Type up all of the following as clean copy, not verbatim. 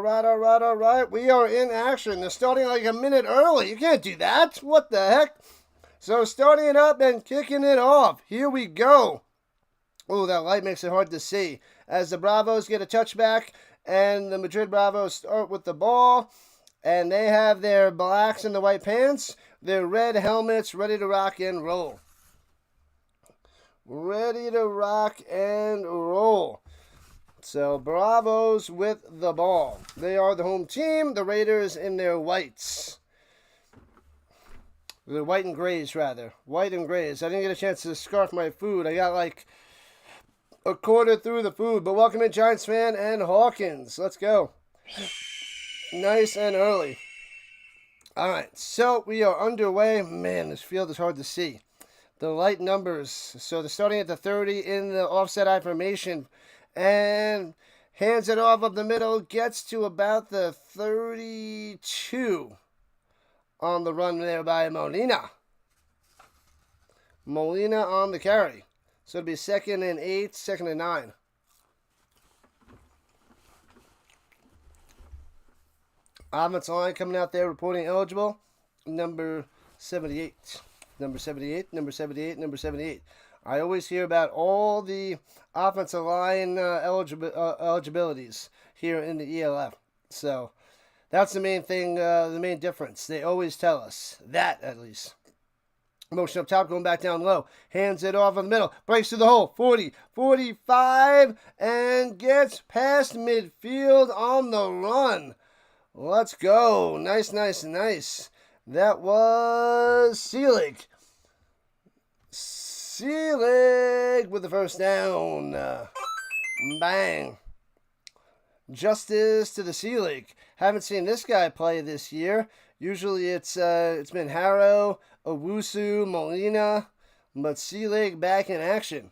all right. We are in action. They're starting like a minute early. You can't do that. What the heck? So starting it up and kicking it off. Here we go. Oh, that light makes it hard to see. As the Bravos get a touchback, and the Madrid Bravos start with the ball, and they have their blacks and the white pants, their red helmets, ready to rock and roll. Ready to rock and roll. So, Bravos with the ball. They are the home team. The Raiders in their whites. The white and grays, rather. White and grays. I didn't get a chance to scarf my food. I got like a quarter through the food. But welcome in, Giants fan and Hawkins. Let's go. Nice and early. All right, so we are underway. Man, this field is hard to see. The light numbers. So they're starting at the 30 in the offset I formation. And hands it off up the middle. Gets to about the 32 on the run there by Molina. Molina on the carry. So it'll be 2nd and 8, 2nd and 9. Offensive line coming out there reporting eligible. Number 78. Number 78, number 78, number 78. I always hear about all the offensive line eligibilities here in the ELF. So that's the main thing, the main difference. They always tell us that, at least. Motion up top, going back down low. Hands it off in the middle. Breaks through the hole. 40, 45, and gets past midfield on the run. Let's go. Nice, nice, nice. That was Seelig. Seelig with the first down. Bang. Justice to the Seelig. Haven't seen this guy play this year. Usually it's been Harrow, Owusu, Molina, but Seelig back in action.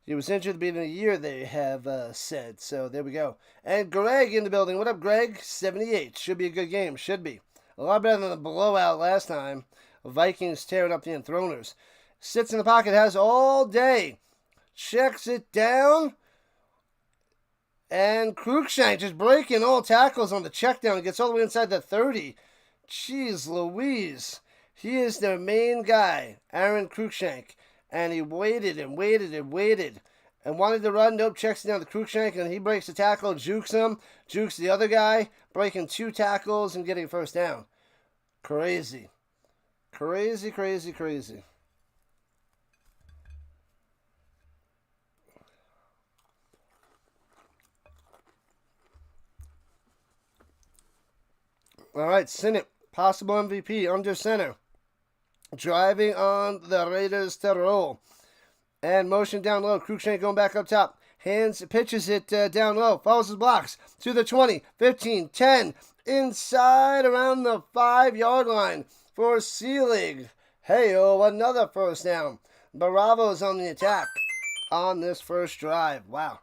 He was injured at the beginning of the year, they have said. So there we go. And Greg in the building. What up, Greg? 78. Should be a good game. Should be. A lot better than the blowout last time. Vikings tearing up the Enthroners. Sits in the pocket, has all day. Checks it down. And Cruikshank just breaking all tackles on the check down. Gets all the way inside the 30. Jeez Louise. He is their main guy, Aaron Cruikshank. And he waited and waited and waited. And wanted to run. Nope, checks it down to Cruikshank. And he breaks the tackle, jukes him. Jukes the other guy. Breaking 2 tackles and getting a first down. Crazy. Crazy, crazy, crazy. All right, Sinnott, possible MVP, under center. Driving on the Raiders Tirol. And motion down low. Cruikshank going back up top. Hands, pitches it down low. Follows his blocks to the 20, 15, 10. Inside around the 5-yard line for Seelig. Hey-oh, another first down. Bravos on the attack on this first drive. Wow.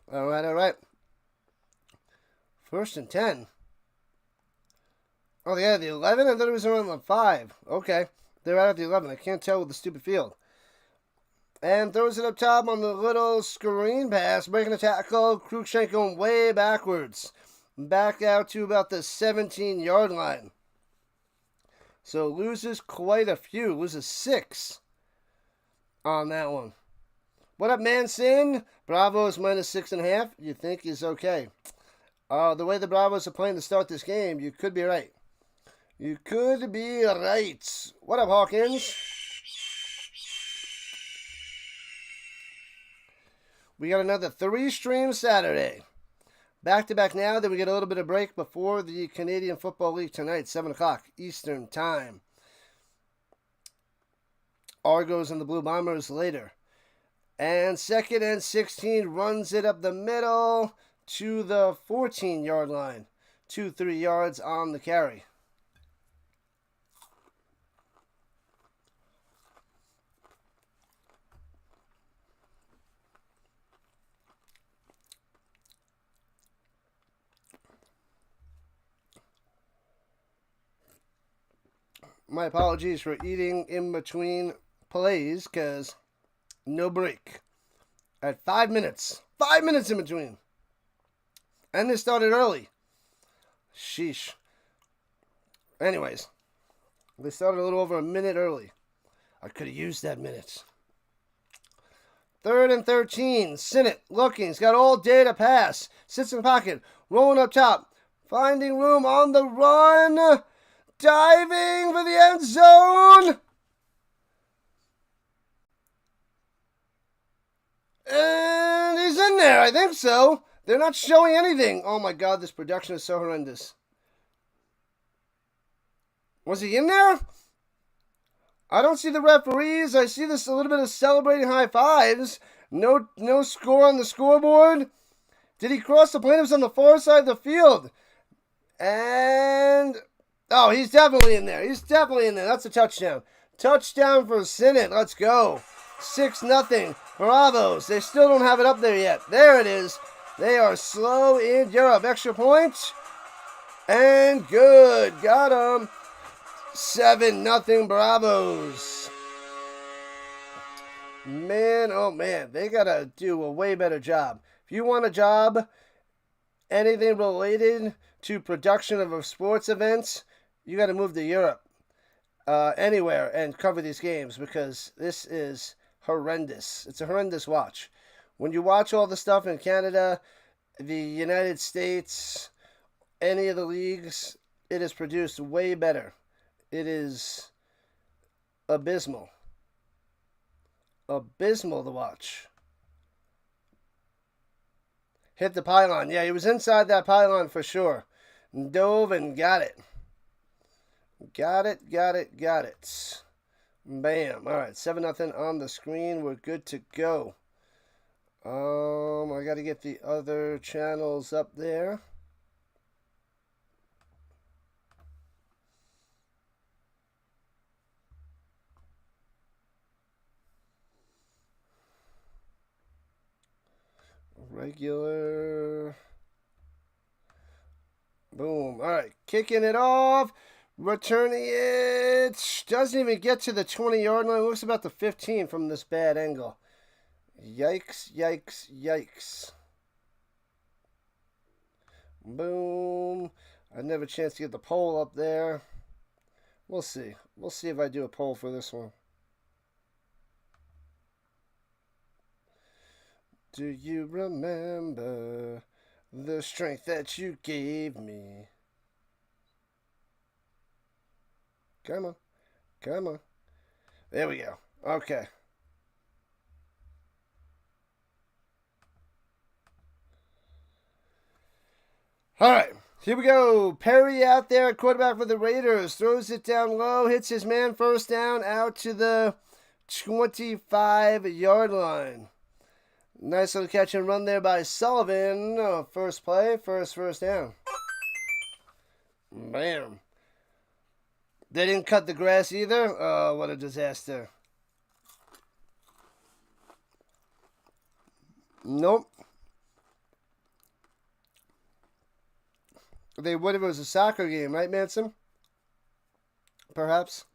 All right. 1st and 10. Oh, they had the 11? I thought it was around the 5. Okay. They're out at the 11. I can't tell with the stupid field. And throws it up top on the little screen pass. Breaking the tackle. Cruikshank going way backwards. Back out to about the 17-yard line. So loses quite a few. Loses 6 on that one. What up, Manson? Bravos minus 6.5. You think is okay. The way the Bravos are playing to start this game, you could be right. You could be right. What up, Hawkins? We got another 3-stream Saturday. Back-to-back now. Then we get a little bit of break before the Canadian Football League tonight, 7 o'clock Eastern Time. Argos and the Blue Bombers later. And 2nd and 16, runs it up the middle to the 14-yard line. 2-3 yards on the carry. My apologies for eating in between plays, because no break. At 5 minutes. 5 minutes in between. And they started early. Sheesh. Anyways, they started a little over a minute early. I could have used that minute. 3rd and 13. Sinnott looking. He's got all day to pass. Sits in the pocket. Rolling up top. Finding room on the run. Diving for the end zone. And he's in there. I think so. They're not showing anything. Oh my God, this production is so horrendous. Was he in there? I don't see the referees. I see this a little bit of celebrating high fives. No score on the scoreboard. Did he cross the plane? It was on the far side of the field. And oh, he's definitely in there. He's definitely in there. That's a touchdown. Touchdown for Sinnott. Let's go. 6-0. Bravos. They still don't have it up there yet. There it is. They are slow in Europe. Extra point. And good. Got him. 7-0 Bravos. Man, oh man. They got to do a way better job. If you want a job, anything related to production of sports events, you got to move to Europe. Anywhere and cover these games, because this is horrendous. It's a horrendous watch. When you watch all the stuff in Canada, the United States, any of the leagues, it is produced way better. It is abysmal. Abysmal to watch. Hit the pylon. Yeah, he was inside that pylon for sure. Dove and got it. Got it. Bam. All right, 7-0 on the screen. We're good to go. I got to get the other channels up there. Regular. Boom. All right, kicking it off. Returning it. Doesn't even get to the 20-yard line. Looks about the 15 from this bad angle. Yikes. Boom. I never a chance to get the pole up there. We'll see. We'll see if I do a pole for this one. Do you remember the strength that you gave me? Come on. There we go. Okay. All right. Here we go. Perry out there at quarterback for the Raiders. Throws it down low. Hits his man first down out to the 25-yard line. Nice little catch and run there by Sullivan. First play. First down. Bam. They didn't cut the grass either. Oh, what a disaster. Nope. They would if it was a soccer game, right, Manson? Perhaps.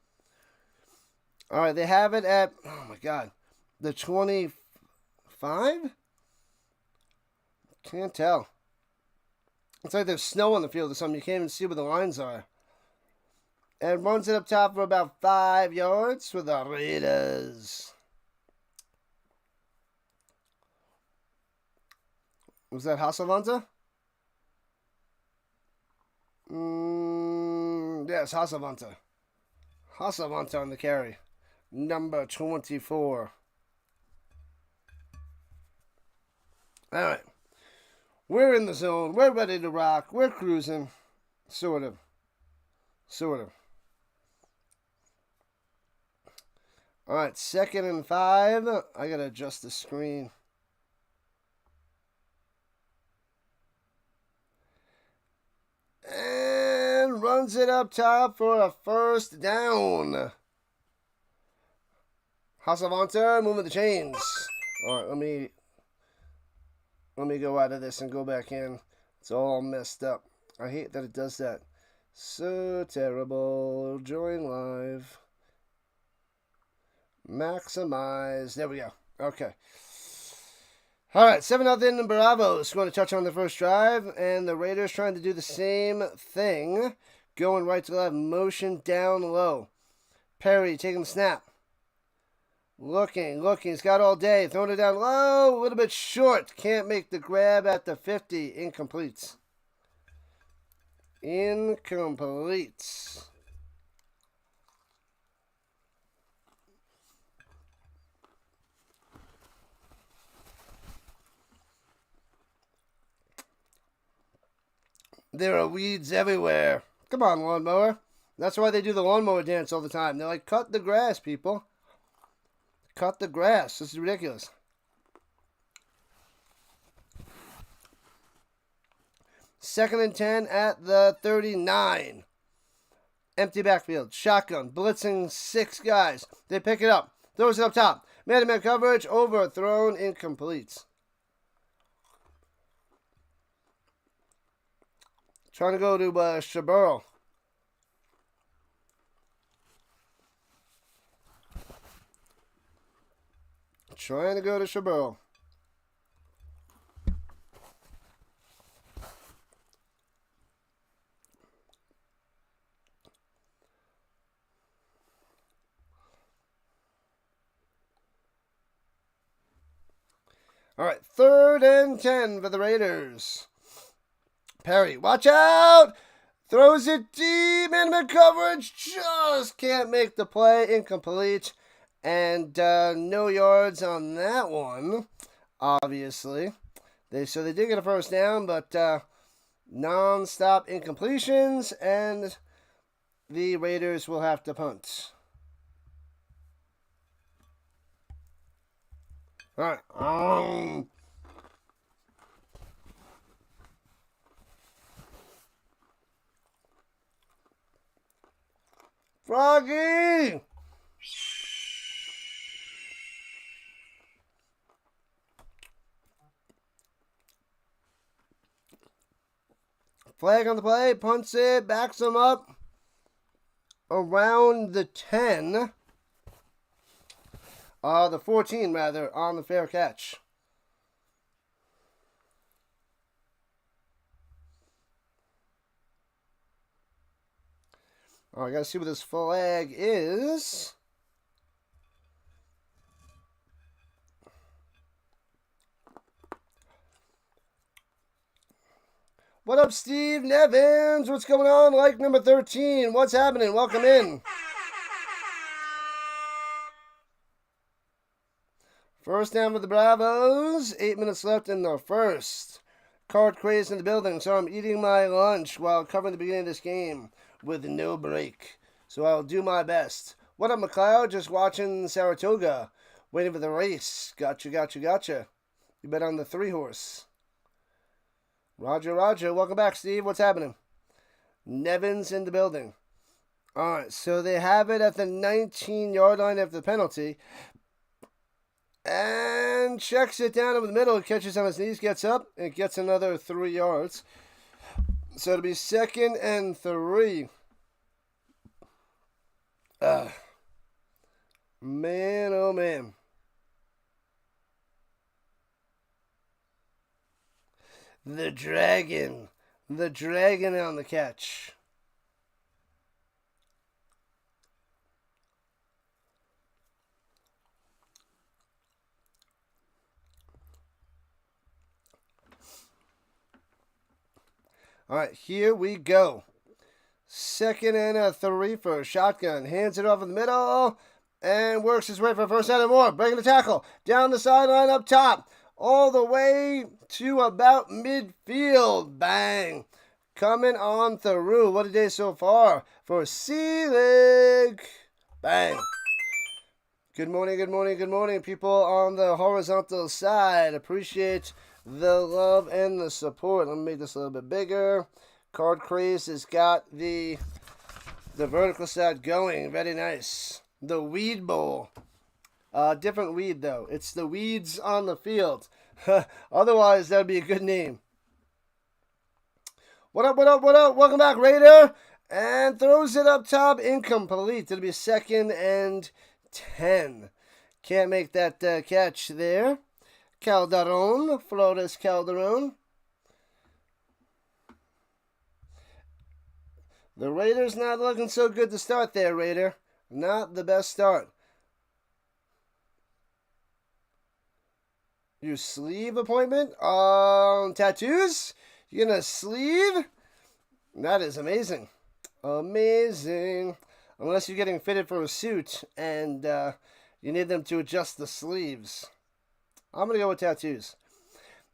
All right, they have it at, oh my God, the 25? Can't tell. It's like there's snow on the field or something. You can't even see where the lines are. And runs it up top for about 5 yards for the Raiders. Was that Hasselwanta? Yes, Hasselwanta. Hasselwanta on the carry. Number 24. All right. We're in the zone. We're ready to rock. We're cruising. Sort of. All right, 2nd and 5. I got to adjust the screen. And runs it up top for a first down. Hasselwanta moving the chains. All right, let me go out of this and go back in. It's all messed up. I hate that it does that. So terrible. Join live. Maximize. There we go. Okay. All right, 7-0 Bravos going to touch on the first drive, and the Raiders trying to do the same thing. Going right to left, motion down low. Perry taking the snap. Looking. He's got all day. Throwing it down low, a little bit short. Can't make the grab at the 50. Incomplete. There are weeds everywhere. Come on, lawnmower. That's why they do the lawnmower dance all the time. They're like, cut the grass, people. Cut the grass. This is ridiculous. Second and 10 at the 39. Empty backfield. Shotgun. Blitzing 6 guys. They pick it up. Throws it up top. Man-to-man coverage. Overthrown. Incomplete. Trying to go to Showdown. Trying to go to Showdown. All right, 3rd and 10 for the Raiders. Perry, watch out! Throws it deep, man coverage, just can't make the play, incomplete. And no yards on that one, obviously. So they did get a first down, but non-stop incompletions, and the Raiders will have to punt. All right. Froggy! Flag on the play, punts it, backs him up around the 10. The 14, rather, on the fair catch. All right, I got to see what this flag is. What up, Steve Nevins? What's going on? Like number 13. What's happening? Welcome in. First down for the Bravos. 8 minutes left in the first. Card craze in the building, so I'm eating my lunch while covering the beginning of this game with no break. So I'll do my best. What up, McLeod? Just watching Saratoga. Waiting for the race. Gotcha. You bet on the 3-horse. Roger. Welcome back, Steve. What's happening? Nevins in the building. All right, so they have it at the 19-yard line after the penalty. And checks it down over the middle. Catches on his knees, gets up, and gets another 3 yards. So it'll be 2nd and 3. Man, oh man. The dragon on the catch. All right, here we go. 2nd and 3 for a shotgun. Hands it off in the middle and works his way for first down and more. Breaking the tackle. Down the sideline up top. All the way to about midfield. Bang. Coming on through. What a day so far for Seelig. Bang. Good morning, people on the horizontal side. Appreciate the love and the support. Let me make this a little bit bigger. Card Craze has got the vertical side going. Very nice. The Weed Bowl. Different weed, though. It's the weeds on the field. Otherwise, that would be a good name. What up? Welcome back, Raider. And throws it up top, incomplete. It'll be 2nd and 10. Can't make that catch there. Calderon, Flores Calderon. The Raiders not looking so good to start there, Raider. Not the best start. Your sleeve appointment? Tattoos? You gonna sleeve? That is amazing. Amazing. Unless you're getting fitted for a suit and you need them to adjust the sleeves. I'm going to go with tattoos.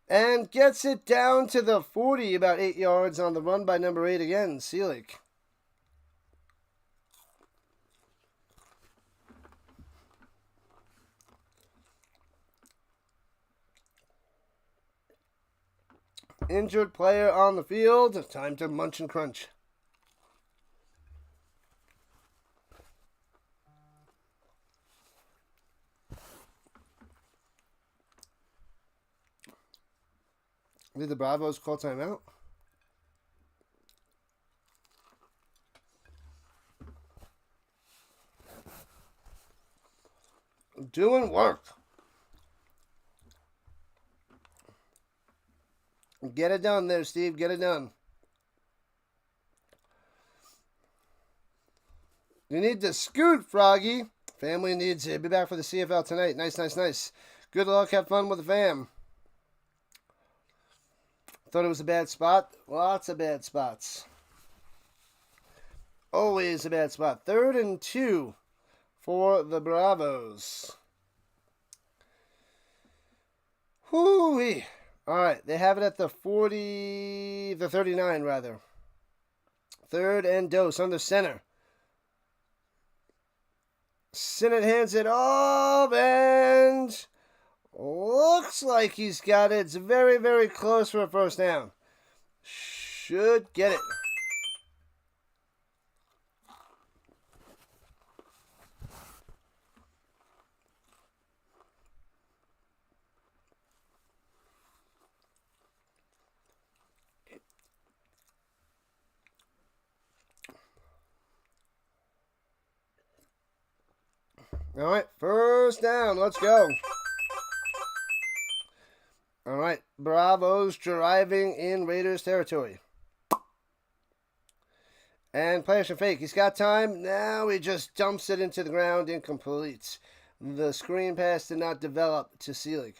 And gets it down to the 40, about 8 yards on the run by number 8 again, Seelig. Injured player on the field. Time to munch and crunch. Did the Bravos call timeout? Doing work. Get it done there, Steve. Get it done. You need to scoot, Froggy. Family needs it. Be back for the CFL tonight. Nice, nice, nice. Good luck. Have fun with the fam. Thought it was a bad spot. Lots of bad spots. Always a bad spot. 3rd and 2 for the Bravos. Whoo-wee. All right, they have it at the 39 rather. 3rd and dose under center. Sinnott hands it off and looks like he's got it. It's very, very close for a first down. Should get it. All right, first down. Let's go. All right, Bravos driving in Raiders territory. And play action fake. He's got time. Now he just dumps it into the ground, incomplete. The screen pass did not develop to Seelig.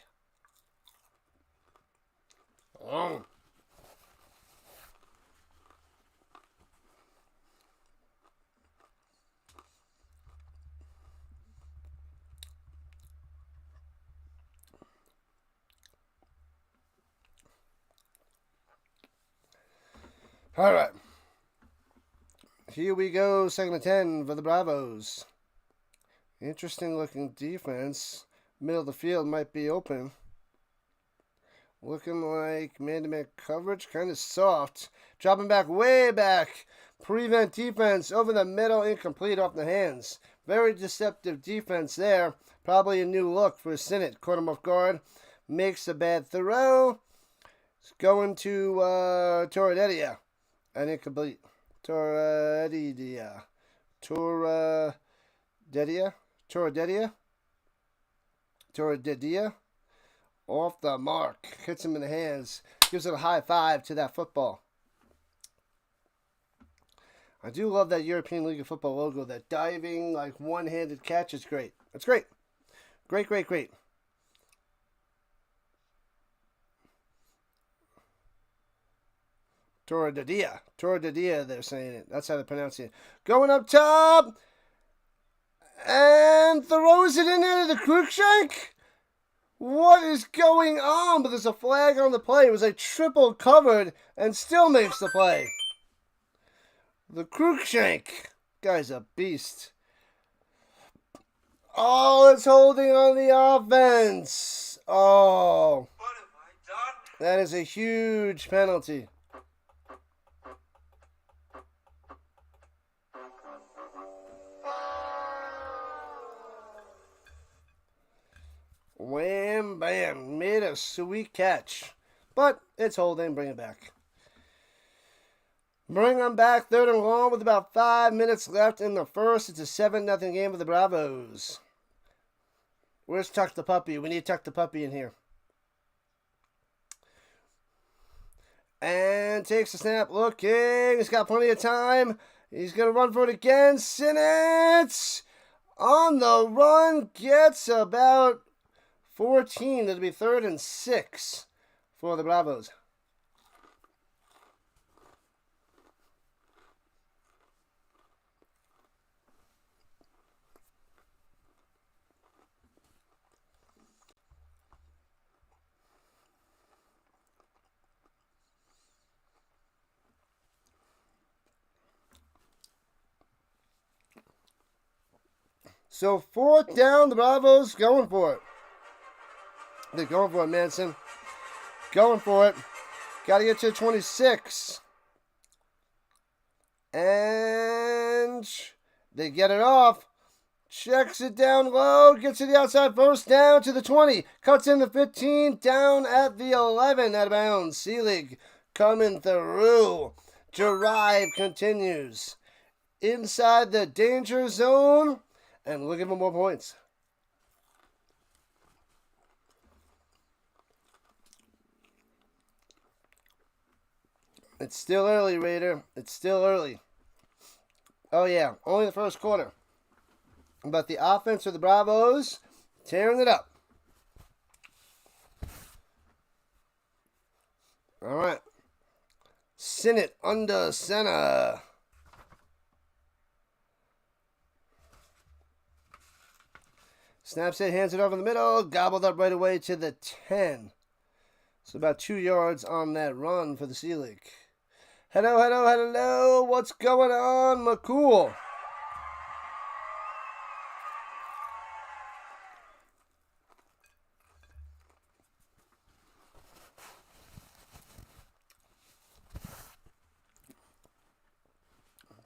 Oh. All right. Here we go. 2nd and 10 for the Bravos. Interesting looking defense. Middle of the field might be open. Looking like man-to-man coverage. Kind of soft. Dropping back, way back. Prevent defense over the middle. Incomplete off the hands. Very deceptive defense there. Probably a new look for Sinnott. Caught him off guard. Makes a bad throw. It's going to Torrededia. And incomplete. Torrededia. Off the mark. Hits him in the hands. Gives it a high five to that football. I do love that European League of Football logo. That diving, like, one-handed catch is great. It's great. Great, great, great. Torrededia, they're saying it. That's how they pronounce it. Going up top. And throws it in there to the Cruikshank. What is going on? But there's a flag on the play. It was a triple covered and still makes the play. The Cruikshank. Guy's a beast. Oh, it's holding on the offense. Oh. What have I done? That is a huge penalty. Wham, bam. Made a sweet catch. But it's holding. Bring it back. Bring them back 3rd and long with about 5 minutes left in the first. It's a 7-0 game for the Bravos. Where's Tuck the Puppy? We need Tuck the Puppy in here. And takes the snap, looking. He's got plenty of time. He's going to run for it again. Sinnott on the run gets about 14. It'll be 3rd and 6 for the Bravos. So 4th down, the Bravos going for it. They're going for it, Manson. Going for it. Got to get to 26. And they get it off. Checks it down low. Gets to the outside. First down to the 20. Cuts in the 15. Down at the 11. Out of bounds. Selig coming through. Drive continues. Inside the danger zone. And looking for more points. It's still early, Raider. It's still early. Oh, yeah. Only the first quarter. But the offense of the Bravos tearing it up. All right. Sinnott under center. Snaps it, hands it over the middle, gobbled up right away to the 10. So about 2 yards on that run for the Selig. Hello, hello, hello. What's going on, McCool?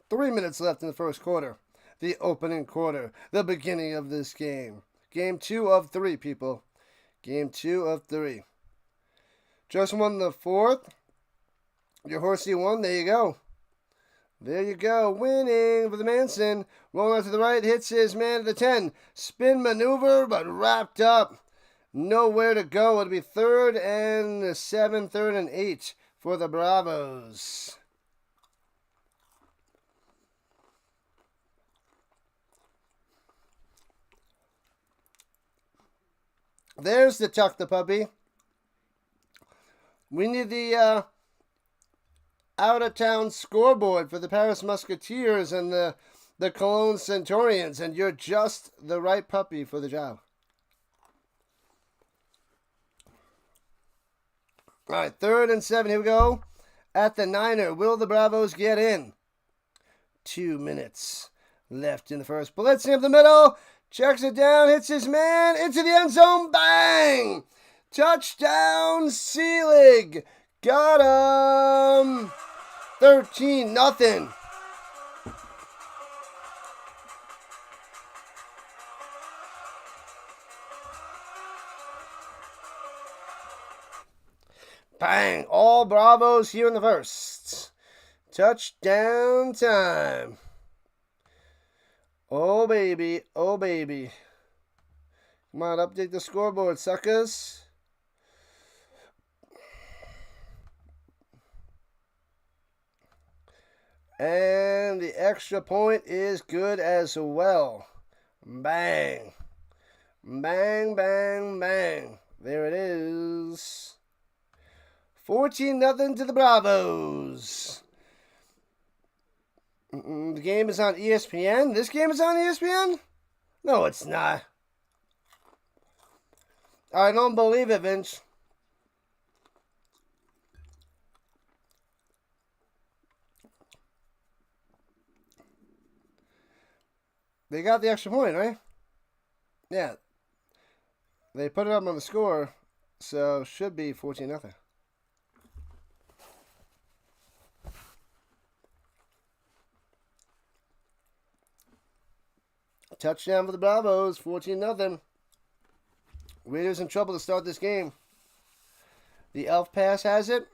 Three minutes left in the first quarter. The opening quarter. The beginning of this game. Game 2 of 3, people. Game 2 of 3. Just won the 4th. Your horsey won. There you go. There you go. Winning for the Manson. Rolling out to the right. Hits his man at the 10. Spin maneuver, but wrapped up. Nowhere to go. It'll be 3rd and 7, 3rd and 8 for the Bravos. There's the Tuck the Puppy. We need the out-of-town scoreboard for the Paris Musketeers and the Cologne Centurions, and you're just the right puppy for the job. All right, 3rd and 7. Here we go. At the Niner, will the Bravos get in? 2 minutes left in the first. Blitzing up the middle. Checks it down, hits his man, into the end zone, bang! Touchdown, Selig! Got him! 13-0. Bang! All Bravos here in the first. Touchdown time. Oh, baby. Oh, baby. Come on, update the scoreboard, suckers. And the extra point is good as well. Bang. Bang, bang, bang. There it is. 14-0 to the Bravos. The game is on ESPN. This game is on ESPN? No, it's not. I don't believe it, Vince. They got the extra point, right? Yeah. They put it up on the score, so should be 14-0. Touchdown for the Bravos, 14-0. Raiders in trouble to start this game. The Elf Pass has it.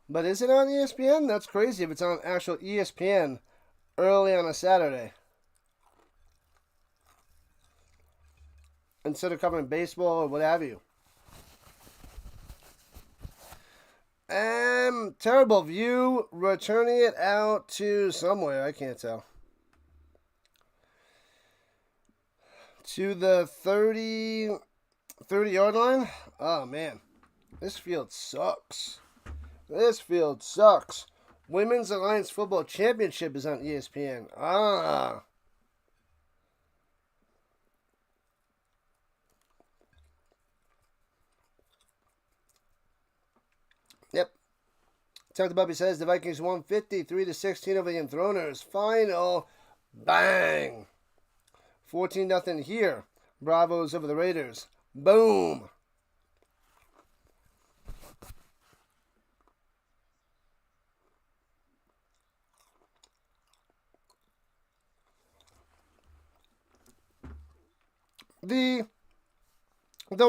But is it on ESPN? That's crazy if it's on actual ESPN early on a Saturday. Instead of covering baseball or what have you. And terrible view, returning it out to somewhere, I can't tell. To the 30-yard line. Oh, man. This field sucks. This field sucks. Women's Alliance Football Championship is on ESPN. Ah. Yep. Tuck the Puppy says the Vikings won 53-16 over the Enthroners. Final. Bang. 14-0 here. Bravos over the Raiders. Boom. The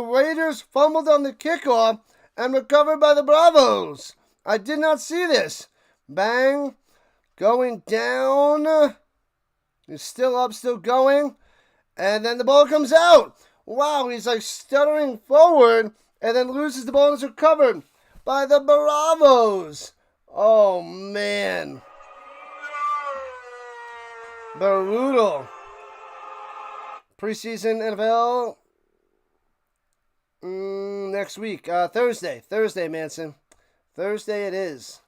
Raiders fumbled on the kickoff and recovered by the Bravos. I did not see this. Bang. Going down. He's still up, still going. And then the ball comes out. Wow, he's like stuttering forward and then loses the ball and is recovered by the Bravos. Oh, man. Brutal. Preseason NFL next week. Thursday, Manson. Thursday it is.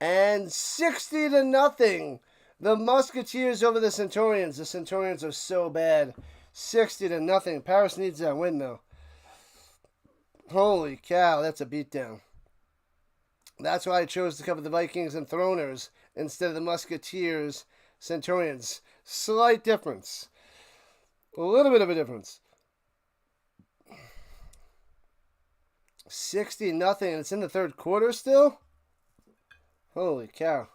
And 60-0. The Musketeers over the Centurions. The Centurions are so bad. 60-0. Paris needs that win, though. Holy cow, that's a beatdown. That's why I chose to cover the Vikings and Throners instead of the Musketeers, Centurions. Slight difference. A little bit of a difference. 60-0. It's in the third quarter still? Holy cow.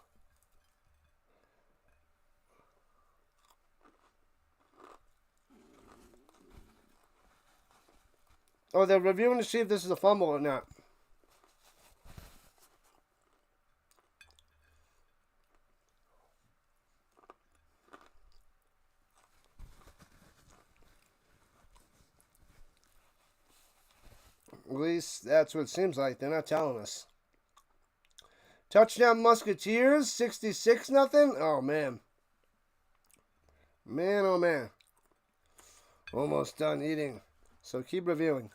Oh, they're reviewing to see if this is a fumble or not. At least that's what it seems like. They're not telling us. Touchdown Musketeers, 66-0. Oh, man. Man, oh, man. Almost done eating. So keep reviewing.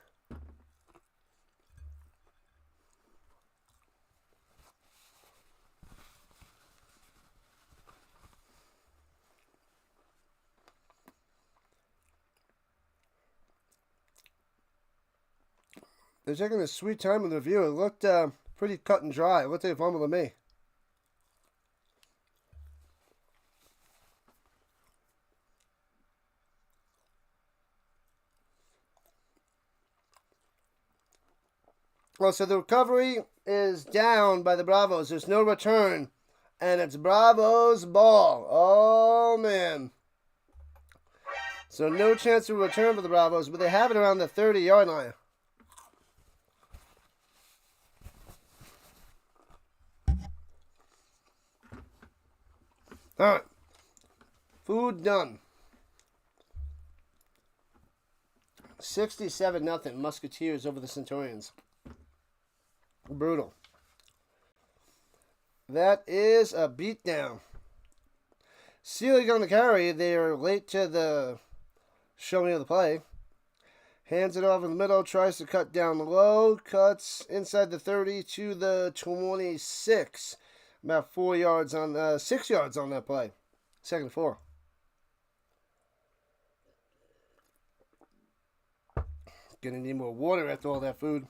They're taking a sweet time with the review. It looked pretty cut and dry. It looked like a fumble to me. Well, so the recovery is down by the Bravos. There's no return. And it's Bravos ball. Oh, man. So no chance of return for the Bravos, but they have it around the 30-yard line. All right. Food done. 67-0 Musketeers over the Centurions. Brutal. That is a beatdown. Sealy on the carry. They are late to the showing of the play. Hands it off in the middle. Tries to cut down low. Cuts inside the 30 to the 26. About 4 yards on, 6 yards on that play. Second 4. Gonna need more water after all that food.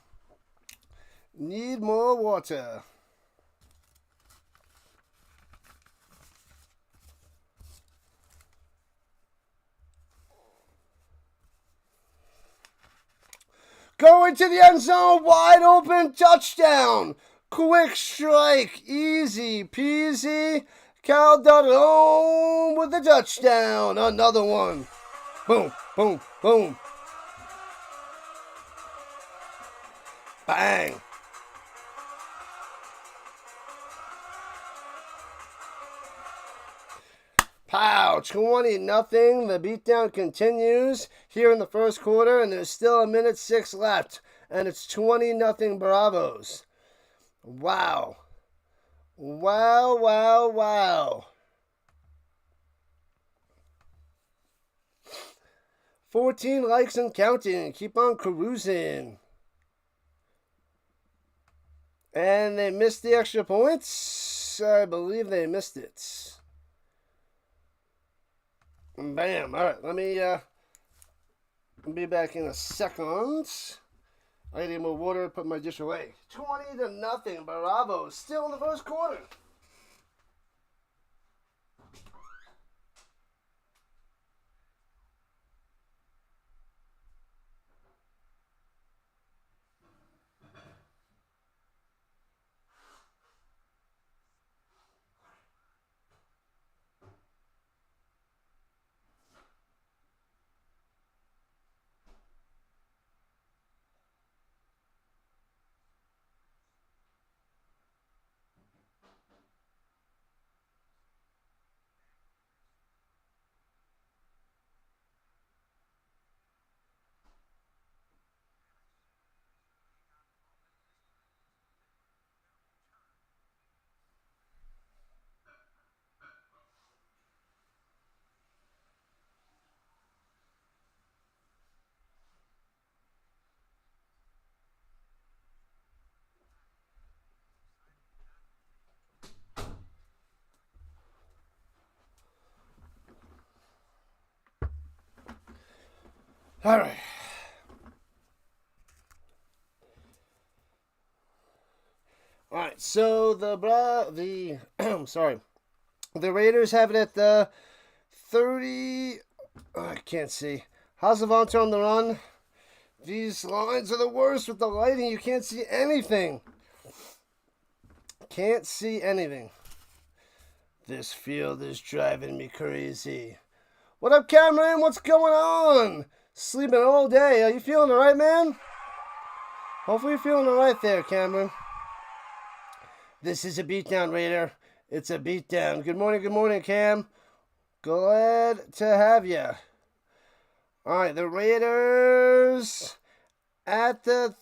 Need more water. Going to the end zone, wide open touchdown. Quick strike, easy peasy. Calderon with the touchdown. Another one. Boom, boom, boom. Bang. Pow! 20-0. The beatdown continues here in the first quarter, and there's still a minute 6 left. And it's 20-0 Bravos. Wow. Wow, wow, wow. 14 likes and counting. Keep on cruising. And they missed the extra points. I believe they missed it. Bam. All right, let me be back in a second. I need more water. Put my dish away. 20-0. Bravo. Still in the first quarter. All right. All right. So the Raiders have it at the 30. Oh, I can't see. Hasavant on the run. These lines are the worst with the lighting. You can't see anything. Can't see anything. This field is driving me crazy. What up, Cameron? What's going on? Sleeping all day. Are you feeling alright, man? Hopefully you're feeling alright there, Cameron. This is a beatdown, Raider. It's a beatdown. Good morning, Cam. Glad to have you. Alright, the Raiders at the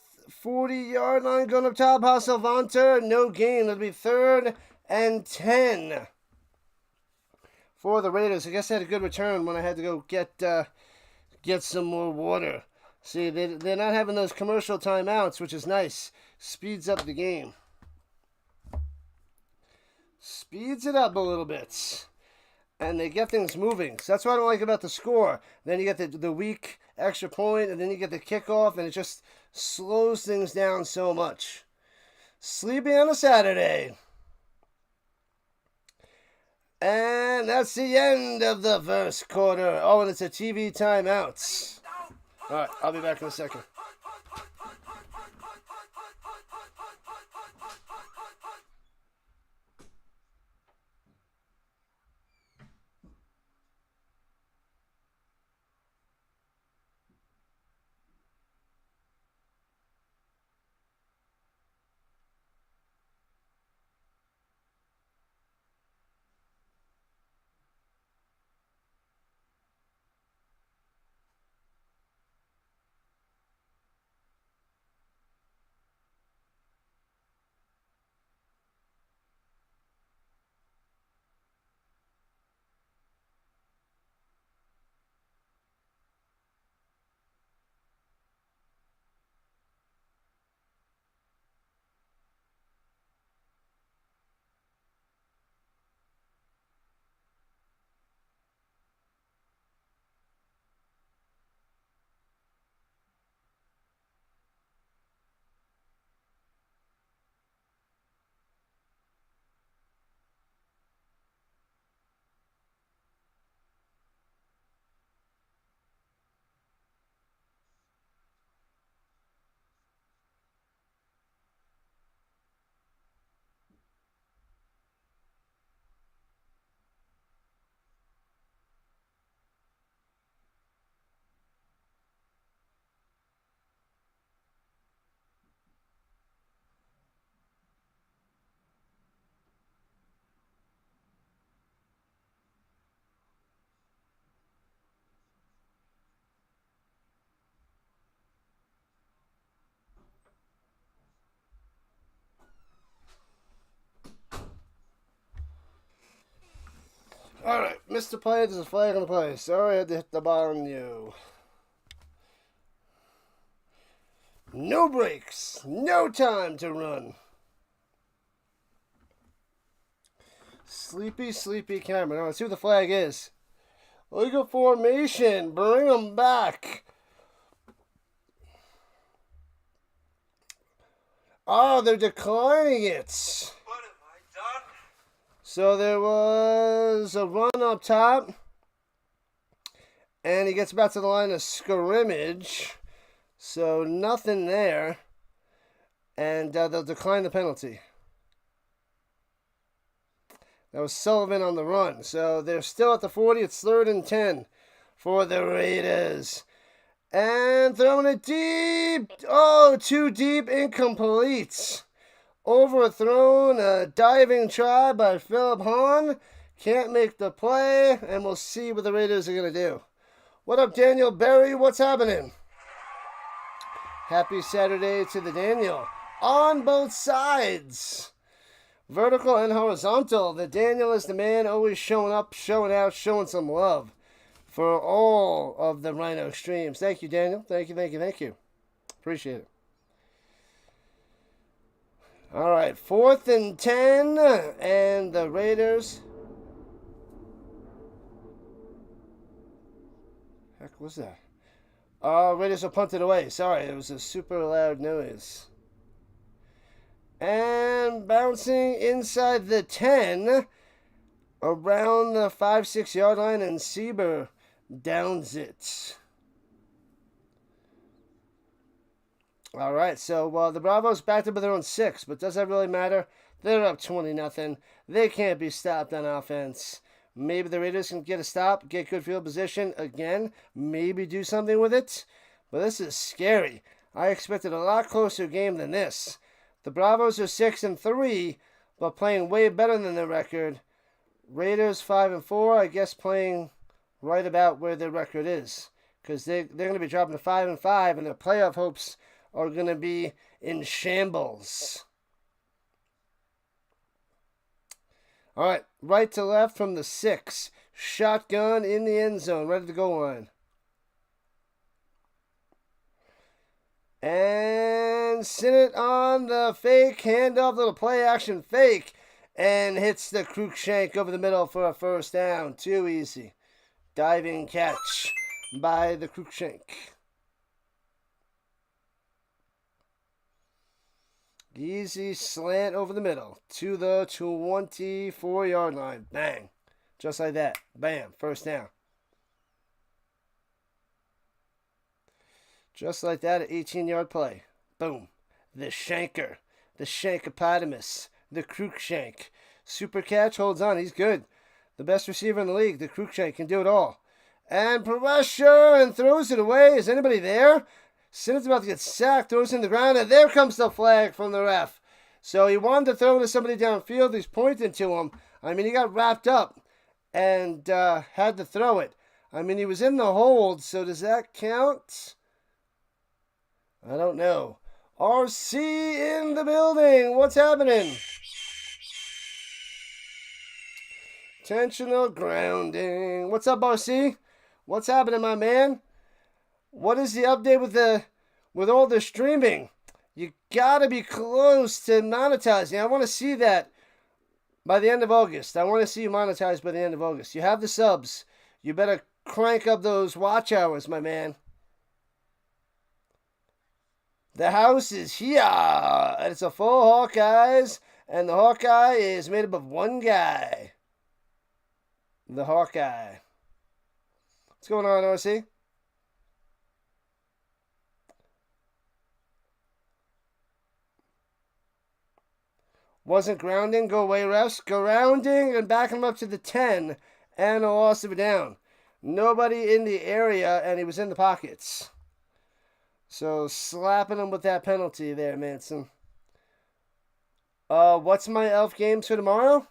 40-yard line going up top. Hasselvanter, no gain. It'll be 3rd and 10 for the Raiders. I guess I had a good return when I had to go get some more water. See, they're not having those commercial timeouts, which is nice. Speeds up the game. Speeds it up a little bit. And they get things moving. So that's what I don't like about the score. Then you get the weak extra point, and then you get the kickoff, and it just slows things down so much. Sleepy on a Saturday. And that's the end of the first quarter. Oh, and it's a TV timeout. All right, I'll be back in a second. Alright, Mr. Play, there's a flag on the play. Sorry I had to hit the bar on you. No breaks. No time to run. Sleepy, sleepy Cameron. Now, let's see what the flag is. Legal formation. Bring them back. Oh, they're declining it. What have I done? So there was a run up top. And he gets back to the line of scrimmage. So nothing there. And they'll decline the penalty. That was Sullivan on the run. So they're still at the 40. It's 3rd and 10 for the Raiders. And throwing it deep. Oh, too deep. Incomplete. Overthrown. A diving try by Philip Hahn. Can't make the play. And we'll see what the Raiders are going to do. What up, Daniel Berry? What's happening? Happy Saturday to the Daniel. On both sides. Vertical and horizontal. The Daniel is the man, always showing up, showing out, showing some love for all of the Rhino streams. Thank you, Daniel. Thank you, thank you, thank you. Appreciate it. All right, 4th and 10, and the Raiders. Heck was that? Raiders are punted away. Sorry, it was a super loud noise. And bouncing inside the 10, around the 5-6 yard line, and Sieber downs it. All right, so the Bravos backed up with their own 6, but does that really matter? They're up 20-0. They can't be stopped on offense. Maybe the Raiders can get a stop, get good field position again, maybe do something with it. But this is scary. I expected a lot closer game than this. The Bravos are 6-3, but playing way better than their record. Raiders 5-4, I guess playing right about where their record is. Because they're going to be dropping to 5-5, and their playoff hopes are going to be in shambles. All right, right to left from the 6. Shotgun in the end zone, ready to go line. And Sinnott on the fake handoff, little play action fake, and hits the Cruikshank over the middle for a 1st down. Too easy. Diving catch by the Cruikshank. Easy slant over the middle to the 24 yard line. Bang. Just like that. Bam. 1st down. Just like that, an 18-yard play. Boom. The Shanker. The Shankopotamus. The Cruikshank. Super catch. Holds on. He's good. The best receiver in the league. The Cruikshank can do it all. And pressure and throws it away. Is anybody there? Sinnett's about to get sacked. Throws it in the ground. And there comes the flag from the ref. So he wanted to throw to somebody downfield. He's pointing to him. I mean, he got wrapped up and had to throw it. I mean, he was in the hold. So does that count? I don't know. RC in the building. What's happening? Intentional grounding. What's up, RC? What's happening, my man? What is the update with all the streaming? You gotta be close to monetizing. I want to see that by the end of August. I want to see you monetized by the end of August. You have the subs. You better crank up those watch hours, my man. The house is here, and it's a full Hawkeyes, and the Hawkeye is made up of one guy. The Hawkeye. What's going on, RC? Wasn't grounding. Go away, refs. Grounding and backing him up to the 10, and a loss of a down. Nobody in the area, and he was in the pockets. So, slapping him with that penalty there, Manson. What's my elf games for tomorrow?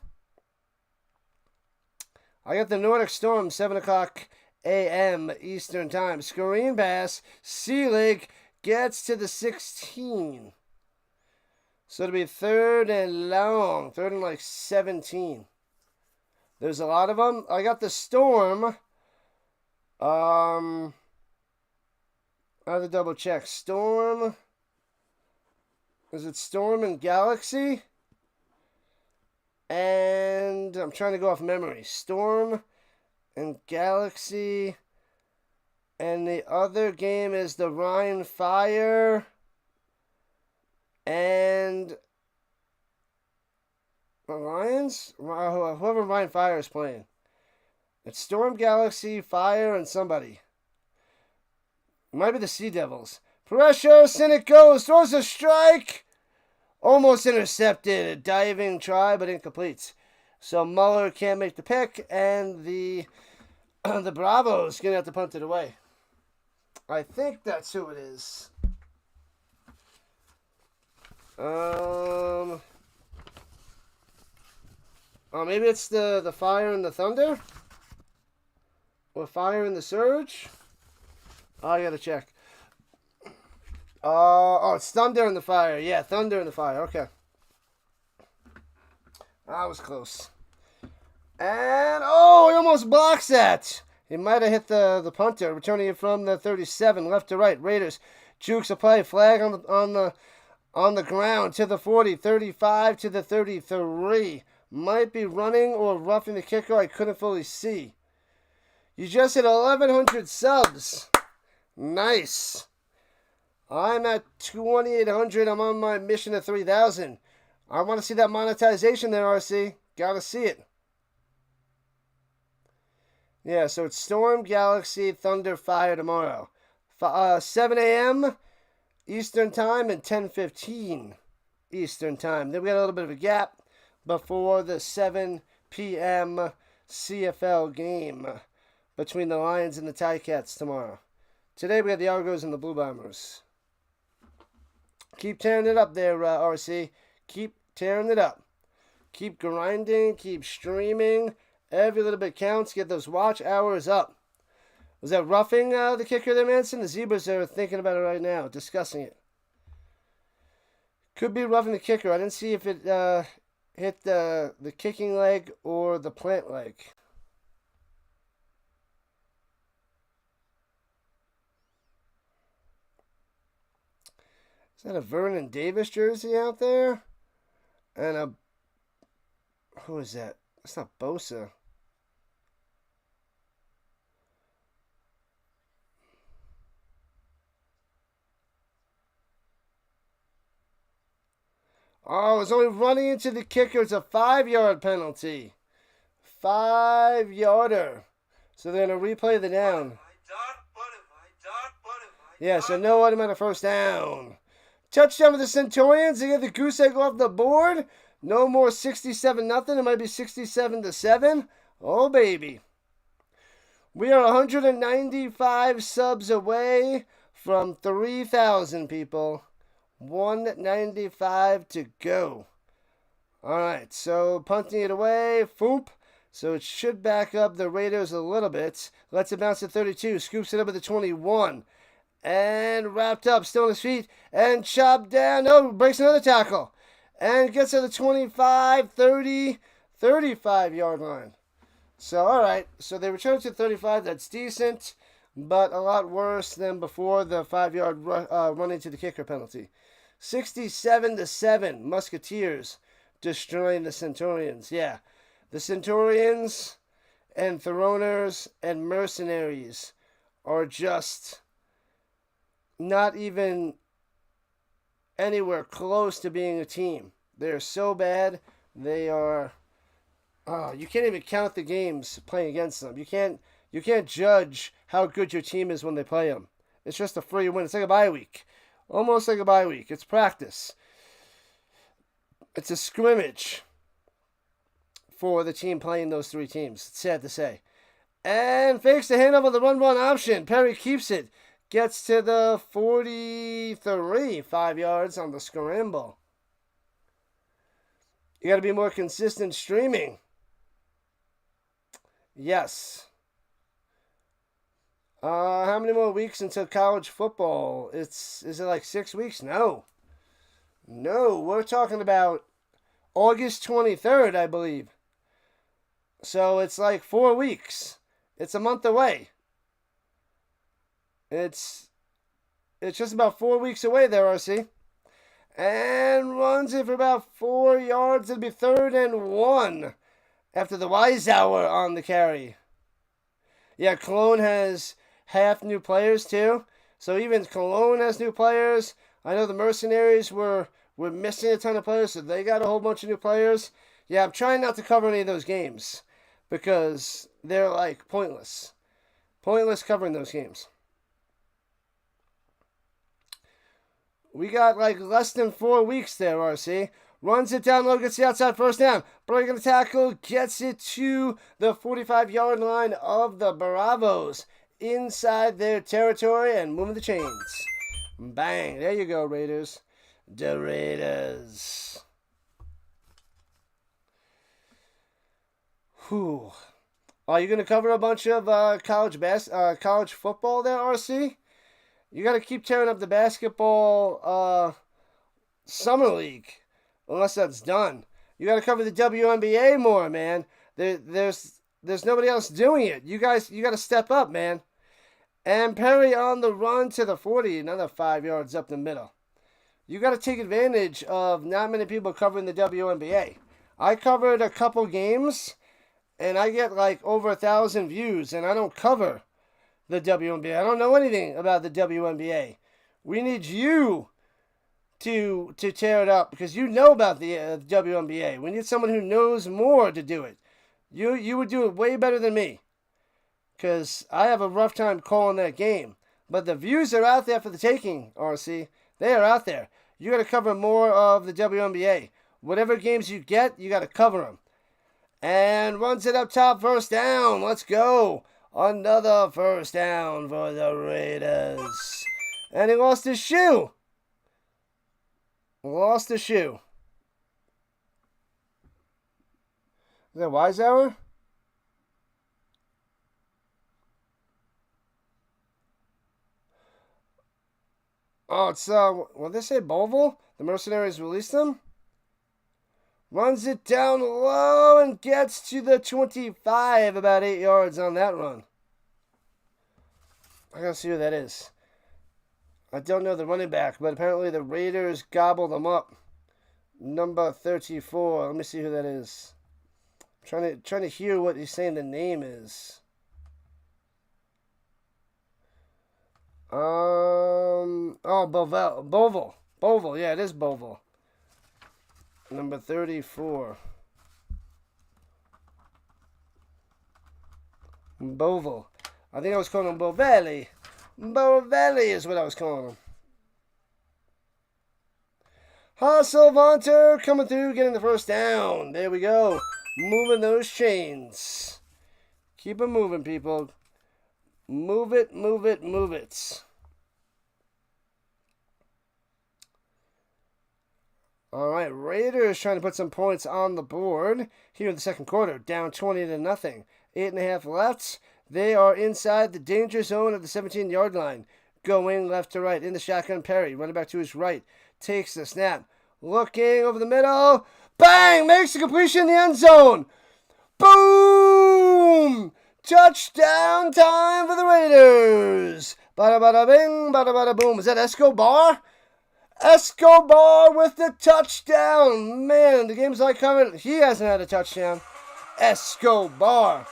I got the Nordic Storm, 7 o'clock a.m. Eastern Time. Screen pass. Seelig gets to the 16. So it'll be 3rd and long. 3rd and like 17. There's a lot of them. I got the Storm. I have to double check. Storm. Is it Storm and Galaxy? And I'm trying to go off memory. Storm and Galaxy. And the other game is the Rhine Fire. And Lions? Whoever Rhine Fire is playing. It's Storm, Galaxy, Fire, and somebody. It might be the Sea Devils. Precious, and it goes. Throws a strike. Almost intercepted. A diving try, but incomplete. So Muller can't make the pick, and the Bravos going to have to punt it away. I think that's who it is. Oh, maybe it's the Fire and the Thunder? Or Fire and the Surge? Oh, I gotta check. It's Thunder and the Fire. Yeah, Thunder and the Fire. Okay. That was close. And, he almost blocks that. He might have hit the punter, returning it from the 37, left to right. Raiders jukes a play, flag on the ground to the 40, 35 to the 33. Might be running or roughing the kicker. I couldn't fully see. You just hit 1,100 subs. Nice. I'm at 2,800. I'm on my mission to 3,000. I want to see that monetization there, RC. Gotta see it. Yeah, so it's Storm, Galaxy, Thunder, Fire tomorrow. 7 a.m. Eastern Time and 10:15 Eastern Time. Then we got a little bit of a gap before the 7 p.m. CFL game between the Lions and the Ticats tomorrow. Today we got the Argos and the Blue Bombers. Keep tearing it up there, RC. Keep tearing it up. Keep grinding. Keep streaming. Every little bit counts. Get those watch hours up. Was that roughing the kicker there, Manson? The Zebras are thinking about it right now, discussing it. Could be roughing the kicker. I didn't see if it hit the kicking leg or the plant leg. Is that a Vernon Davis jersey out there? And who is that? That's not Bosa. Oh, it's only running into the kicker. It's a 5-yard penalty. 5-yarder. So they're going to replay the down. Yeah, so no automatic first down. Touchdown for the Centurions. They get the goose egg off the board. No more 67-0. It might be 67-7. Oh, baby. We are 195 subs away from 3,000 people. 195 to go. All right, so punting it away. Foop. So it should back up the Raiders a little bit. Lets it bounce to 32. Scoops it up at the 21. And wrapped up, still on his feet. And chopped down. No, breaks another tackle. And gets to the 25, 30, 35-yard line. So, all right. So they return to 35. That's decent. But a lot worse than before the 5-yard run into the kicker penalty. 67-7. Musketeers destroying the Centurions. Yeah. The Centurions and Throners and Mercenaries are just not even anywhere close to being a team. They're so bad. They are... you can't even count the games playing against them. You can't judge how good your team is when they play them. It's just a free win. It's like a bye week. Almost like a bye week. It's practice. It's a scrimmage for the team playing those three teams. It's sad to say. And fakes the handoff of the run option. Perry keeps it. Gets to the 43. 5 yards on the scramble. You got to be more consistent streaming. Yes. How many more weeks until college football? Is it like 6 weeks? No, we're talking about August 23rd, I believe. So it's like 4 weeks. It's a month away. It's just about 4 weeks away there, RC. And runs it for about 4 yards. It'll be 3rd and 1 after the Wiseauer on the carry. Yeah, Cologne has half new players too. So even Cologne has new players. I know the Mercenaries were missing a ton of players, so they got a whole bunch of new players. Yeah, I'm trying not to cover any of those games because they're like pointless. Pointless covering those games. We got like less than 4 weeks there, RC. Runs it down low, gets the outside first down. Breaking the tackle, gets it to the 45-yard line of the Bravos. Inside their territory and moving the chains. Bang. There you go, Raiders. The Raiders. Whew. Are you going to cover a bunch of college football there, RC? You got to keep tearing up the basketball summer league, unless that's done. You got to cover the WNBA more, man. There's nobody else doing it. You got to step up, man. And Perry on the run to the 40, another 5 yards up the middle. You got to take advantage of not many people covering the WNBA. I covered a couple games, and I get like over 1,000 views, and I don't cover the WNBA. I don't know anything about the WNBA. We need you to tear it up because you know about the WNBA. We need someone who knows more to do it. You would do it way better than me because I have a rough time calling that game. But the views are out there for the taking, RC. They are out there. You got to cover more of the WNBA. Whatever games you get, you got to cover them. And runs it up top, first down. Let's go. Another first down for the Raiders. And he lost his shoe. Lost his shoe. Is that Wiseauer? Oh, it's, what did they say, Boval? The Mercenaries released them? Runs it down low and gets to the 25, about 8 yards on that run. I gotta see who that is. I don't know the running back, but apparently the Raiders gobbled them up. Number 34. Let me see who that is. I'm trying to hear what he's saying the name is. Boval. Yeah, it is Boval. Number 34. Boval. I think I was calling him Bovelli. Bovelli is what I was calling him. Hasselvanter coming through, getting the first down. There we go. Moving those chains. Keep them moving, people. Move it, move it, move it. All right, Raiders trying to put some points on the board here in the second quarter. Down 20-0. 8.5 left. They are inside the danger zone of the 17-yard line. Going left to right in the shotgun. Perry running back to his right. Takes the snap. Looking over the middle. Bang! Makes the completion in the end zone. Boom! Touchdown time for the Raiders. Bada bada bing, bada bada boom. Is that Escobar? Escobar with the touchdown. Man, the game's like coming. He hasn't had a touchdown. Escobar.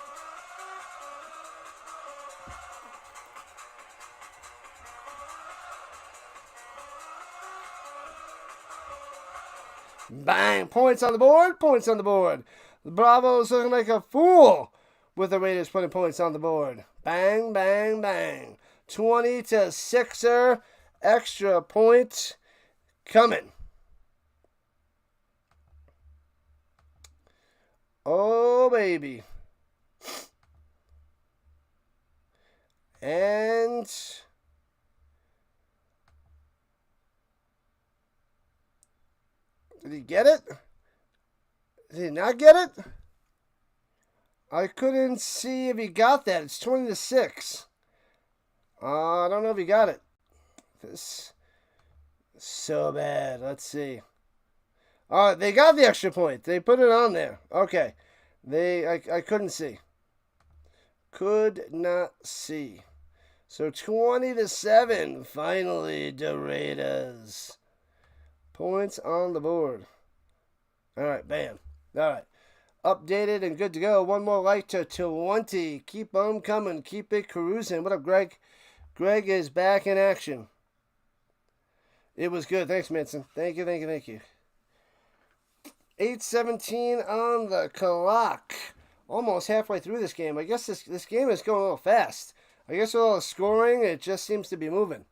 Bang. Points on the board. Points on the board. The Bravos looking like a fool with the Raiders putting points on the board. Bang, bang, bang. 20-6er. Extra point coming. Oh, baby. And did he get it? Did he not get it? I couldn't see if he got that. It's 20-6. I don't know if he got it. This is so bad. Let's see. All right, they got the extra point. They put it on there. Okay. I couldn't see. Could not see. So 20-7, finally, the Raiders. Points on the board. All right, bam. All right. Updated and good to go. One more like to 20. Keep them coming. Keep it cruising. What up, Greg? Greg is back in action. It was good. Thanks, Manson. Thank you. 8:17 on the clock. Almost halfway through this game. I guess this game is going a little fast. I guess with all the scoring, it just seems to be moving.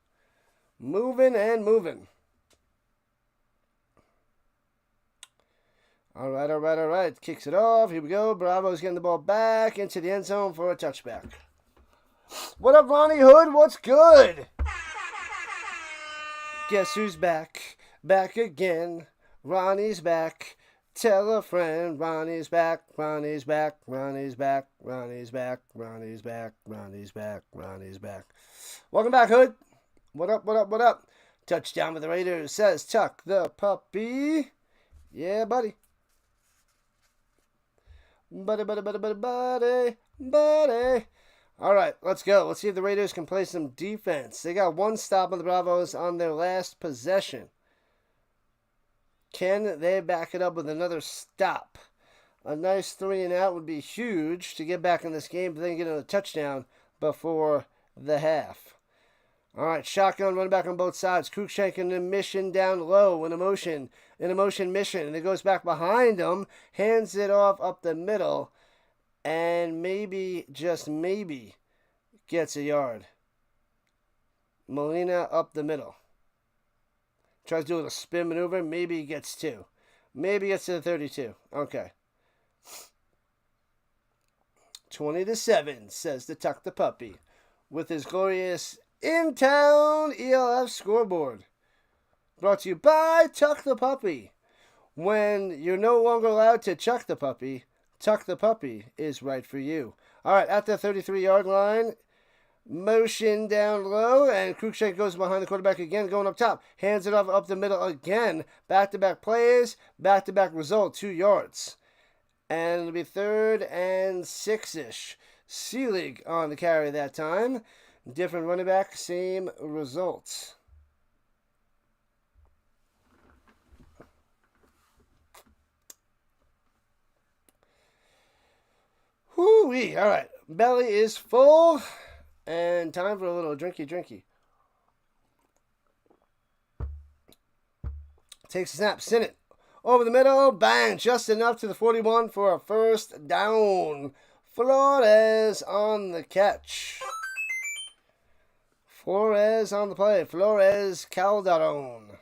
Moving and moving. All right. Kicks it off. Here we go. Bravos getting the ball back into the end zone for a touchback. What up, Ronnie Hood? What's good? Guess who's back? Back again. Ronnie's back. Tell a friend. Ronnie's back. Ronnie's back. Ronnie's back. Ronnie's back. Ronnie's back. Ronnie's back. Ronnie's back. Welcome back, Hood. What up? Touchdown with the Raiders, says Tuck the puppy. Yeah, buddy. Buddy. All right, let's go. Let's see if the Raiders can play some defense. They got one stop on the Bravos on their last possession. Can they back it up with another stop? A nice 3 and out would be huge to get back in this game, but then get another touchdown before the half. All right, shotgun, run back on both sides. Cruikshank in the mission down low in a motion mission. And it goes back behind him, hands it off up the middle, and maybe, just maybe, gets a yard. Molina up the middle. Tries to do a spin maneuver. Maybe he gets 2. Maybe gets to the 32. Okay. 20-7, says the Tuck the Puppy, with his glorious in-town ELF scoreboard. Brought to you by Tuck the Puppy. When you're no longer allowed to chuck the puppy, Tuck the Puppy is right for you. All right, at the 33-yard line, motion down low, and Cruikshank goes behind the quarterback again, going up top. Hands it off up the middle again. Back-to-back plays, back-to-back result, 2 yards. And it'll be 3rd and 6-ish. Seelig on the carry that time. Different running back, same results. Whoo-wee. All right. Belly is full. And time for a little drinky. Takes a snap. Sinnott. Over the middle. Bang. Just enough to the 41 for a first down. Flores on the catch. Flores on the play. Flores Calderon.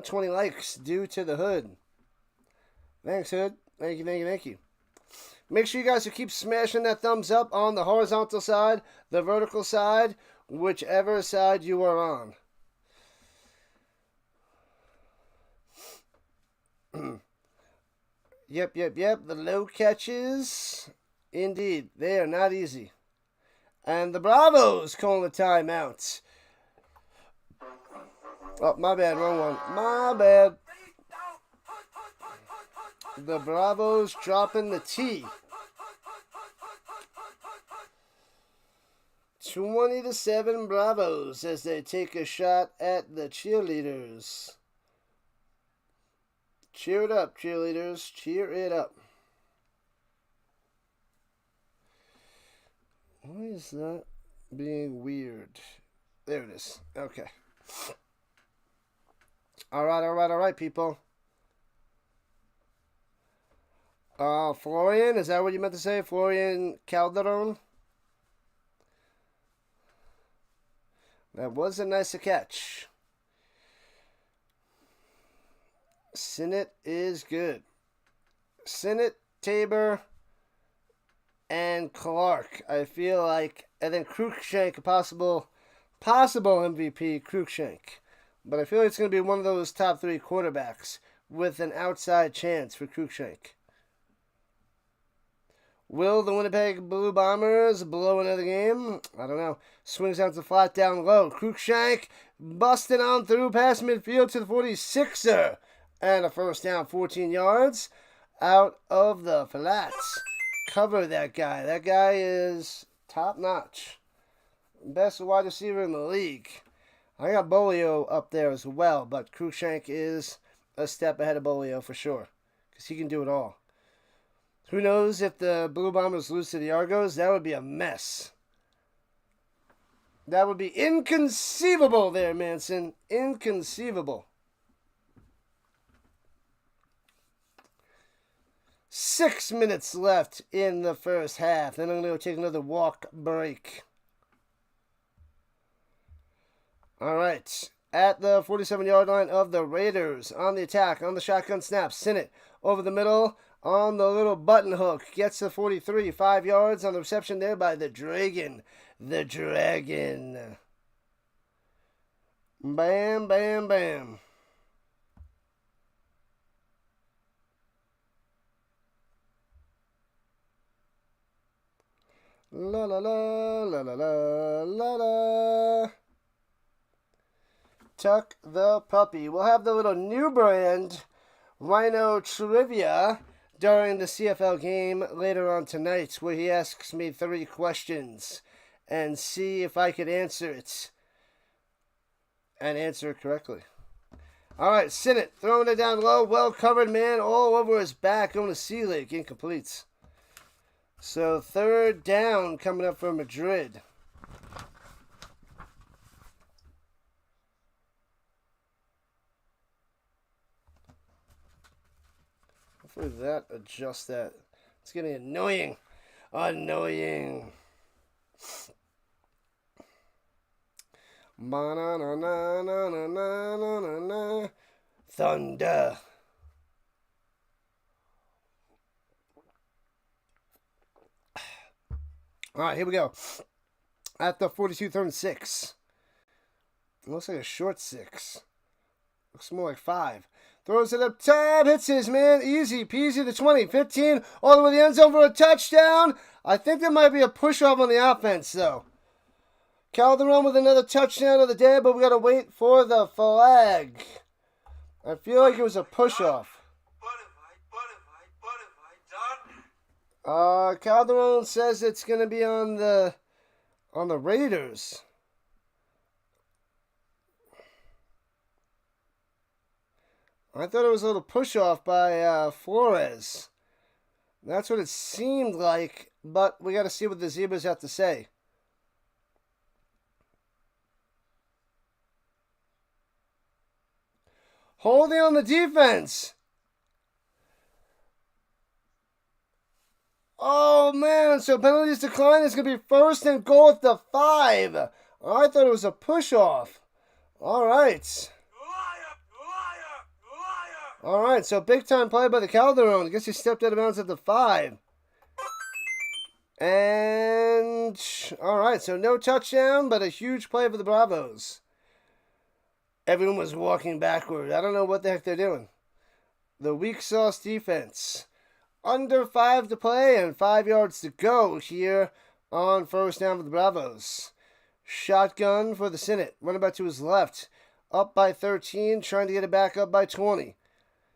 20 likes due to the Hood. Thanks, Hood. Thank you. Make sure you guys keep smashing that thumbs up on the horizontal side, the vertical side, whichever side you are on. Yep. The low catches, indeed, they are not easy. And the Bravos calling the timeout. Oh, my bad, wrong one. My bad. The Bravos dropping the T. 20-7 Bravos as they take a shot at the cheerleaders. Cheer it up, cheerleaders. Cheer it up. Why is that being weird? There it is. Okay. All right, people. Florian, is that what you meant to say? Florian Calderon? That was a nice catch. Sinnott is good. Sinnott, Tabor, and Clark. I feel like, and then Cruikshank, possible MVP, Cruikshank. But I feel like it's going to be one of those top 3 quarterbacks with an outside chance for Cruikshank. Will the Winnipeg Blue Bombers blow another game? I don't know. Swings out the flat down low. Cruikshank busting on through past midfield to the 46er. And a first down, 14 yards out of the flats. Cover that guy. That guy is top notch. Best wide receiver in the league. I got Bolio up there as well, but Cruikshank is a step ahead of Bolio for sure, because he can do it all. Who knows if the Blue Bombers lose to the Argos? That would be a mess. That would be inconceivable there, Manson. Inconceivable. 6 minutes left in the first half. Then I'm going to go take another walk break. All right. At the 47-yard line of the Raiders. On the attack. On the shotgun snap. Sinnott over the middle. On the little button hook. Gets to 43. 5 yards on the reception there by the Dragon. The Dragon. Bam, bam, bam. La la la la la la la la. Tuck the puppy. We'll have the little new brand Rhino trivia during the CFL game later on tonight, where he asks me 3 questions and see if I could answer it and answer it correctly. All right, Sinnott throwing it down low, well covered man all over his back, going to C-League, incomplete. So 3rd down coming up for Madrid. Hopefully that adjusts that. It's getting annoying. Annoying. Ba-na-na-na-na-na-na-na-na. Thunder. All right, here we go. At the 42, 3rd and 6. It looks like a short 6. Looks more like 5. Throws it up top. Hits his man. Easy peasy. The 20, 15. All the way to the end zone for a touchdown. I think there might be a push-off on the offense, though. Calderon with another touchdown of the day, but we got to wait for the flag. I feel like it was a push-off. Calderon says it's going to be on the Raiders. I thought it was a little push-off by Flores. That's what it seemed like, but we got to see what the Zebras have to say. Holding on the defense. Oh, man, so penalties decline. It's going to be 1st and goal at the 5. I thought it was a push-off. All right. All right, so big-time play by the Calderon. I guess he stepped out of bounds at the 5. And, all right, so no touchdown, but a huge play for the Bravos. Everyone was walking backward. I don't know what the heck they're doing. The weak sauce defense. Under 5 to play and 5 yards to go here on 1st down for the Bravos. Shotgun for the Sinnott. Running back to his left. Up by 13, trying to get it back up by 20.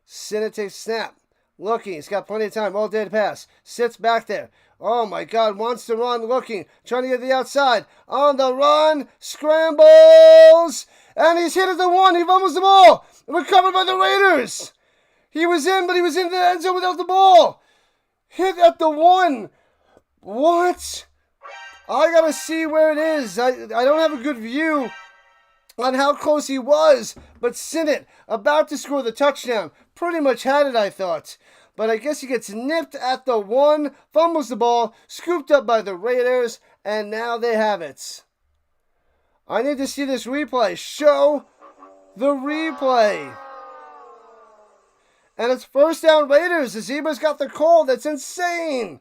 Sinnott takes snap. Looking, he's got plenty of time. All day to pass. Sits back there. Oh my God, wants to run. Looking, trying to get to the outside. On the run. Scrambles. And he's hit at the 1. He fumbles the ball. Recovered by the Raiders. He was in, but he was in the end zone without the ball. Hit at the 1. What? I got to see where it is. I don't have a good view on how close he was. But Sinnott, about to score the touchdown. Pretty much had it, I thought. But I guess he gets nipped at the 1. Fumbles the ball. Scooped up by the Raiders. And now they have it. I need to see this replay. Show the replay. And it's 1st down Raiders. The Zebras got the call. That's insane.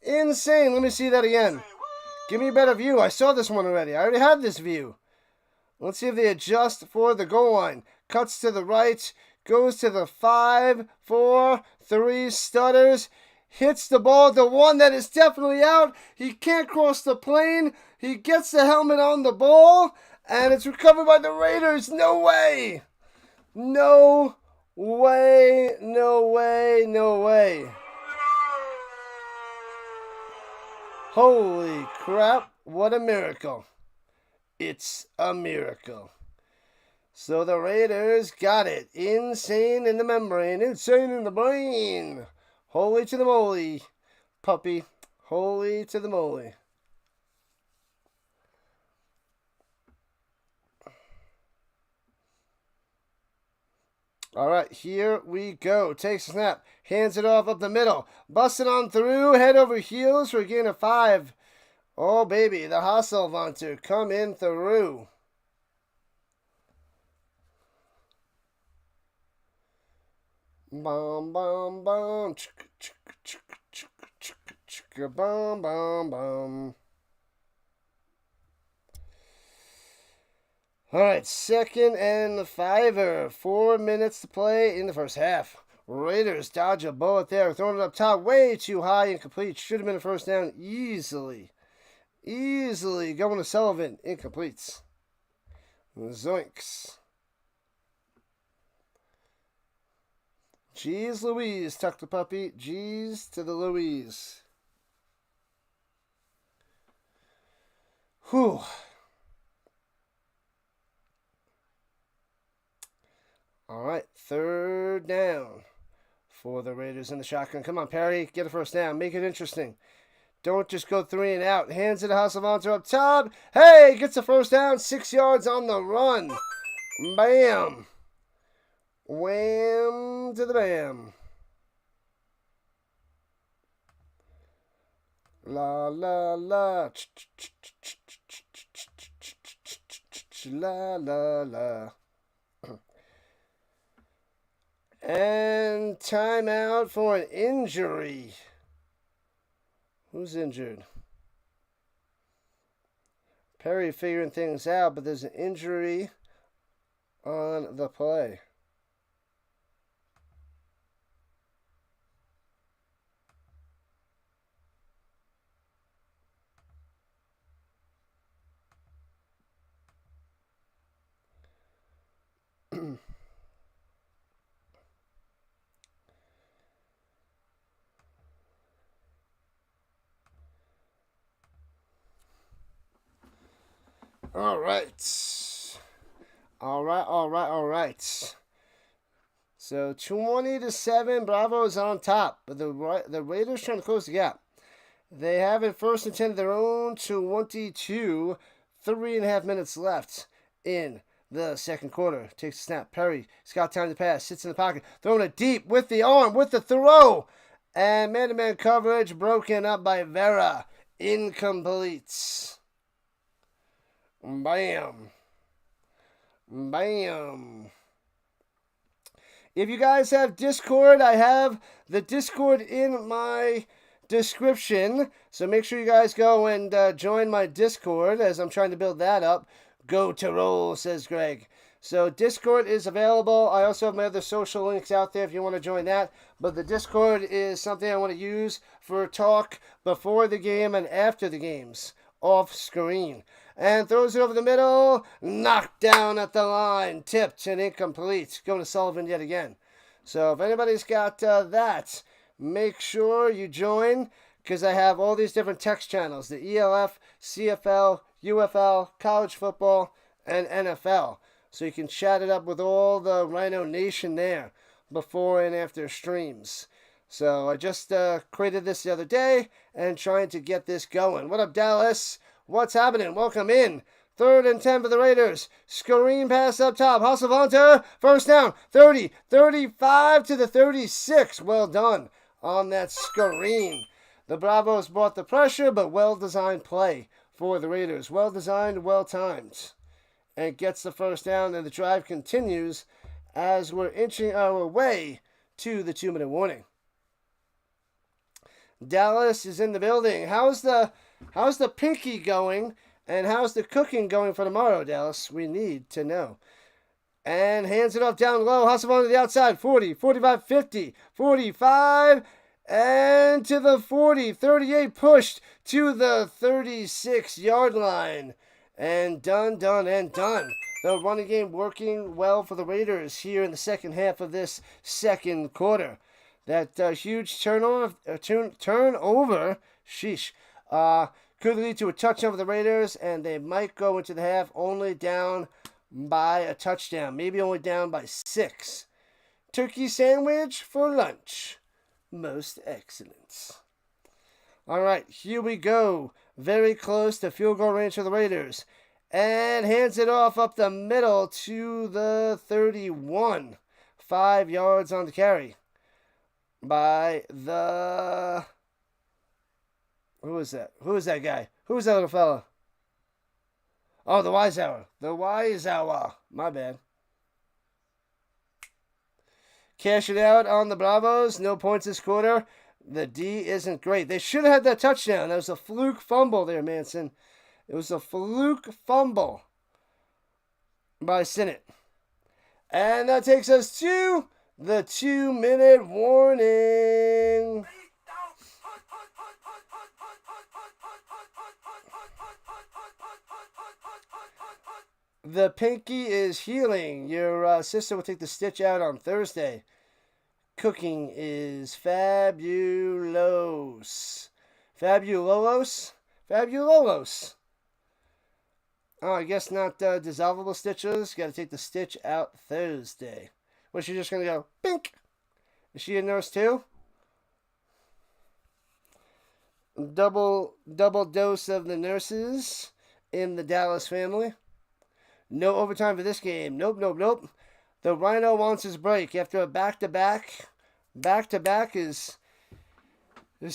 Insane. Let me see that again. Give me a better view. I saw this one already. I already had this view. Let's see if they adjust for the goal line. Cuts to the right. Goes to the 5, 4, 3. Stutters. Hits the ball. The 1 that is definitely out. He can't cross the plane. He gets the helmet on the ball. And it's recovered by the Raiders. No way. No way. No way. No way. Holy crap. What a miracle. It's a miracle. So the Raiders got it. Insane in the membrane. Insane in the brain. Holy to the moly, puppy. Holy to the moly. All right, here we go. Takes a snap. Hands it off up the middle. Busting on through. Head over heels for a gain of 5. Oh, baby. The hustle Vonter coming through. Bum, bum, bum. Bum, bum, bum. All right, 2nd and 5. 4 minutes to play in the first half. Raiders dodge a bullet there. Throwing it up top way too high, incomplete. Should have been a first down easily. Easily going to Sullivan. Incompletes. Zoinks. Jeez Louise, tuck the puppy. Jeez to the Louise. Whew. All right, 3rd down for the Raiders in the shotgun. Come on, Perry, get a first down. Make it interesting. Don't just go 3 and out. Hands it to Hasselmonter up top. Hey, gets a first down. 6 yards on the run. Bam. Wham to the bam. La la la. La la la. And timeout for an injury. Who's injured? Perry figuring things out, but there's an injury on the play. All right. So 20-7, Bravos on top, but the Raiders trying to close the gap. They have it 1st and 10 of their own, 22, 3.5 minutes left in the second quarter. Takes a snap. Perry, he's got time to pass, sits in the pocket, throwing it deep with the arm, with the throw, and man-to-man coverage broken up by Vera. Incomplete. Bam. Bam. If you guys have Discord, I have the Discord in my description. So make sure you guys go and join my Discord as I'm trying to build that up. Go Tirol, says Greg. So Discord is available. I also have my other social links out there if you want to join that. But the Discord is something I want to use for talk before the game and after the games. Off screen. And throws it over the middle. Knocked down at the line. Tipped and incomplete. Going to Sullivan yet again. So if anybody's got that, make sure you join. Because I have all these different text channels. The ELF, CFL, UFL, college football, and NFL. So you can chat it up with all the Rhino Nation there. Before and after streams. So I just created this the other day. And trying to get this going. What up, Dallas? What's happening? Welcome in. 3rd and 10 for the Raiders. Screen pass up top. Hasselmonter. First down. 30. 35 to the 36. Well done on that screen. The Bravos brought the pressure, but well-designed play for the Raiders. Well-designed, well-timed. And gets the first down, and the drive continues as we're inching our way to the 2-minute warning. Dallas is in the building. How's the pinky going? And how's the cooking going for tomorrow, Dallas? We need to know. And hands it off down low. Hasselmonter to the outside. 40, 45, 50, 45. And to the 40. 38 pushed to the 36-yard line. And done, and done. The running game working well for the Raiders here in the second half of this second quarter. That huge turnover, sheesh, could lead to a touchdown for the Raiders, and they might go into the half only down by a touchdown, maybe only down by 6. Turkey sandwich for lunch. Most excellent. All right, here we go. Very close to field goal range for the Raiders. And hands it off up the middle to the 31. 5 yards on the carry by the... Who is that? Who is that guy? Who is that little fella? Oh, the Wisehour. The Wisehour. My bad. Cash it out on the Bravos. No points this quarter. The D isn't great. They should have had that touchdown. That was a fluke fumble there, Manson. It was a fluke fumble by Sinnott. And that takes us to the 2-minute warning. The pinky is healing. Your sister will take the stitch out on Thursday. Cooking is fabulous. Fabulolos? Fabulolos. Oh, I guess not dissolvable stitches. Got to take the stitch out Thursday. Was she just going to go, pink? Is she a nurse too? Double dose of the nurses in the Dallas family. No overtime for this game. Nope. The Rhino wants his break after a back-to-back. Back-to-back is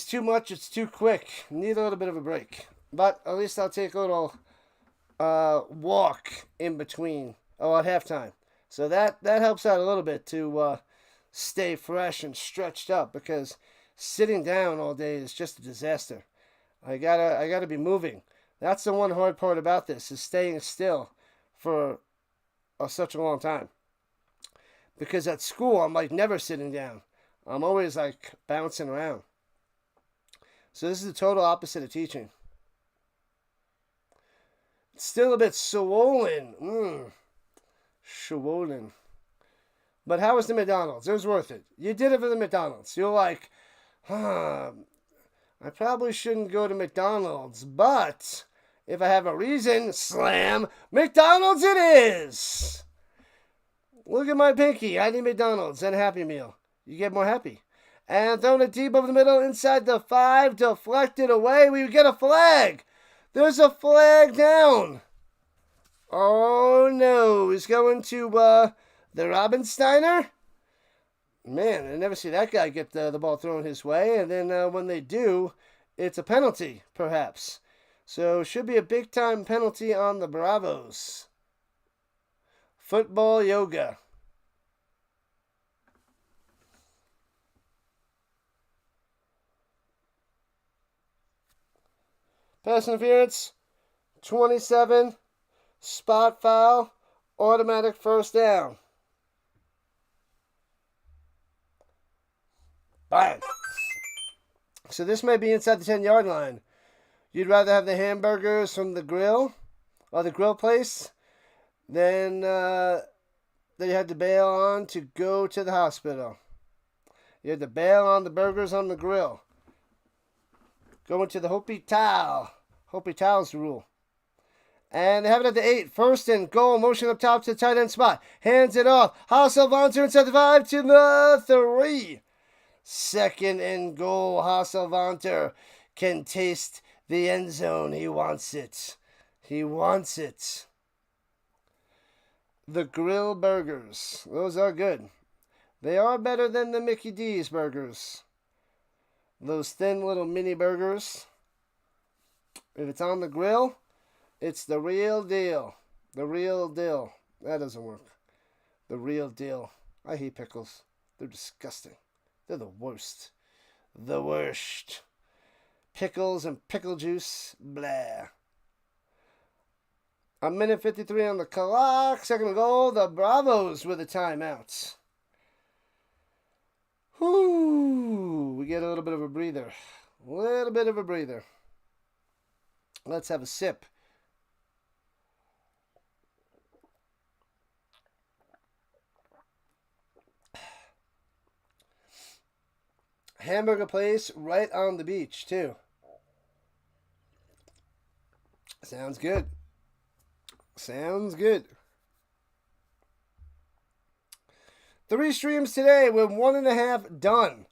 too much. It's too quick. Need a little bit of a break. But at least I'll take a little walk in between. Oh, at halftime. So that helps out a little bit to stay fresh and stretched up, because sitting down all day is just a disaster. I gotta be moving. That's the one hard part about this, is staying still for such a long time. Because at school, I'm like never sitting down. I'm always like bouncing around. So this is the total opposite of teaching. It's still a bit swollen. Swollen. But how was the McDonald's? It was worth it. You did it for the McDonald's. You're like, I probably shouldn't go to McDonald's, but if I have a reason, slam, McDonald's it is! Look at my pinky. I need McDonald's and a Happy Meal. You get more happy. And throwing it deep over the middle, inside the 5, deflected away. We get a flag. There's a flag down. Oh, no. He's going to the Robinsteiner. Man, I never see that guy get the ball thrown his way. And then when they do, it's a penalty, perhaps. So should be a big-time penalty on the Bravos. Football yoga. Pass interference, 27, spot foul, automatic first down. Bang. So this may be inside the 10-yard line. You'd rather have the hamburgers from the grill, or the grill place, than that you had to bail on to go to the hospital. You had to bail on the burgers on the grill. Going to the Hospital. Hospital's rule. And they have it at the 8. 1st and goal. Motion up top to the tight end spot. Hands it off. Hasselvanter inside the 5 to the 3. 2nd and goal. Hasselvanter can taste the end zone. He wants it. He wants it. The grill burgers. Those are good. They are better than the Mickey D's burgers. Those thin little mini burgers. If it's on the grill, it's the real deal. The real deal. That doesn't work. The real deal. I hate pickles. They're disgusting. They're the worst. The worst. Pickles and pickle juice. Blah. 1:53 on the clock. 2nd goal. The Bravos with a timeout. Whoo. We get a little bit of a breather. Let's have a sip. Hamburger place right on the beach, too. Sounds good. Sounds good. 3 streams today with 1.5 done.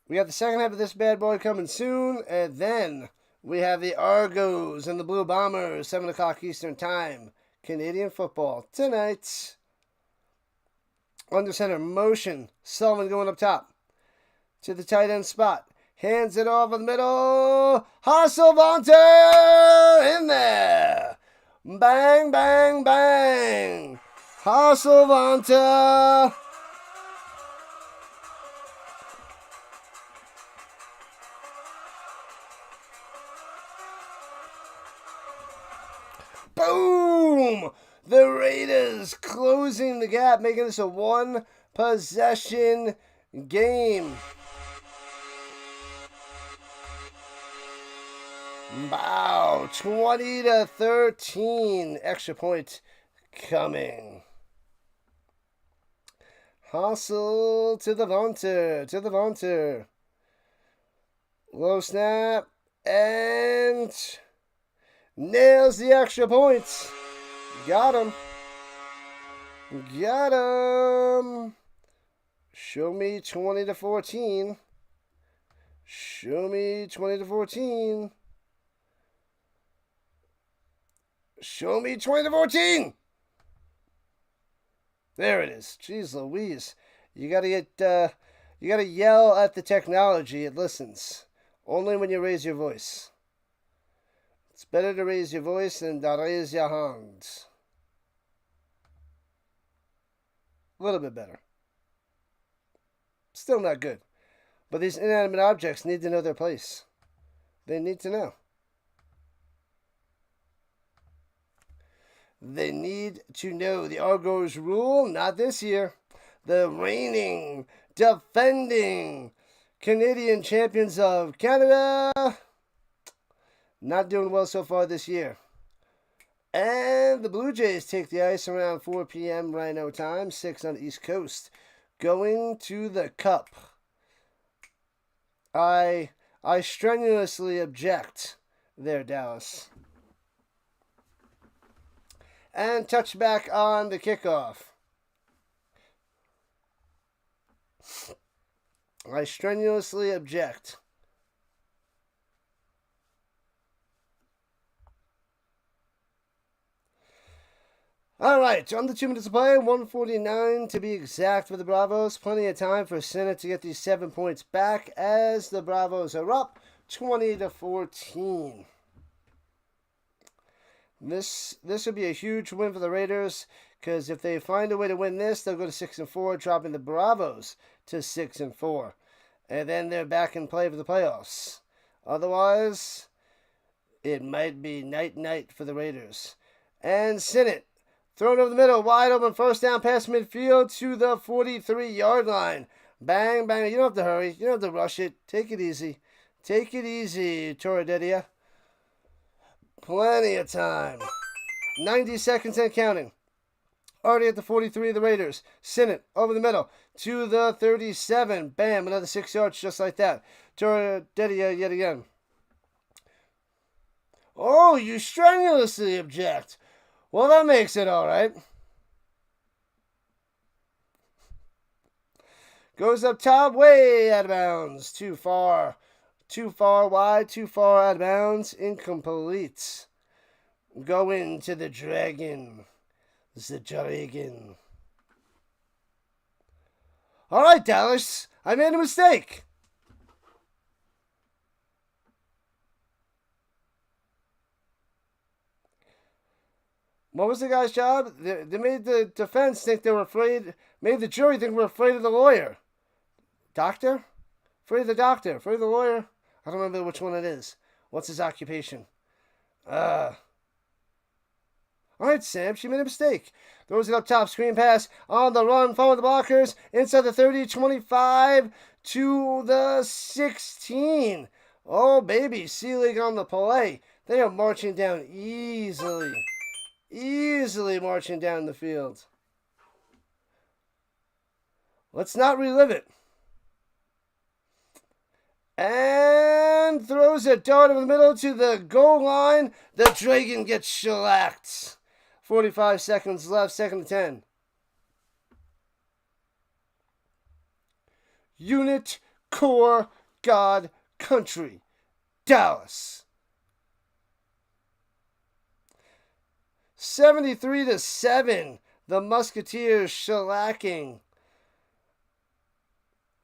We have the second half of this bad boy coming soon, and then we have the Argos and the Blue Bombers, 7 o'clock Eastern Time. Canadian football tonight. Under center, motion. Sullivan going up top to the tight end spot. Hands it off in the middle. Hasselvanter in there. Bang, bang, bang. Hasselvanter. Boom! The Raiders closing the gap, making this a 1-possession game. Wow, 20-13. Extra point coming. Hustle to the Vonter. Low snap. And nails the extra points. Got him. Show me 20-14. Show me 20-14. Show me 20-14. There it is. Jeez Louise. You gotta yell at the technology. It listens. Only when you raise your voice. It's better to raise your voice than to raise your hands. A little bit better. Still not good. But these inanimate objects need to know their place. They need to know. They need to know the Argos rule. Not this year. The reigning, defending Canadian champions of Canada. Not doing well so far this year. And the Blue Jays take the ice around 4 p.m. Rhino time, 6 on the East Coast. Going to the Cup. I strenuously object there, Dallas. And touchback on the kickoff. I strenuously object. All right, under 2 minutes to play, 1:49 to be exact for the Bravos. Plenty of time for Senate to get these 7 points back as the Bravos are up 20-14. This would be a huge win for the Raiders because if they find a way to win this, they'll go to 6-4, dropping the Bravos to 6-4, and then they're back in play for the playoffs. Otherwise, it might be night for the Raiders. And Senate. Thrown over the middle, wide open, first down past midfield to the 43-yard line. Bang, bang. You don't have to hurry. You don't have to rush it. Take it easy. Take it easy, Torrededia. Plenty of time. 90 seconds and counting. Already at the 43 of the Raiders. Sinnott over the middle to the 37. Bam, another 6 yards just like that. Torrededia yet again. Oh, you strenuously object. Well, that makes it all right. Goes up top, way out of bounds. Too far wide, too far out of bounds. Incomplete. Going to the Dragon. The Dragon. All right, Dallas. I made a mistake. What was the guy's job? They made the defense think they were afraid, made the jury think we're afraid of the lawyer. Doctor? Afraid of the doctor. Afraid of the lawyer? I don't remember which one it is. What's his occupation? All right, Sam, she made a mistake. Throws it up top, screen pass, on the run, following the blockers, inside the 30, 25 to the 16. Oh, baby, C-League on the play. They are marching down easily. Easily marching down the field. Let's not relive it. throws a dart over the middle to the goal line. The Dragon gets shellacked. 45 seconds left, second and 10. Unit, Core, God, Country. Dallas. 73-7. The Musketeers shellacking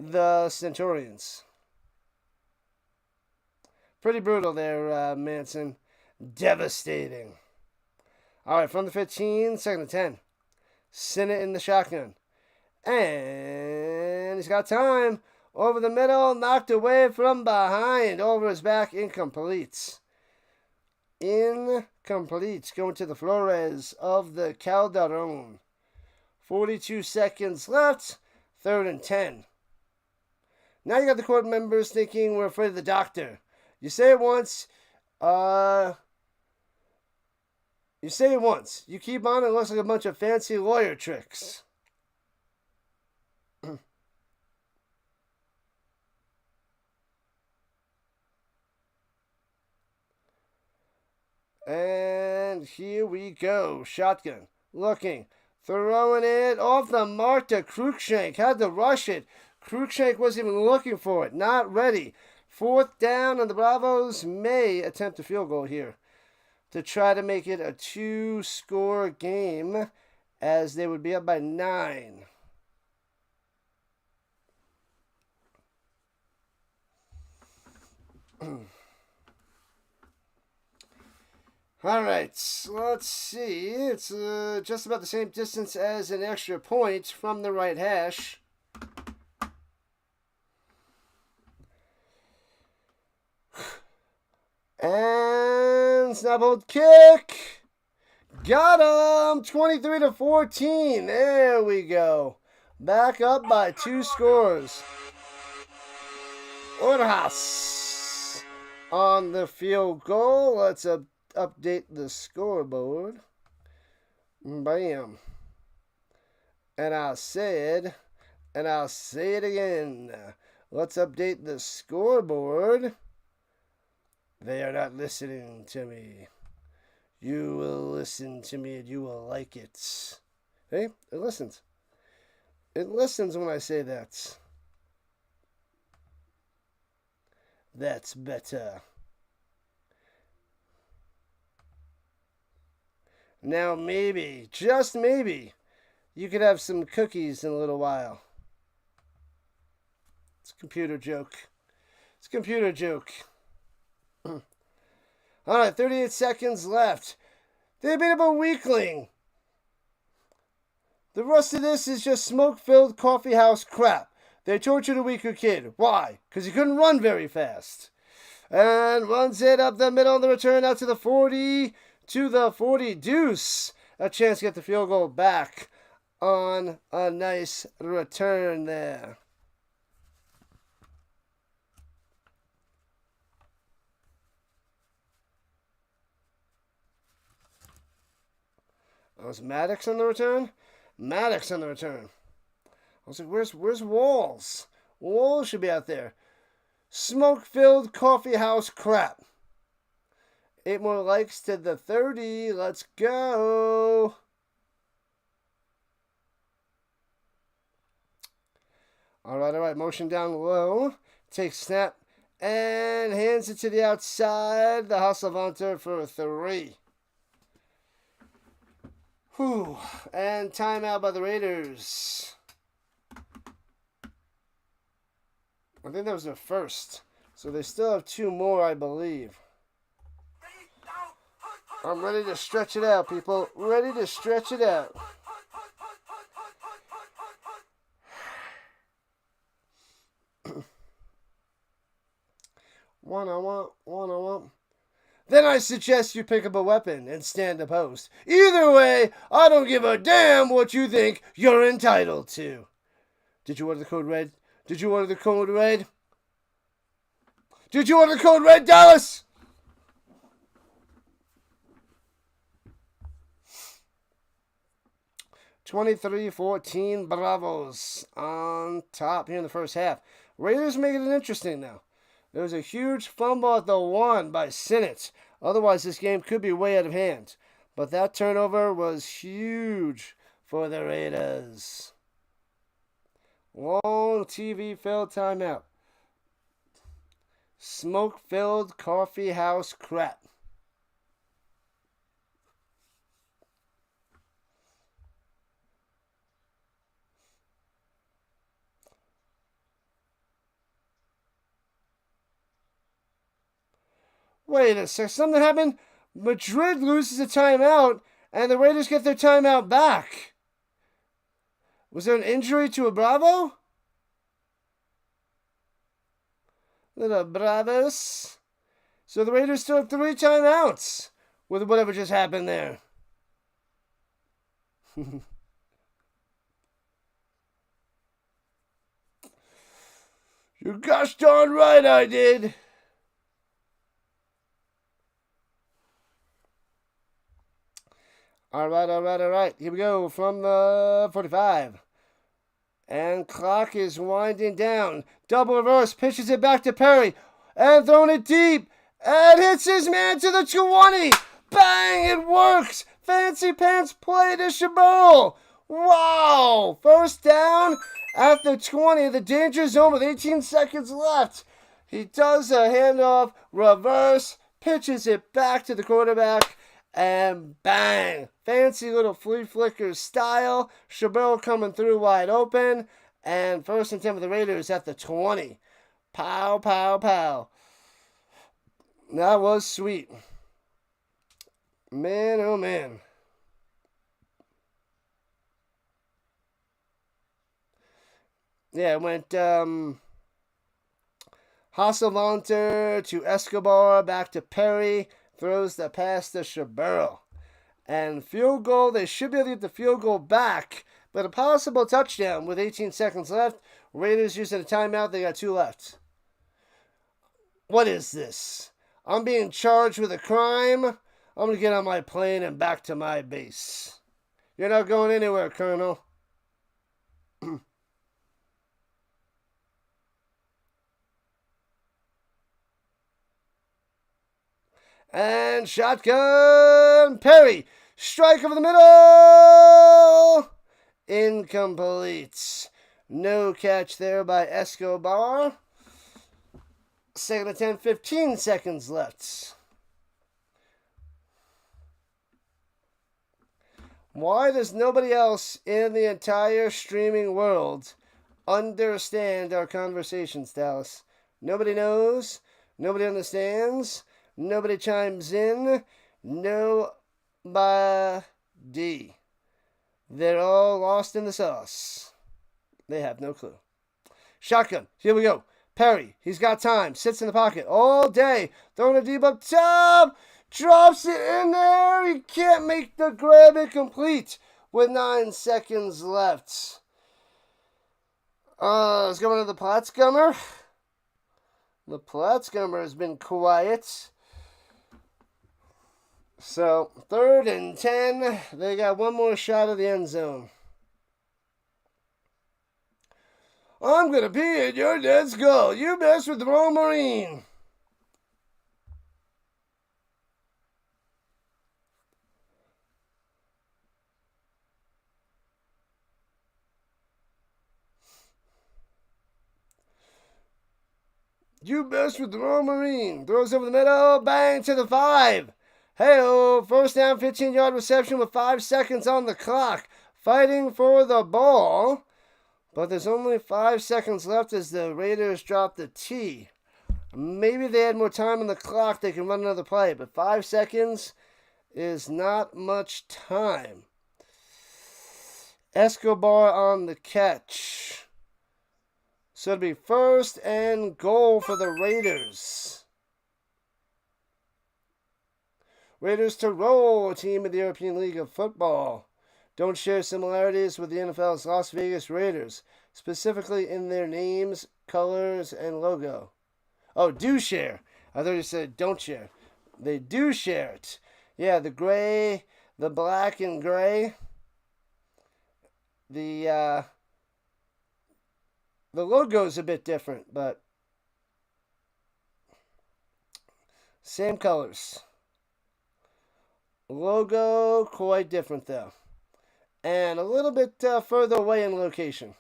the Centurions. Pretty brutal there, Manson. Devastating. All right, from the 15, second and 10. Sinnott in the shotgun. And he's got time. Over the middle, knocked away from behind. Over his back, incomplete. Incomplete. Going to the Flores of the Calderon. 42 seconds left. Third and 10. Now you got the court members thinking we're afraid of the doctor. You say it once. You say it once. You keep on, it looks like a bunch of fancy lawyer tricks. And here we go. Shotgun. Looking. Throwing it off the mark to Cruikshank. Had to rush it. Cruikshank wasn't even looking for it. Not ready. Fourth down, and the Bravos may attempt a field goal here to try to make it a 2-score game, as they would be up by 9. All right, let's see. It's just about the same distance as an extra point from the right hash. And snap hold kick. Got him. 23-14. There we go. Back up by 2 scores. Orjas on the field goal. Let's update the scoreboard. Bam. And I'll say it again. Let's update the scoreboard. They are not listening to me. You will listen to me and you will like it. Hey, it listens. It listens when I say that. That's better. Now maybe, just maybe, you could have some cookies in a little while. It's a computer joke. It's a computer joke. All right, 38 seconds left. They beat up a weakling. The rest of this is just smoke-filled coffeehouse crap. They tortured a weaker kid. Why? Because he couldn't run very fast. And runs it up the middle of the return out to the 40, to the 40 deuce. A chance to get the field goal back on a nice return there. Was Maddox on the return? Maddox on the return. I was like, where's Walls? Walls should be out there. Smoke-filled coffeehouse crap. 8 more likes to the 30. Let's go. All right. Motion down low. Takes snap and hands it to the outside. The hustle Hunter for a 3. Whew. And timeout by the Raiders. I think that was their first. So they still have 2 more, I believe. I'm ready to stretch it out, people. Ready to stretch it out. One on one. Then I suggest you pick up a weapon and stand a post. Either way, I don't give a damn what you think you're entitled to. Did you order the code red? Did you order the code red? Did you order the code red, Dallas? (23-14) Bravos on top here in the first half. Raiders making it interesting now. There was a huge fumble at the 1 by Sinnott. Otherwise, this game could be way out of hand. But that turnover was huge for the Raiders. Long TV-filled timeout. Smoke-filled coffee house crap. Wait a sec. Something happened. Madrid loses a timeout, and the Raiders get their timeout back. Was there an injury to a Bravo? Little Bravos. So the Raiders still have 3 timeouts with whatever just happened there. You're gosh darn right I did. All right. Here we go from the 45. And clock is winding down. Double reverse, pitches it back to Perry. And throwing it deep. And hits his man to the 20. Bang, it works. Fancy pants play to Chabot. Wow. First down at the 20, the danger zone with 18 seconds left. He does a handoff, reverse, pitches it back to the quarterback. And bang! Fancy little flea flicker style. Chabot coming through wide open. And first and 10 for the Raiders at the 20. Pow, pow, pow. That was sweet. Man, oh man. Yeah, it went Hasselmonter to Escobar, back to Perry. Throws the pass to Chabot. And field goal, they should be able to get the field goal back, but a possible touchdown with 18 seconds left. Raiders using a timeout, they got 2 left. What is this? I'm being charged with a crime. I'm going to get on my plane and back to my base. You're not going anywhere, Colonel. And shotgun, Perry. Strike over the middle. Incomplete. No catch there by Escobar. Second and 10, 15 seconds left. Why does nobody else in the entire streaming world understand our conversations, Dallas? Nobody knows. Nobody understands. Nobody chimes in. Nobody. They're all lost in the sauce. They have no clue. Shotgun. Here we go. Perry. He's got time. Sits in the pocket all day. Throwing a deep up top. Drops it in there. He can't make the grab it complete with 9 seconds left. Let's go into the Platzgummer. The Platzgummer has been quiet. So, 3rd and 10. They got one more shot of the end zone. I'm going to pee in your dead skull. You mess with the wrong Marine. You mess with the wrong Marine. Throws over the middle. Bang to the 5. Hey-oh, first down, 15-yard reception with 5 seconds on the clock. Fighting for the ball. But there's only 5 seconds left as the Raiders drop the T. Maybe they had more time on the clock, they can run another play. But 5 seconds is not much time. Escobar on the catch. So it'll be 1st and goal for the Raiders. Raiders Tirol, a team of the European League of Football. Don't share similarities with the NFL's Las Vegas Raiders, specifically in their names, colors, and logo. Oh, do share. I thought you said don't share. They do share it. Yeah, the gray, the black and gray. The logo's a bit different, but Same colors. Logo quite different though. And a little bit further away in location.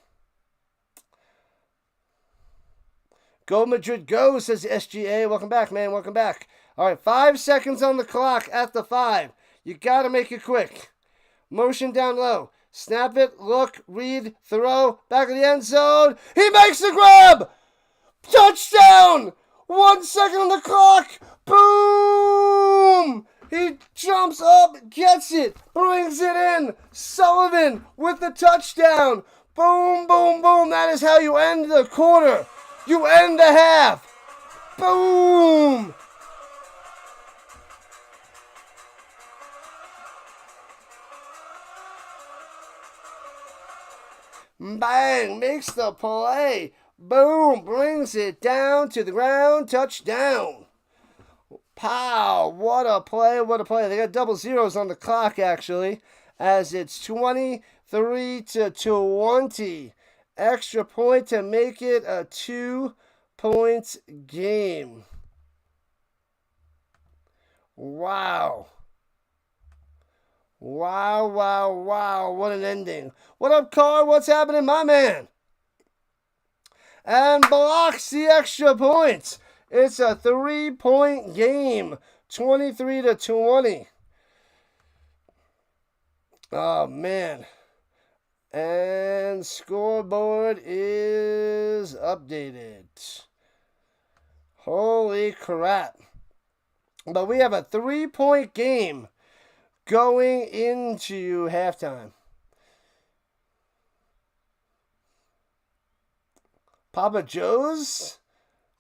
Go Madrid, go, says SGA. Welcome back, man. Welcome back. All right, 5 seconds on the clock at the 5. You got to make it quick. Motion down low. Snap it, look, read, throw, back of the end zone. He makes the grab! Touchdown! 1 second on the clock. Boom! He jumps up, gets it, brings it in. Sullivan with the touchdown. Boom, boom, boom. That is how you end the quarter. You end the half. Boom! Bang! Makes the play. Boom! Brings it down to the ground. Touchdown. Pow! What a play, what a play. They got double zeros on the clock, actually, as it's 23 to 20. Extra point to make it a 2-point game. Wow. Wow, wow, wow. What an ending. What up, Carr? What's happening, my man? And blocks the extra points. It's a 3-point game. 23 to 20. Oh, man. And scoreboard is updated. Holy crap. But we have a 3-point game going into halftime. Papa Joe's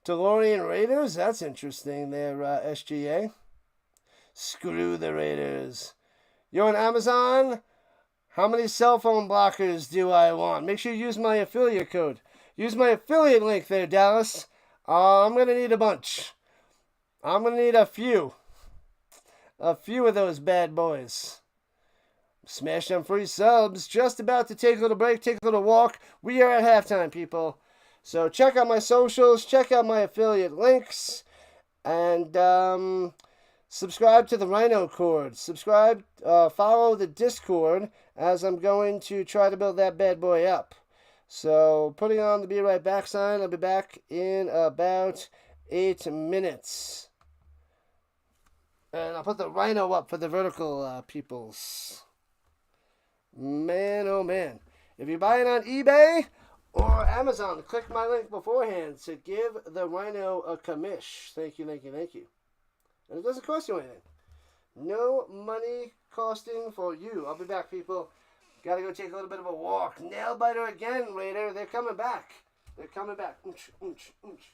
DeLorean Raiders? That's interesting there, SGA. Screw the Raiders. You're on Amazon? How many cell phone blockers do I want? Make sure you use my affiliate code. Use my affiliate link there, Dallas. I'm going to need a bunch. I'm going to need a few. A few of those bad boys. Smash them free subs. Just about to take a little break, take a little walk. We are at halftime, people. So check out my socials. Check out my affiliate links. And subscribe to the Rhino Cord. Subscribe, follow the Discord as I'm going to try to build that bad boy up. So putting on the Be Right Back sign. I'll be back in about 8 minutes. And I'll put the Rhino up for the vertical peoples. Man, oh man. If you're buying on eBay or Amazon, click my link beforehand to give the Rhino a commish. Thank you, thank you, thank you. And it doesn't cost you anything. No money costing for you. I'll be back, people. Gotta go take a little bit of a walk. Nail biter again, Raider. They're coming back. They're coming back. Oonch, oonch, oonch.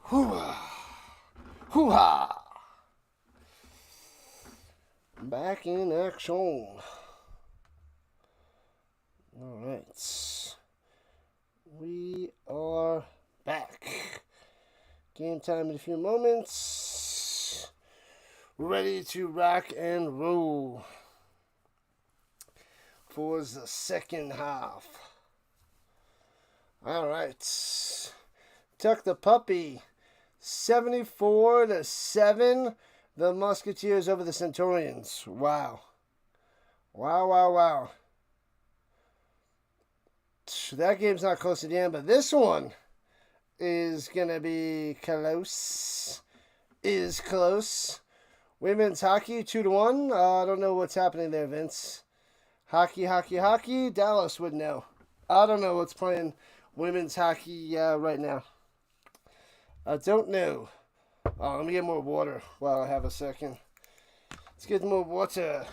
Hoo-ha. Hoo-ha. Back in action. All right. We are back. Game time in a few moments. Ready to rock and roll for the second half. All right. Tuck the puppy. 74-7. The Musketeers over the Centurions. Wow. Wow. That game's not close to the end, but this one is going to be close. Is close. Women's hockey, 2-1. I don't know what's happening there, Vince. Hockey. Dallas would know. I don't know what's playing women's hockey right now. I don't know. Oh, let me get more water while I have a second. Let's get more water.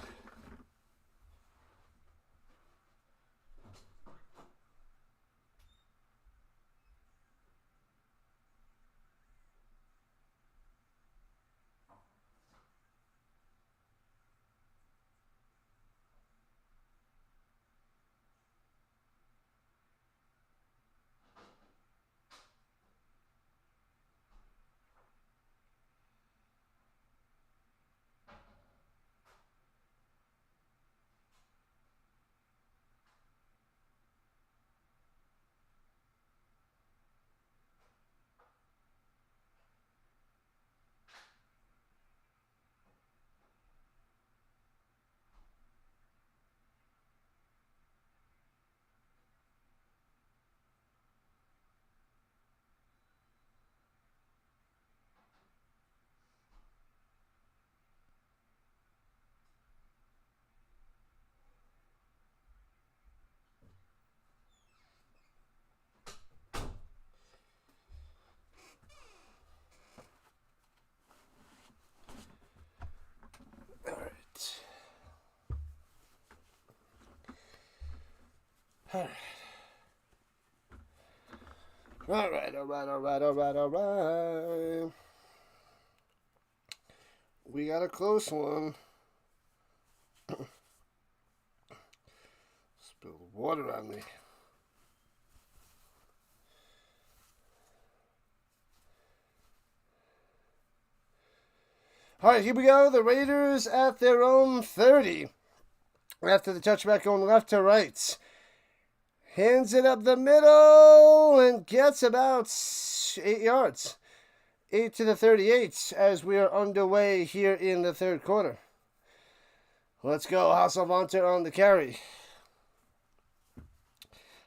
All right. We got a close one. Spilled water on me. All right, here we go. The Raiders at their own 30. After the touchback going left to right. Hands it up the middle and gets about 8 yards. 8 to the 38 as we are underway here in the third quarter. Let's go. Hasselvanter on the carry.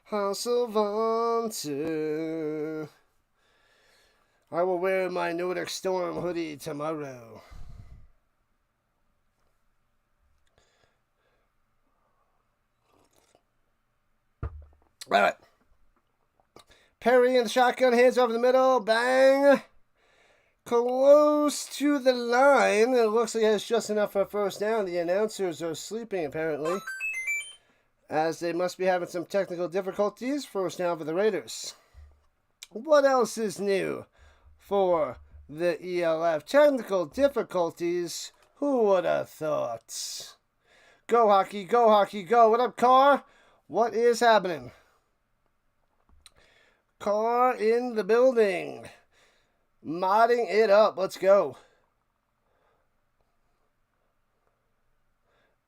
Hasselvanter. I will wear my Nordic Storm hoodie tomorrow. All right. Perry in the shotgun, hands over the middle, bang. Close to the line. It looks like it's just enough for a first down. The announcers are sleeping, apparently, as they must be having some technical difficulties. First down for the Raiders. What else is new for the ELF? Technical difficulties. Who would have thought? Go, hockey, go, hockey, go. What up, Carr? What is happening? Carr in the building. Modding it up. Let's go.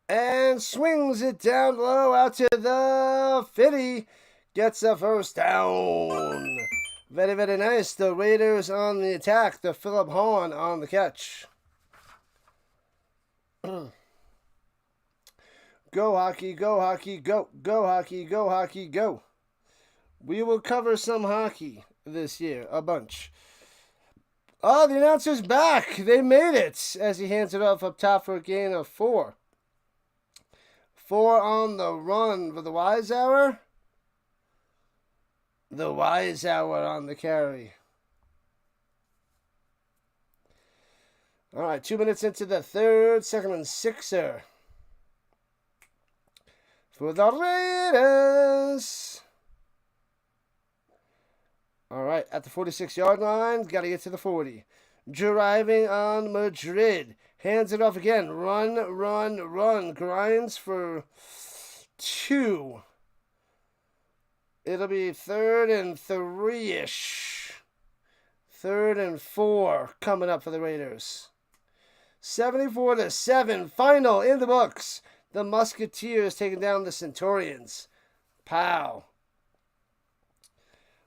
And swings it down low out to the 50. Gets the first down. Very, very nice. The Raiders on the attack. The Philip Horn on the catch. Go, hockey, go, hockey, go. Go, hockey, go, hockey, go. We will cover some hockey this year. A bunch. Oh, the announcer's back. They made it as he hands it off up top for a gain of 4. 4 on the run for the Wise Hour. The Wise Hour on the carry. All right, 2 minutes into the third. 2nd and 6er. For the Raiders. All right, at the 46-yard line, got to get to the 40. Driving on Madrid. Hands it off again. Run, run, run. Grinds for 2. It'll be 3rd and 3-ish. 3rd and 4 coming up for the Raiders. 74-7. Final in the books. The Musketeers taking down the Centurions. Pow.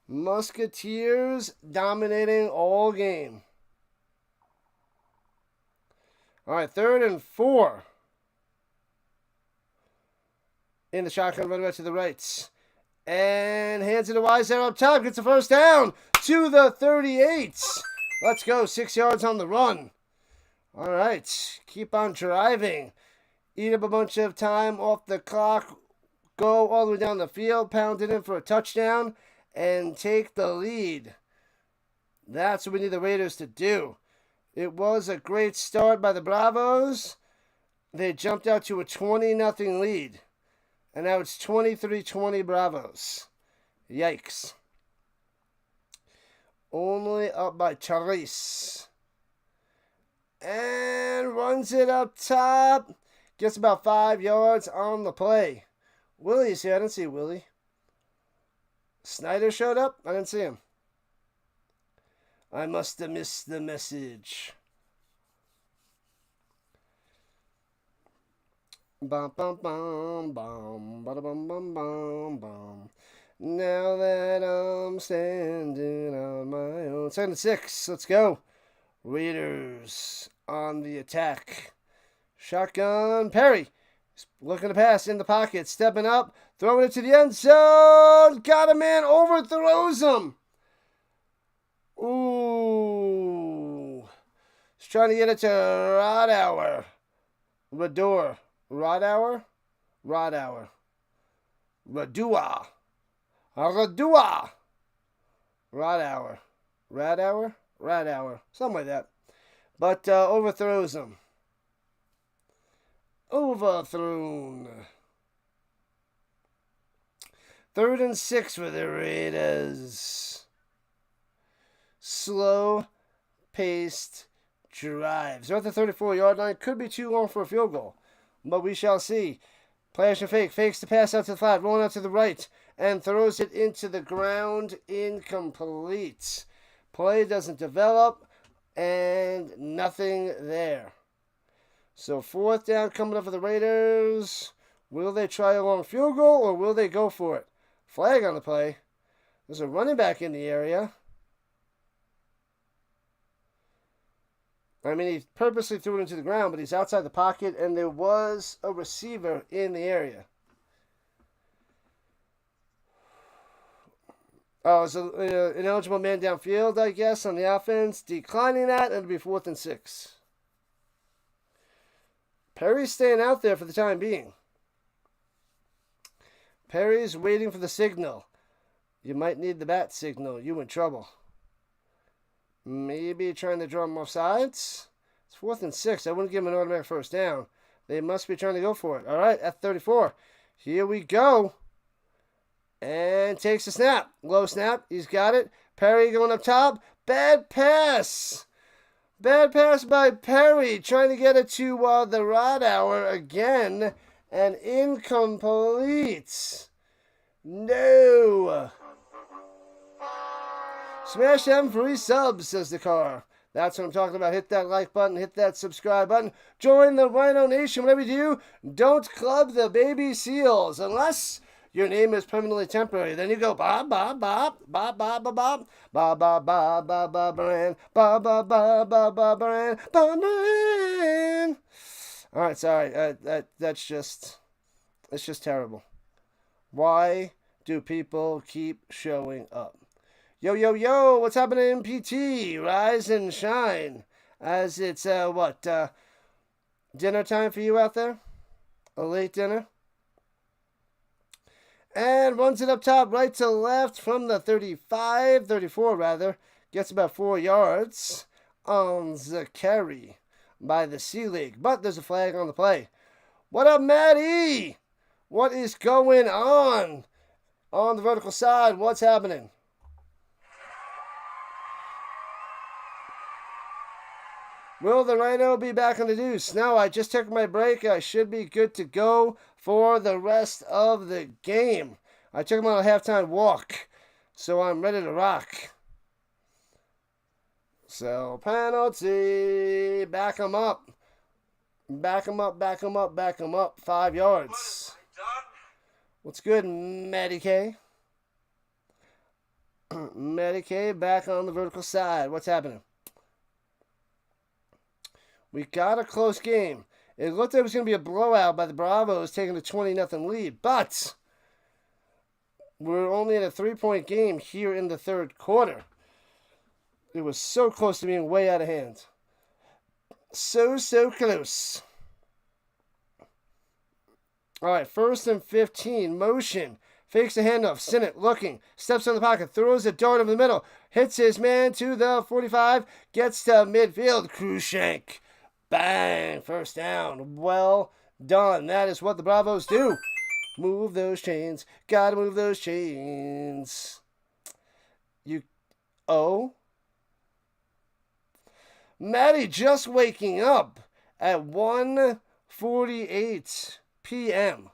Musketeers dominating all game. All right, 3rd and 4. In the shotgun, running right to the right. And hands it to Wise there up top. Gets the first down to the 38. Let's go. 6 yards on the run. All right. Keep on driving. Eat up a bunch of time off the clock. Go all the way down the field. Pound it in for a touchdown. And take the lead. That's what we need the Raiders to do. It was a great start by the Bravos. They jumped out to a 20-0 lead. And now it's 23-20 Bravos. Yikes. Only up by Charisse. And runs it up top. Gets about 5 yards on the play. Willie's here. I didn't see Willie. Snyder showed up? I didn't see him. I must have missed the message. Bum bum bum bum bada bum bum bum bum. Now that I'm standing on my own. 2nd and 6. Let's go. Raiders on the attack. Shotgun. Perry. Looking to pass in the pocket. Stepping up. Throwing it to the end zone. Got a man. Overthrows him. Ooh. He's trying to get it to Rodauer. Rador. Rodauer? Rodauer. Radua. Radua. Rodauer. Radauer? Radauer. Something like that. But overthrows him. Overthrown. 3rd and 6 for the Raiders. Slow-paced drives. They're at the 34-yard line. Could be too long for a field goal. But we shall see. Play action fake. Fakes the pass out to the flat. Rolling out to the right. And throws it into the ground. Incomplete. Play doesn't develop. And nothing there. So 4th down coming up for the Raiders. Will they try a long field goal or will they go for it? Flag on the play. There's a running back in the area. I mean, he purposely threw it into the ground, but he's outside the pocket, and there was a receiver in the area. Oh, it's an ineligible man downfield, I guess, on the offense. Declining that, and it'll be 4th and 6. Perry's staying out there for the time being. Perry's waiting for the signal. You might need the bat signal. You in trouble. Maybe trying to draw him off sides. It's 4th and 6. I wouldn't give him an automatic first down. They must be trying to go for it. All right, at 34. Here we go. And takes a snap. Low snap. He's got it. Perry going up top. Bad pass. Bad pass by Perry. Trying to get it to the Rodauer again. And incomplete. No. Smash them free subs, says the car. That's what I'm talking about. Hit that like button. Hit that subscribe button. Join the Rhino Nation. Whatever you do, don't club the baby seals. Unless your name is permanently temporary. Then you go Bob, Bob, Bob, Bob, Bob, Bob, Bob, Bob, Bob, Bob, Bob, Bob, Brand, Bob, Bob, Bob, Bob, Bob, Brand, Bob, Brand. All right, sorry. It's just terrible. Why do people keep showing up? Yo, yo, yo, what's happening in PT? Rise and shine. As it's, dinner time for you out there? A late dinner? And runs it up top, right to left from the 34 rather. Gets about 4 yards on the carry by the C-League. But there's a flag on the play. What up, Matty? What is going on the vertical side? What's happening? Will the Rhino be back on the deuce? No, I just took my break. I should be good to go for the rest of the game. I took him on a halftime walk, so I'm ready to rock. So, penalty. Back him up. Back him up, back him up, back him up. 5 yards. What's good, Matty K? Matty K back on the vertical side. What's happening? We got a close game. It looked like it was going to be a blowout by the Bravos taking a 20-0 lead, but we're only in a 3-point game here in the third quarter. It was so close to being way out of hand. So close. All right, 1st and 15. Motion. Fakes the handoff. Sinnott looking. Steps on the pocket. Throws a dart over the middle. Hits his man to the 45. Gets to midfield. Krushank. Bang. First down. Well done. That is what the Bravos do. Move those chains. Gotta move those chains. Matty just waking up at 1:48 p.m.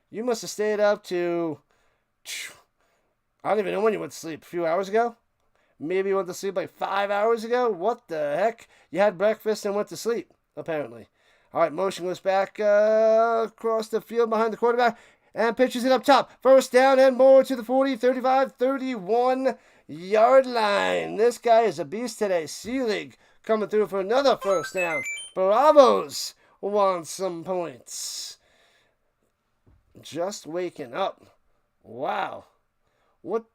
You must have stayed up to, I don't even know when you went to sleep. A few hours ago? Maybe you went to sleep like 5 hours ago? What the heck? You had breakfast and went to sleep, apparently. All right, motion goes back across the field behind the quarterback and pitches it up top. First down and more to the 40, 35, 31-yard line. This guy is a beast today. Seelig coming through for another first down. Bravos want some points. Just waking up. Wow. What?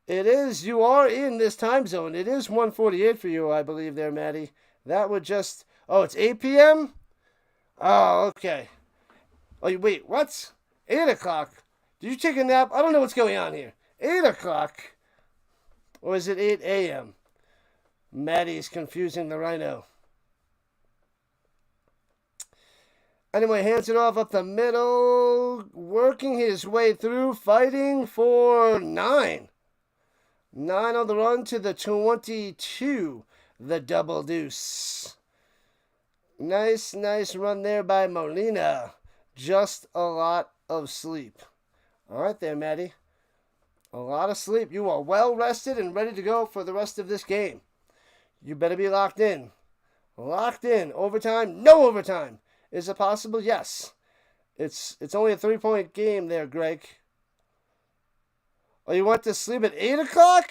It is, you are in this time zone. It is 1:48 for you, I believe there, Maddie. That would just, it's 8 p.m.? Oh, okay. Oh, wait, what? 8 o'clock? Did you take a nap? I don't know what's going on here. 8 o'clock? Or is it 8 a.m.? Maddie's confusing the Rhino. Anyway, hands it off up the middle. Working his way through. Fighting for 9. 9 on the run to the 22. The double deuce. Nice run there by Molina. Just a lot of sleep. All right there, Maddie. A lot of sleep. You are well rested and ready to go for the rest of this game. You better be locked in. Locked in. Overtime? No overtime. Is it possible? Yes. It's only a 3-point game there, Greg. Oh, you went to sleep at 8 o'clock?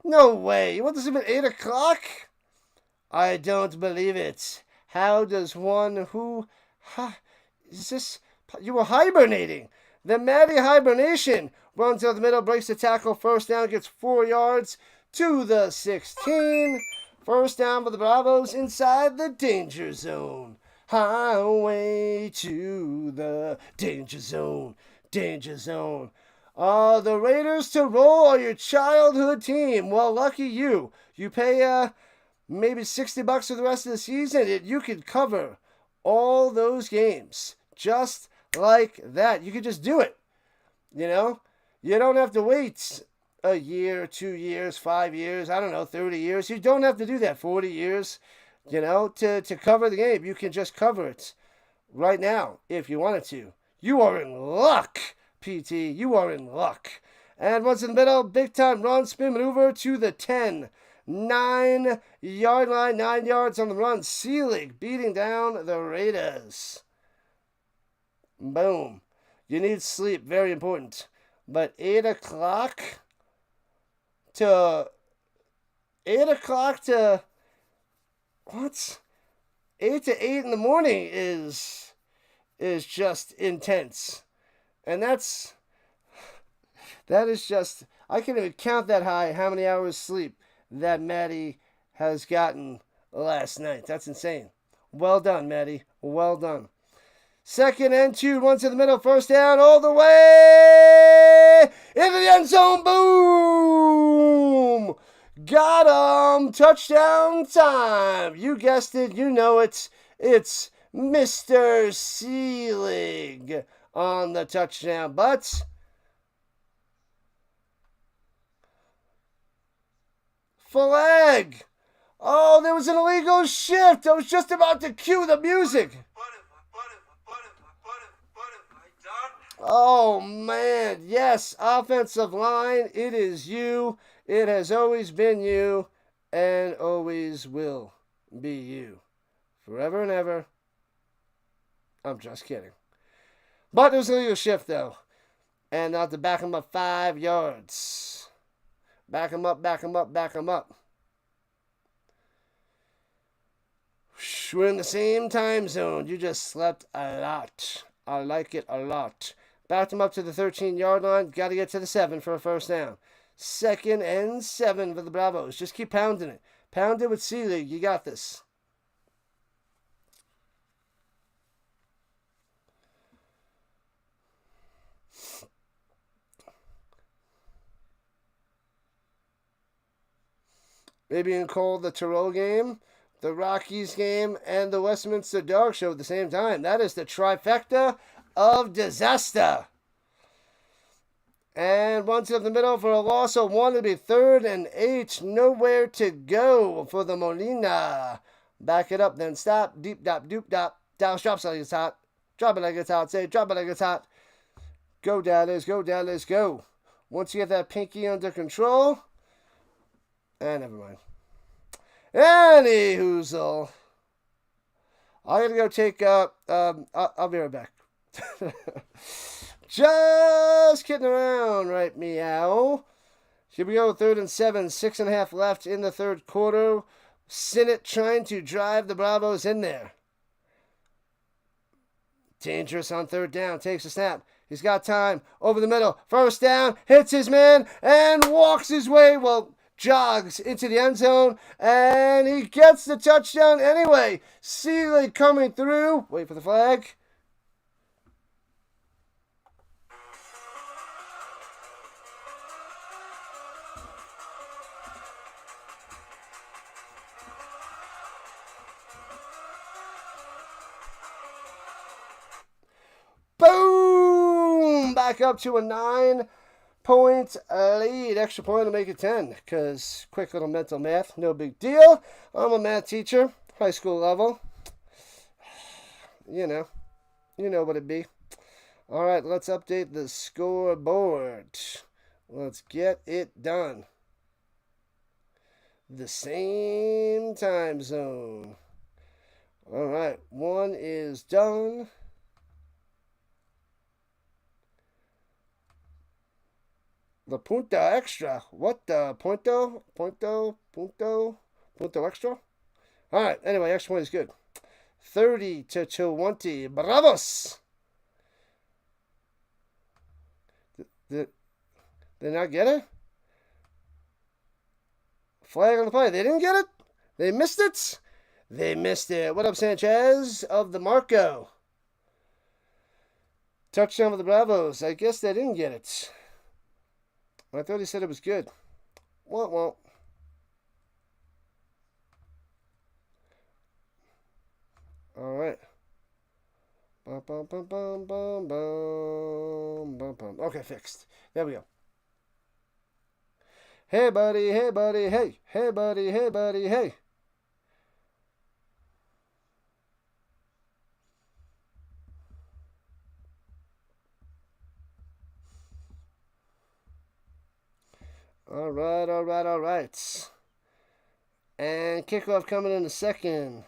No way. You went to sleep at 8 o'clock? I don't believe it. How does one who... is this... You were hibernating. The Matty hibernation. Runs out the middle, breaks the tackle, first down, gets 4 yards to the 16. First down for the Bravos inside the danger zone. Highway to the danger zone. Danger zone. The Raiders Tirol are your childhood team. Well, lucky you. You pay maybe $60 for the rest of the season. You could cover all those games just like that. You could just do it. You know? You don't have to wait a year, 2 years, 5 years, 30 years. You don't have to do that, 40 years, to cover the game. You can just cover it right now if you wanted to. You are in luck, PT. You are in luck. And once in the middle, big time run, spin maneuver to the 10. 9-yard line, 9 yards on the run. Seelig beating down the Raiders. Boom. You need sleep, very important. But 8 o'clock to what? 8 to 8 in the morning is just intense. And that is just, I can't even count that high how many hours sleep that Maddie has gotten last night. That's insane. Well done, Maddie. Well done. 2nd and 2, runs in the middle, first down, all the way into the end zone. Boom! Got him! Touchdown time! You guessed it, you know it. It's Mr. Seelig on the touchdown, but flag Oh, there was an illegal shift. I was just about to cue the music. Oh, man. Yes, offensive line. It is you. It has always been you and always will be you. Forever and ever. I'm just kidding. But there was an illegal shift, though. And now to back him up 5 yards. Back him up, back him up, back him up. We're in the same time zone. You just slept a lot. I like it a lot. Backed him up to the 13-yard line. Got to get to the 7 for a first down. 2nd and 7 for the Bravos. Just keep pounding it. Pound it with Seeley. You got this. Maybe you can call the Tirol game, the Rockies game, and the Westminster Dog Show at the same time. That is the trifecta of disaster. And runs up the middle for a loss of 1. It'll be 3rd and 8. Nowhere to go for the Molina. Back it up, then stop. Deep dop, doop dop. Dallas drops like it's hot. Drop it like it's hot. Say, drop it like it's hot. Go, Dallas. Go, Dallas. Go. Once you get that pinky under control. Never mind. Any hoozle. I gotta go take I'll be right back. Just kidding around, right, meow. Here we go, 3rd and 7, 6.5 left in the third quarter. Sinnott trying to drive the Bravos in there. Dangerous on 3rd down, takes a snap. He's got time, over the middle, first down, hits his man, and walks his way, jogs into the end zone, and he gets the touchdown anyway. Seeley coming through. Wait for the flag. Boom! Back up to a 9-point lead. Extra point to make it 10. Because quick little mental math, no big deal. I'm a math teacher, high school level. You know what it be. All right, let's update the scoreboard. Let's get it done. The same time zone. All right, 1 is done. The punto extra. What the? Punto extra? All right, anyway, extra point is good. 30-20. Bravos! Did they not get it? Flag on the play. They didn't get it? They missed it? They missed it. What up, Sanchez of the Marco? Touchdown for the Bravos. I guess they didn't get it. I thought he said it was good. Won't. All right. Okay, fixed. There we go. Hey, buddy. Hey, buddy. Hey. Hey, buddy. Hey, buddy. Hey. All right. And kickoff coming in a second.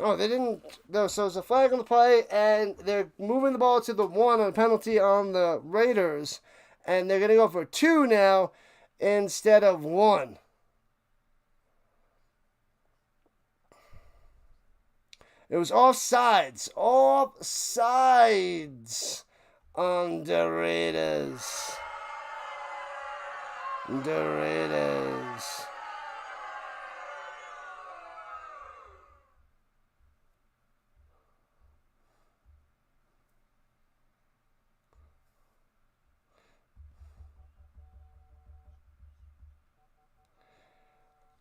Oh, they didn't. No, so it's a flag on the play, and they're moving the ball to the 1 on a penalty on the Raiders, and they're going to go for 2 now instead of 1. It was offsides on the Raiders.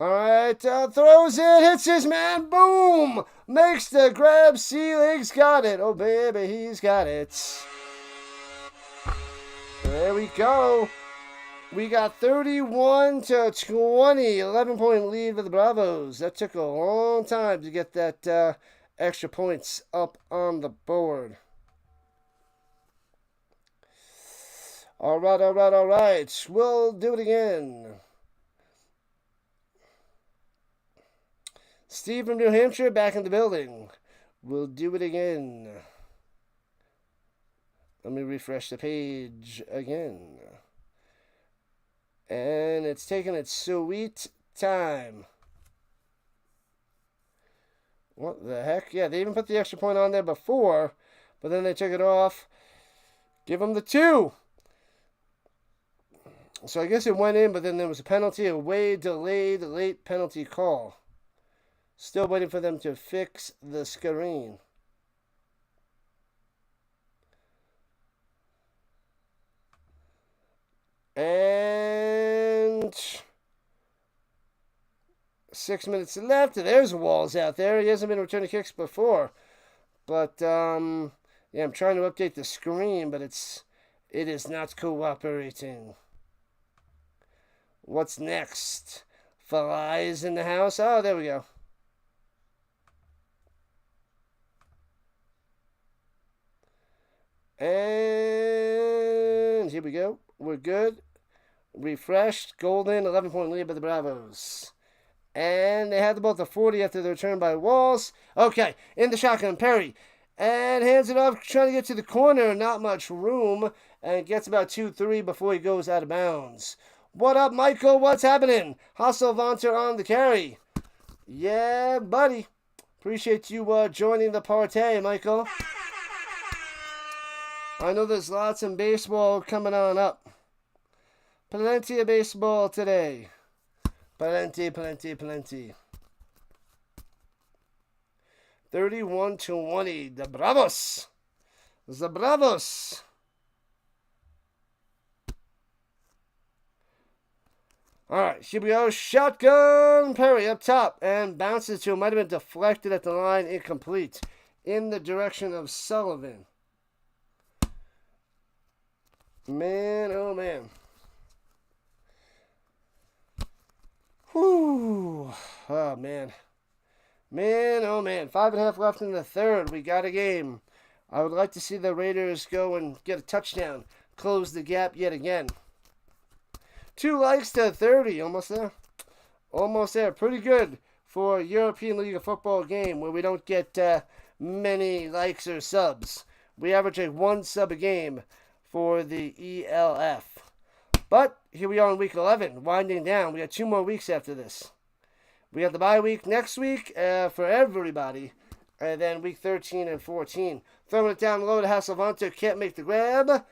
All right, throws it, hits his man, boom! Makes the grab, Selig's got it. Oh, baby, he's got it. There we go. We got 31 to 20, 11-point lead for the Bravos. That took a long time to get that extra points up on the board. All right. We'll do it again. Steve from New Hampshire back in the building. We'll do it again. Let me refresh the page again. And it's taking its sweet time. What the heck? Yeah, they even put the extra point on there before, but then they took it off. Give them the 2. So I guess it went in, but then there was a penalty, a way delayed late penalty call. Still waiting for them to fix the screen. And 6 minutes left. There's Walls out there. He hasn't been returning kicks before. But, yeah, I'm trying to update the screen, but it is not cooperating. What's next? Flies in the house. Oh, there we go. And here we go. We're good. Refreshed. Golden. 11-point lead by the Bravos. And they had the ball at the 40 after the return by Walls. Okay. In the shotgun. Perry. And hands it off. Trying to get to the corner. Not much room. And gets about 2-3 before he goes out of bounds. What up, Michael? What's happening? Hasselvanter on the carry. Yeah, buddy. Appreciate you joining the party, Michael. I know there's lots of baseball coming on up. Plenty of baseball today. Plenty. 31-20. The Bravos. All right, here we go. Shotgun. Perry up top and bounces to. Might have been deflected at the line. Incomplete. In the direction of Sullivan. Man, oh man. Whew. Oh man. Man, oh man. 5.5 left in the third. We got a game. I would like to see the Raiders go and get a touchdown. Close the gap yet again. 2 likes to 30. Almost there. Pretty good for a European League of Football game where we don't get many likes or subs. We average 1 sub a game for the ELF. But here we are in week 11, winding down. We got 2 more weeks after this. We have the bye week next week for everybody. And then week 13 and 14. Throwing it down low to Hasselvanter. Can't make the grab.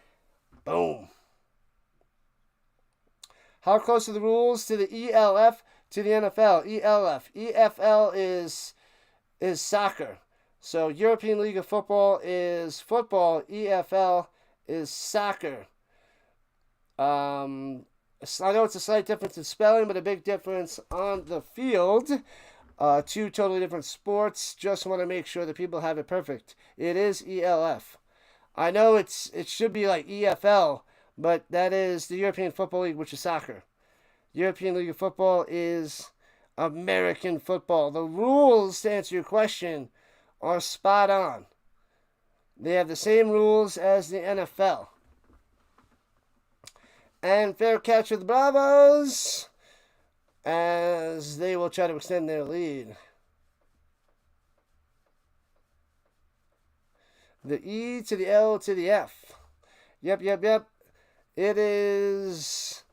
Boom. How close are the rules to the ELF to the NFL? ELF. EFL is soccer. So European League of Football is football. EFL is soccer. I know it's a slight difference in spelling, but a big difference on the field. 2 totally different sports. Just want to make sure that people have it perfect. It is ELF. I know it should be like EFL, but that is the European Football League, which is soccer. European League of Football is American football. The rules, to answer your question, are spot on. They have the same rules as the NFL. And fair catch for the Bravos as they will try to extend their lead. The E to the L to the F. Yep. It is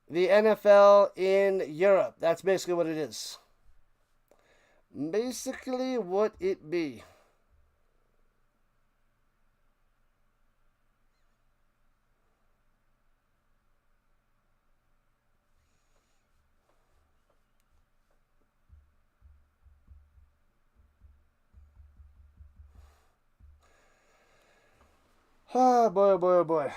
the NFL in Europe. That's basically what it is. Basically what it be. Oh boy.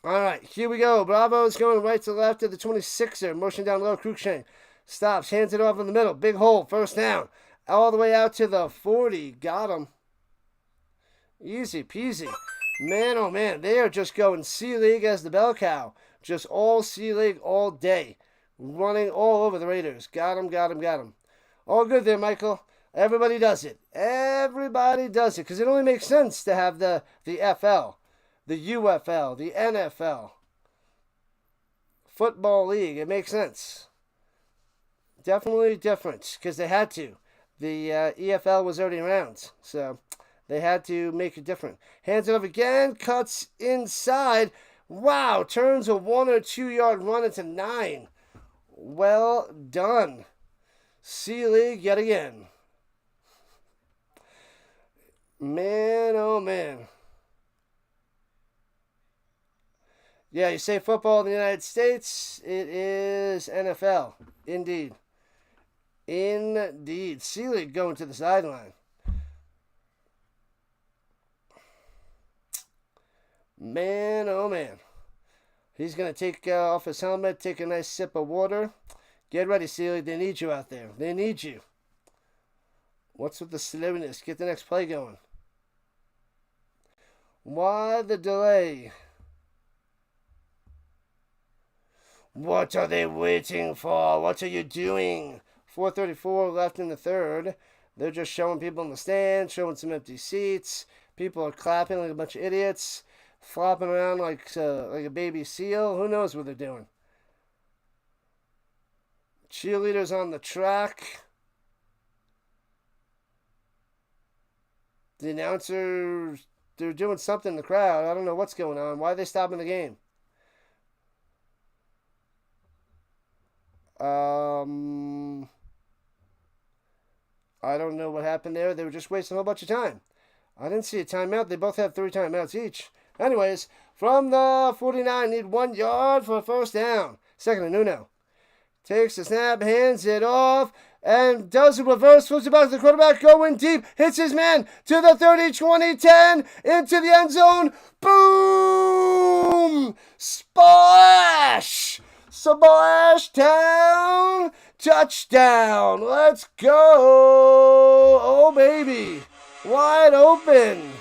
All right, here we go. Bravos going right to left of the 26er. Motion down low. Cruikshank stops, hands it off in the middle. Big hole, first down. All the way out to the 40. Got him. Easy peasy. Man, oh man, they are just going C-League as the bell cow. Just all C-League all day. Running all over the Raiders. Got him, got him, got him. All good there, Michael. Everybody does it. Everybody does it. Because it only makes sense to have the FL, the UFL, the NFL. Football League. It makes sense. Definitely different. Because they had to. The EFL was already around. So they had to make it different. Hands it up again. Cuts inside. Wow. Turns a 1 or 2 yard run into 9. Well done. C-League yet again. Man, oh man. Yeah, you say football in the United States, it is NFL. Indeed. Indeed. C-League going to the sideline. Man, oh man. He's going to take off his helmet, take a nice sip of water. Get ready, Sealy. They need you out there. They need you. What's with the slowness? Get the next play going. Why the delay? What are they waiting for? What are you doing? 4:34 left in the third. They're just showing people in the stand, showing some empty seats. People are clapping like a bunch of idiots, flopping around like a baby seal. Who knows what they're doing? Cheerleaders on the track. The announcers, they're doing something in the crowd. I don't know what's going on. Why are they stopping the game? I don't know what happened there. They were just wasting a whole bunch of time. I didn't see a timeout. They both have 3 timeouts each. Anyways, from the 49, need 1 yard for a first down. Second and Nuno. Takes the snap, hands it off, and does a reverse, flips it back to the quarterback, going deep, hits his man to the 30, 20, 10, into the end zone. Boom! Splash! Splash down! Touchdown! Let's go! Oh, baby! Wide open!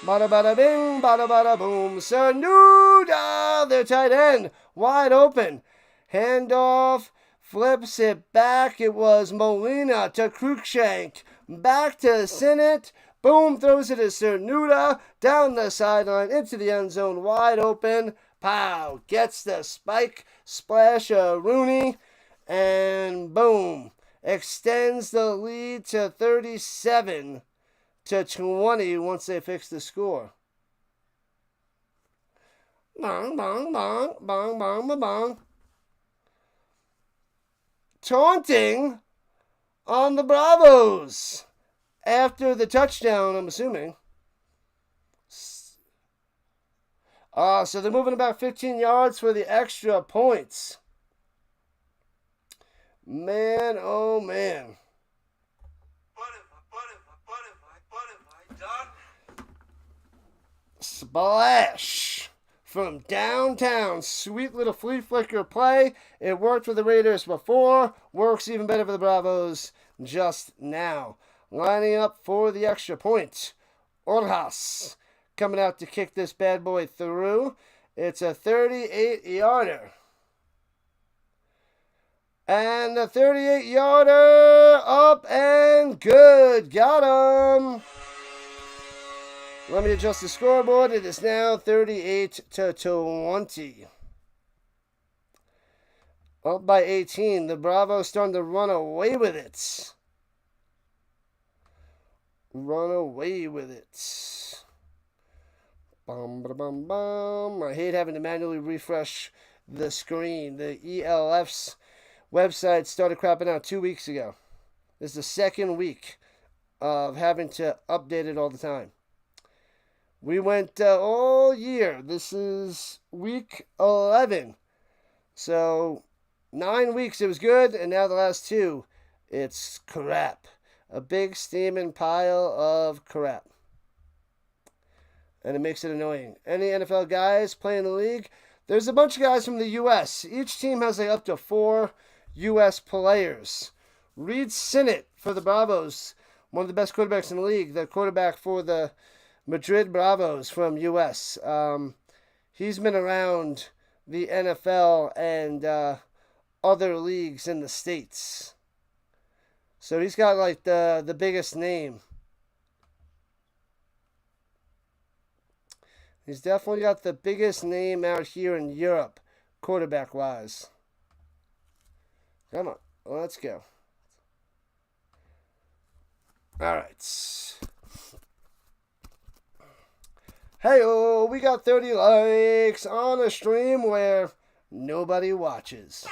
Bada bada bing, bada bada boom. Sanuda, their tight end, wide open. Handoff, flips it back. It was Molina to Cruikshank. Back to Sinnott. Boom, throws it to Cernuda. Down the sideline, into the end zone, wide open. Pow, gets the spike. Splash of Rooney. And boom, extends the lead to 37. To 20 once they fix the score. Bong, bong, bong, bong, bong, bong, bong. Taunting on the Bravos after the touchdown, I'm assuming. So they're moving about 15 yards for the extra points. Man, oh man. Splash from downtown. Sweet little flea flicker play. It worked for the Raiders before. Works even better for the Bravos just now. Lining up for the extra point. Orjas coming out to kick this bad boy through. It's a 38-yarder. And the 38-yarder up and good. Got him. Let me adjust the scoreboard. It is now 38-20. Up by 18. The Bravos starting to run away with it. Run away with it. Bum, ba, bum, bum. I hate having to manually refresh the screen. The ELF's website started crapping out 2 weeks ago. This is the second week of having to update it all the time. We went all year. This is week 11. So 9 weeks it was good, and now the last 2, it's crap. A big steaming pile of crap. and it makes it annoying. Any NFL guys playing the league? There's a bunch of guys from the U.S. Each team has like up to 4 U.S. players. Reed Sinnett for the Bravos, one of the best quarterbacks in the league. The quarterback for the Madrid Bravos from U.S. He's been around the NFL and other leagues in the States. So he's got like the biggest name. He's definitely got the biggest name out here in Europe, quarterback-wise. Come on, let's go. All right. Hey-oh, we got 30 likes on a stream where nobody watches.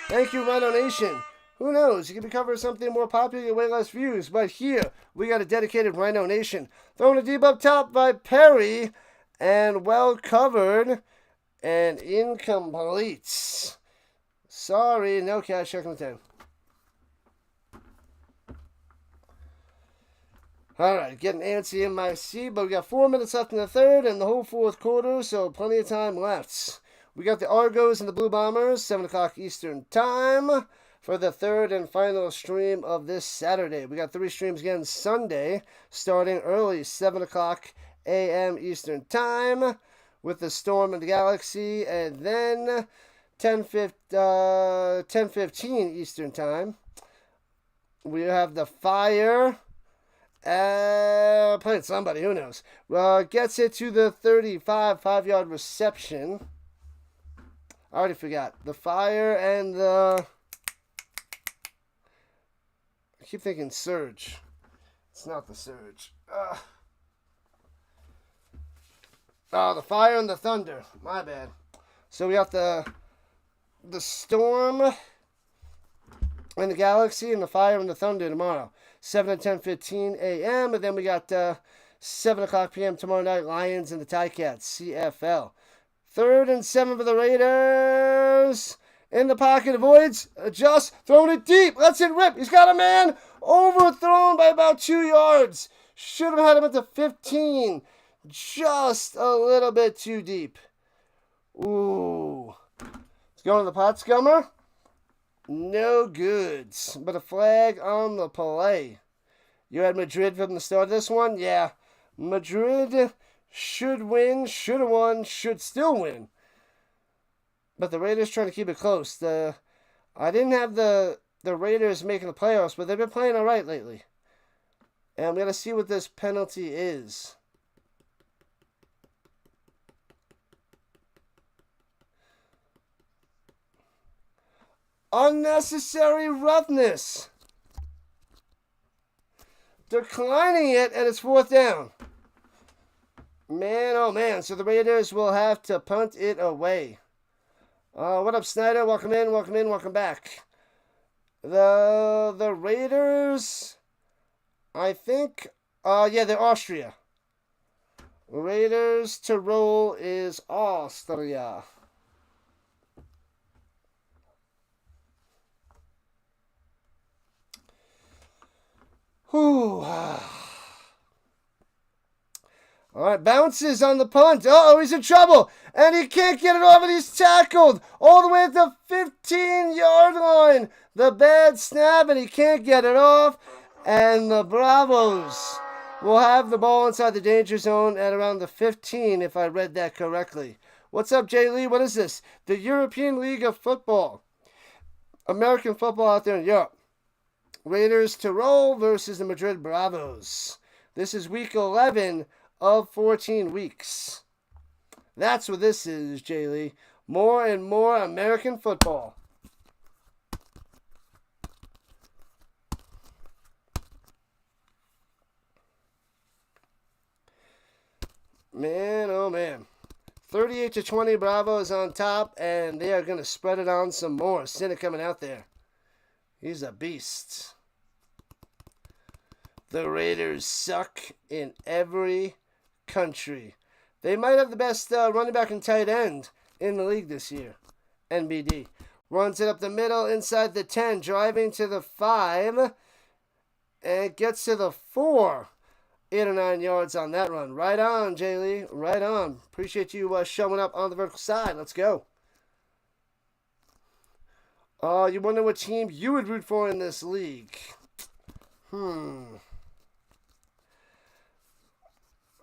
Thank you, Rhino Nation. Who knows? You could be covering something more popular, get way less views. But here, we got a dedicated Rhino Nation. Throwing a deep up top by Perry. And well covered. And incomplete. Sorry, no cash. Second 10. Alright, getting antsy in my seat. But we got 4 minutes left in the third and the whole fourth quarter. So plenty of time left. We got the Argos and the Blue Bombers. 7 o'clock Eastern Time. For the third and final stream of this Saturday. We got 3 streams again Sunday, starting early, 7 o'clock a.m. Eastern Time, with the Storm and the Galaxy, and then 10:15 Eastern Time. We have the Fire, playing somebody, who knows. Gets it to the 35, 5-yard reception. I already forgot. The Fire and the... I keep thinking Surge. It's not the Surge. The Fire and the Thunder. My bad. So we got the Storm and the Galaxy and the Fire and the Thunder tomorrow. 7 and 10:15 a.m. And then we got 7 o'clock p.m. tomorrow night, Lions and the Ticats, CFL. 3rd and 7 for the Raiders. In the pocket, avoids, adjusts, throwing it deep, lets it rip. He's got a man overthrown by about 2 yards. Should have had him at the 15. Just a little bit too deep. Ooh. It's going to the pot scummer. No goods. But a flag on the play. You had Madrid from the start of this one? Yeah. Madrid should win, should have won, should still win. But the Raiders trying to keep it close. I didn't have the Raiders making the playoffs, but they've been playing all right lately. And I'm going to see what this penalty is. Unnecessary roughness. Declining it, and it's 4th down. Man, oh man. So the Raiders will have to punt it away. What up, Snyder? Welcome in, welcome back. The Raiders, I think, they're Austria. Raiders Tirol is Austria. Whew. All right, bounces on the punt. Uh-oh, he's in trouble. And he can't get it off, and he's tackled all the way at the 15-yard line. The bad snap, and he can't get it off. And the Bravos will have the ball inside the danger zone at around the 15, if I read that correctly. What's up, Jay Lee? What is this? The European League of Football. American football out there in Europe. Raiders Tirol versus the Madrid Bravos. This is week 11 of 14 weeks. That's what this is, Jay Lee. More and more American football. Man, oh man. 38-20, Bravos on top, and they are going to spread it on some more. Sinnett coming out there. He's a beast. The Raiders suck in every country. They might have the best running back and tight end in the league this year. NBD. Runs it up the middle inside the 10, driving to the 5, and gets to the 4. 8 or 9 yards on that run. Right on, Jay Lee. Right on. Appreciate you showing up on the vertical side. Let's go. You wonder what team you would root for in this league? Man,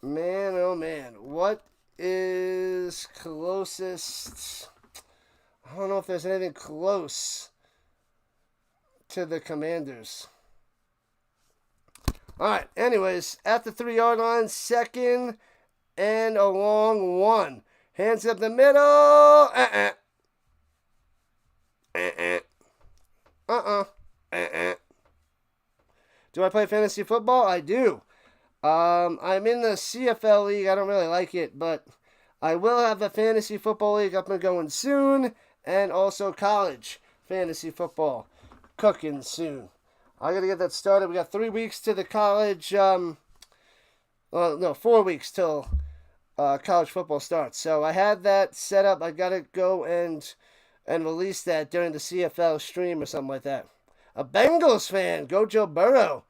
oh man. What is closest? I don't know if there's anything close to the Commanders. All right, anyways, at the 3-yard line, 2nd and a long 1. Hands up the middle. Do I play fantasy football? I do. I'm in the CFL league. I don't really like it, but I will have a fantasy football league up and going soon, and also college fantasy football cooking soon. I got to get that started. We got 3 weeks to the college. 4 weeks till college football starts. So I had that set up. I got to go and release that during the CFL stream or something like that. A Bengals fan. Go Joe Burrow.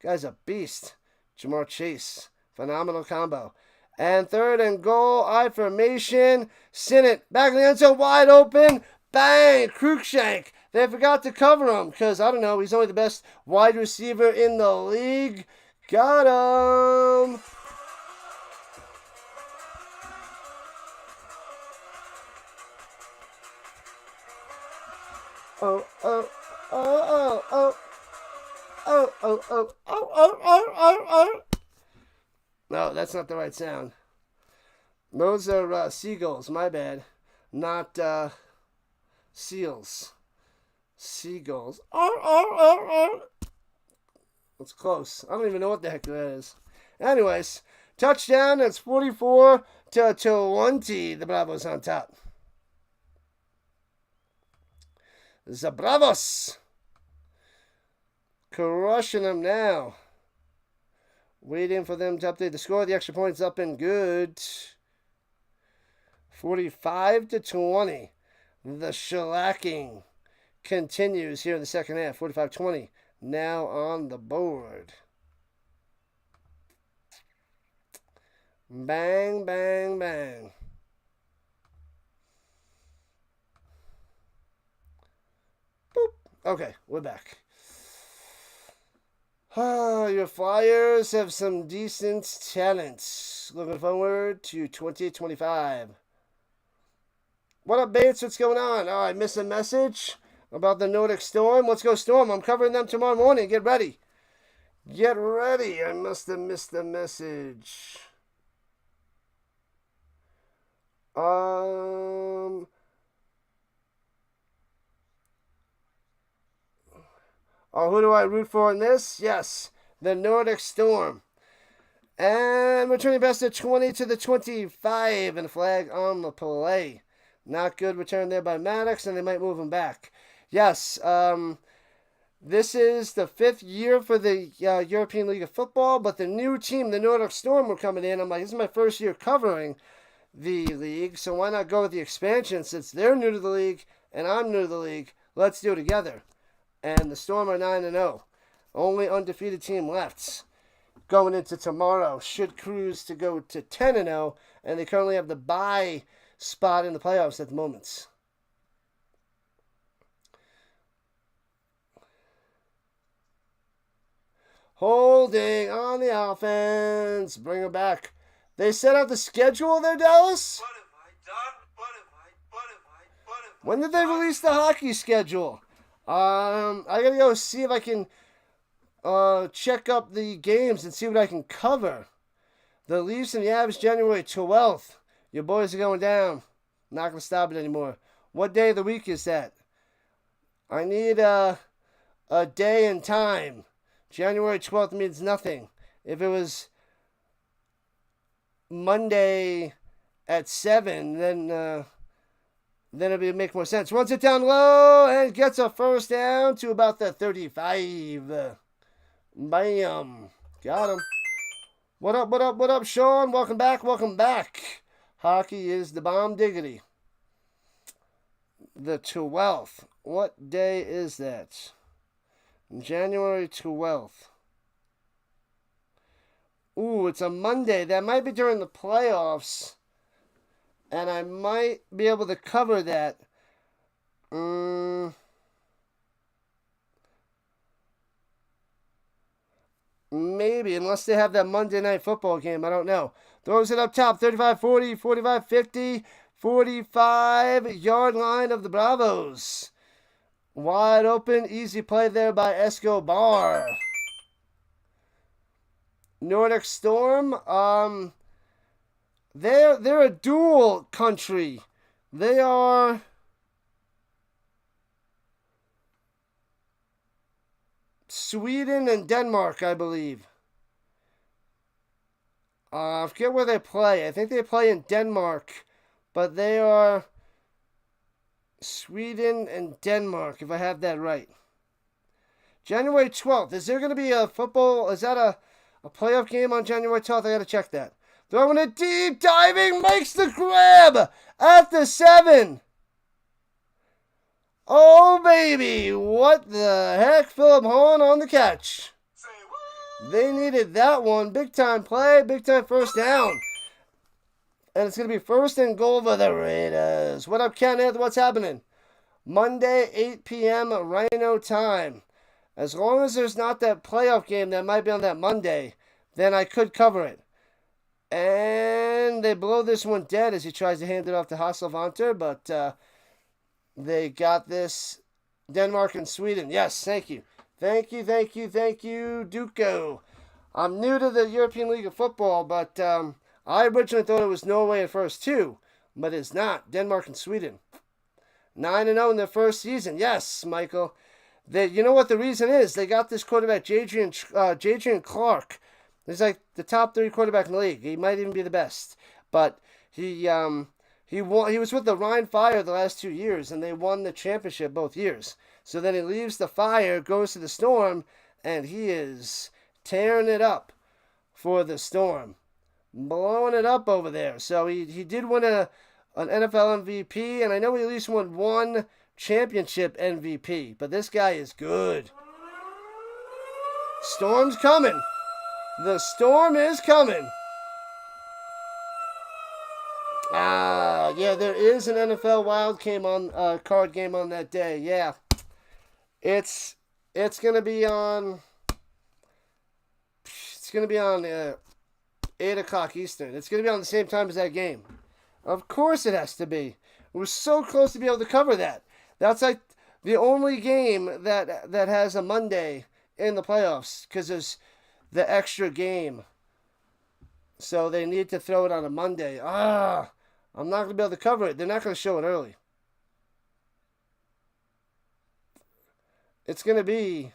Guy's a beast. Jamar Chase. Phenomenal combo. And 3rd and goal. I formation. Sinnott. Back in the end zone. Wide open. Bang. Cruikshank. They forgot to cover him because, I don't know, he's only the best wide receiver in the league. Got him. No, that's not the right sound. Those are seagulls, my bad. Not seals. Seagulls. That's close. I don't even know what the heck that is. Anyways, touchdown. It's 44-20. The Bravos on top. The Bravos. Crushing them now. Waiting for them to update the score. The extra point's up and good. 45-20. The shellacking continues here in the second half. 45-20. Now on the board. Bang, bang, bang. Boop. Okay, we're back. Your Flyers have some decent talents. Looking forward to 2025. What up, Bates? What's going on? Oh, I missed a message about the Nordic Storm. Let's go, Storm. I'm covering them tomorrow morning. Get ready. Get ready. I must have missed the message. Oh, who do I root for in this? Yes, the Nordic Storm. And returning best of 20 to the 25 and flag on the play. Not good return there by Maddox, and they might move him back. Yes, this is the 5th year for the European League of Football, but the new team, the Nordic Storm, were coming in. I'm like, this is my first year covering the league, so why not go with the expansion since they're new to the league and I'm new to the league? Let's do it together. And the Storm are 9-0. Only undefeated team left going into tomorrow. Should cruise to go to 10-0, and they currently have the bye spot in the playoffs at the moment. Holding on the offense. Bring her back. They set out the schedule there, Dallas? What have I done? When did they release the hockey schedule? I gotta go see if I can check up the games and see what I can cover. The Leafs and the Avs, January 12th. Your boys are going down. Not gonna stop it anymore. What day of the week is that? I need a day and time. January 12th means nothing. If it was Monday at 7, then it would make more sense. Runs it down low and gets a first down to about the 35. Bam. Got him. What up, Sean? Welcome back. Hockey is the bomb diggity. The 12th. What day is that? January 12th. Ooh, it's a Monday. That might be during the playoffs. And I might be able to cover that. Maybe, unless they have that Monday night football game. I don't know. Throws it up top. 35-40, 45-50, 45-yard line of the Bravos. Wide open. Easy play there by Escobar. Nordic Storm. They're a dual country. They are Sweden and Denmark, I believe. I forget where they play. I think they play in Denmark, but they are Sweden and Denmark, if I have that right. January 12th. Is there going to be a football? Is that a playoff game on January 12th? I got to check that. Throwing it deep, diving, makes the grab at the 7. Oh, baby. What the heck? Philip Horn on the catch. They needed that one. Big time play, big time first down. And it's going to be first and goal for the Raiders. What up, Kenneth? What's happening? Monday, 8 p.m. Rhino time. As long as there's not that playoff game that might be on that Monday, then I could cover it. And they blow this one dead as he tries to hand it off to Hasselvanter, but they got this. Denmark and Sweden. Yes, thank you. Thank you, Duco. I'm new to the European League of Football, but I originally thought it was Norway at first too, but it's not. Denmark and Sweden. 9-0 in their first season. Yes, Michael. You know what the reason is? They got this quarterback, Jadrian Clark. He's like the top 3 quarterback in the league. He might even be the best. But he was with the Rhine Fire the last 2 years, and they won the championship both years. So then he leaves the Fire, goes to the Storm, and he is tearing it up for the Storm. Blowing it up over there. So he did win an NFL MVP, and I know he at least won one championship MVP. But this guy is good. Storm's coming. The Storm is coming. Yeah, there is an NFL wild card game on that day. Yeah, it's gonna be on. It's gonna be on 8 o'clock Eastern. It's gonna be on the same time as that game. Of course, it has to be. We're so close to be able to cover that. That's like the only game that has a Monday in the playoffs because there's the extra game. So they need to throw it on a Monday. I'm not going to be able to cover it. They're not going to show it early. It's going to be...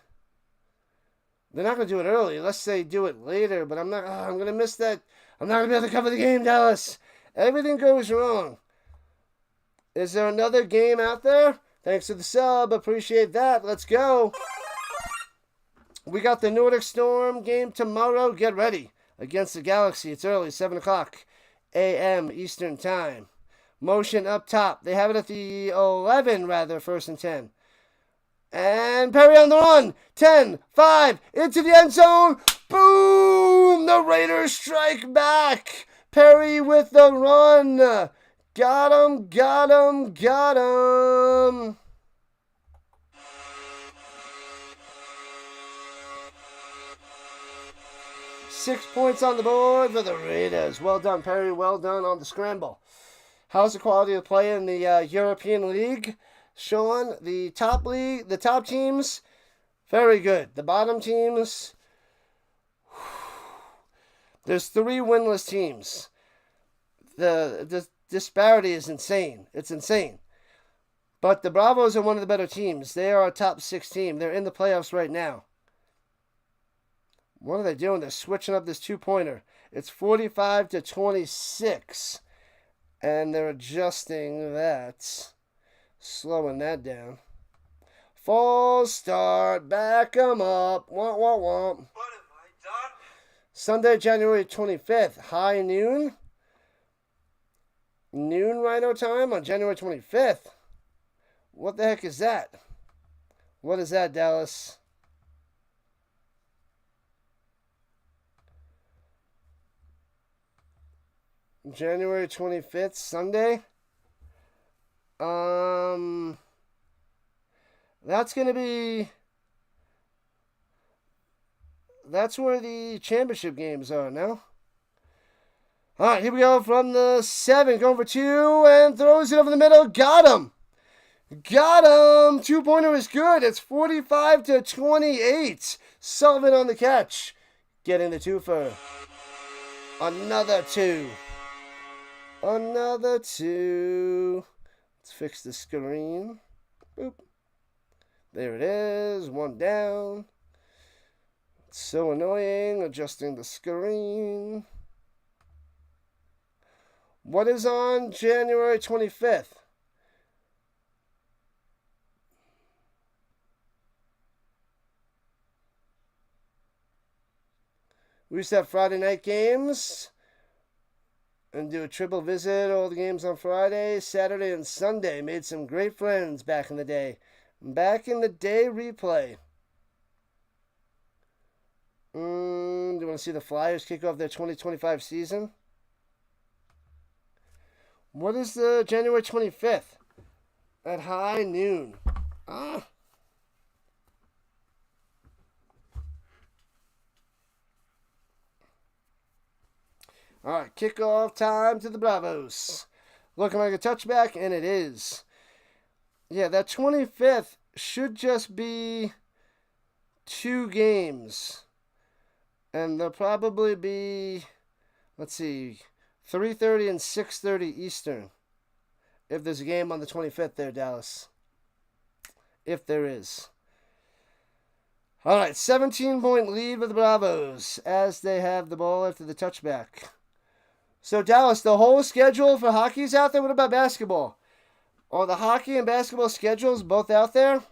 They're not going to do it early unless they do it later. But I'm going to miss that. I'm not going to be able to cover the game, Dallas. Everything goes wrong. Is there another game out there? Thanks for the sub. Appreciate that. Let's go. We got the Nordic Storm game tomorrow. Get ready. Against the Galaxy. It's early, 7 o'clock a.m. Eastern Time. Motion up top. They have it at the 11, rather, first and 10. And Perry on the run. 10, 5, into the end zone. Boom! The Raiders strike back. Perry with the run. Got him. 6 points on the board for the Raiders. Well done, Perry. Well done on the scramble. How's the quality of play in the European League? Sean, the top teams, very good. The bottom teams, there's 3 winless teams. The disparity is insane. It's insane. But the Bravos are one of the better teams. They are a top 6 team. They're in the playoffs right now. What are they doing? They're switching up this 2-pointer. It's 45-26. And they're adjusting that. Slowing that down. False start. Back them up. Womp, womp, womp. What have I done? Sunday, January 25th. High noon. Noon Rhino time on January 25th. What the heck is that? What is that, Dallas? January 25th, Sunday. That's going to be... That's where the championship games are now. All right, here we go from the 7. Going for 2 and throws it over the middle. Got him. Got him. 2-pointer is good. It's 45-28. Sullivan on the catch. Getting the 2 for another 2. Another 2. Let's fix the screen. Boop. There it is. 1 down. It's so annoying adjusting the screen. What is on January 25th? We used to have Friday night games and do a triple visit, all the games on Friday, Saturday, and Sunday. Made some great friends back in the day. Back in the day replay. Do you want to see the Flyers kick off their 2025 season? What is the January 25th? At high noon. All right, kickoff time to the Bravos. Looking like a touchback, and it is. Yeah, that 25th should just be 2 games. And there'll probably be, let's see, 3:30 and 6:30 Eastern. If there's a game on the 25th there, Dallas. If there is. All right, 17-point lead with the Bravos as they have the ball after the touchback. So, Dallas, the whole schedule for hockey's out there. What about basketball? Are the hockey and basketball schedules both out there?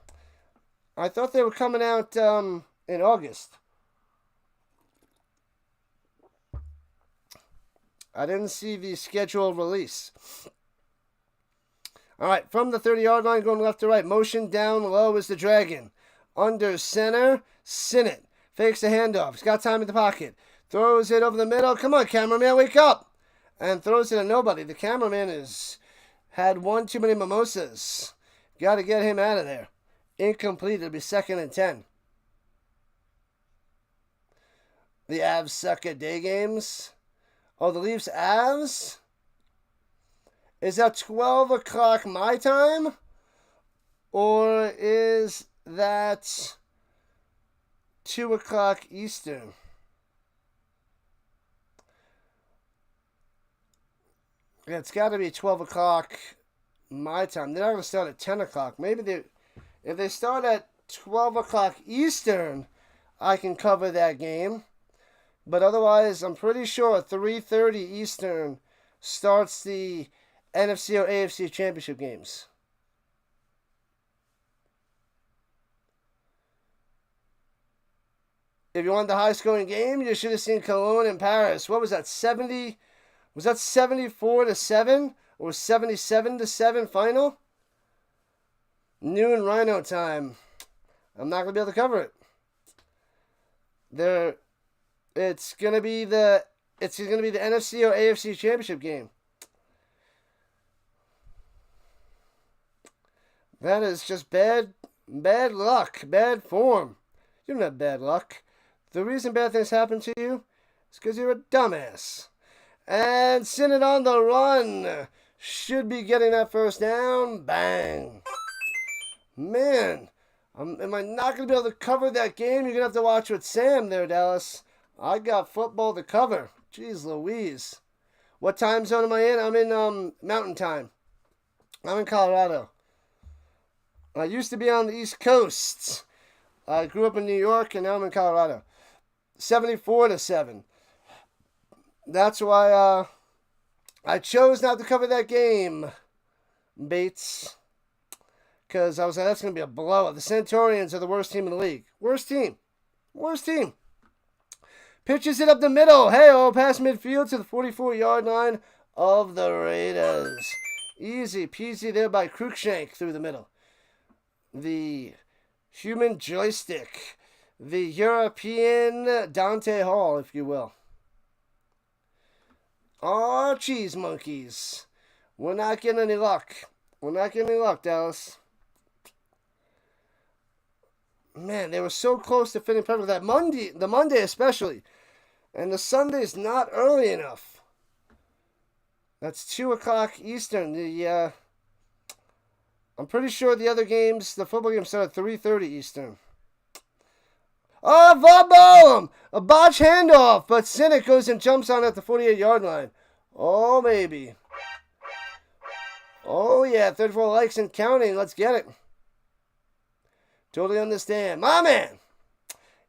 I thought they were coming out in August. I didn't see the schedule release. All right, from the 30-yard line, going left to right. Motion down low is the Dragon. Under center, Sinnott. Fakes the handoff. He's got time in the pocket. Throws it over the middle. Come on, cameraman, wake up. And throws it at nobody. The cameraman has had one too many mimosas. Got to get him out of there. Incomplete. It'll be 2nd and 10. The Avs suck at day games. Oh, the Leafs Avs? Is that 12 o'clock my time? Or is that 2 o'clock Eastern? Yeah, it's got to be 12 o'clock my time. They're not going to start at 10 o'clock. Maybe if they start at 12 o'clock Eastern, I can cover that game. But otherwise, I'm pretty sure 3:30 Eastern starts the NFC or AFC championship games. If you want the high-scoring game, you should have seen Cologne and Paris. What was that, 70? Was that 74-7 or 77-7 final? Noon Rhino time. I'm not going to be able to cover it. It's going to be the NFC or AFC championship game. That is just bad luck, bad form. You don't have bad luck. The reason bad things happen to you is because you're a dumbass. And Sinnott on the run. Should be getting that first down. Bang. Man, am I not going to be able to cover that game? You're going to have to watch with Sam there, Dallas. I got football to cover. Jeez Louise. What time zone am I in? I'm in Mountain Time. I'm in Colorado. I used to be on the East Coast. I grew up in New York, and now I'm in Colorado. 74-7. That's why I chose not to cover that game, Bates. Because I was like, that's going to be a blowout. The Centaurians are the worst team in the league. Worst team. Pitches it up the middle. Hey-oh, past midfield to the 44-yard line of the Raiders. Easy peasy there by Cruikshank through the middle. The human joystick. The European Dante Hall, if you will. Oh, cheese monkeys. We're not getting any luck. We're not getting any luck, Dallas. Man, they were so close to fitting perfect. That Monday, the Monday especially. And the Sunday's not early enough. That's 2 o'clock Eastern. I'm pretty sure the other games, the football games start at 3:30 Eastern. Oh, Vaughn! A botch handoff, but Sinek goes and jumps on at the 48-yard line. Oh, maybe. Oh, yeah, 34 likes and counting. Let's get it. Totally understand. My man!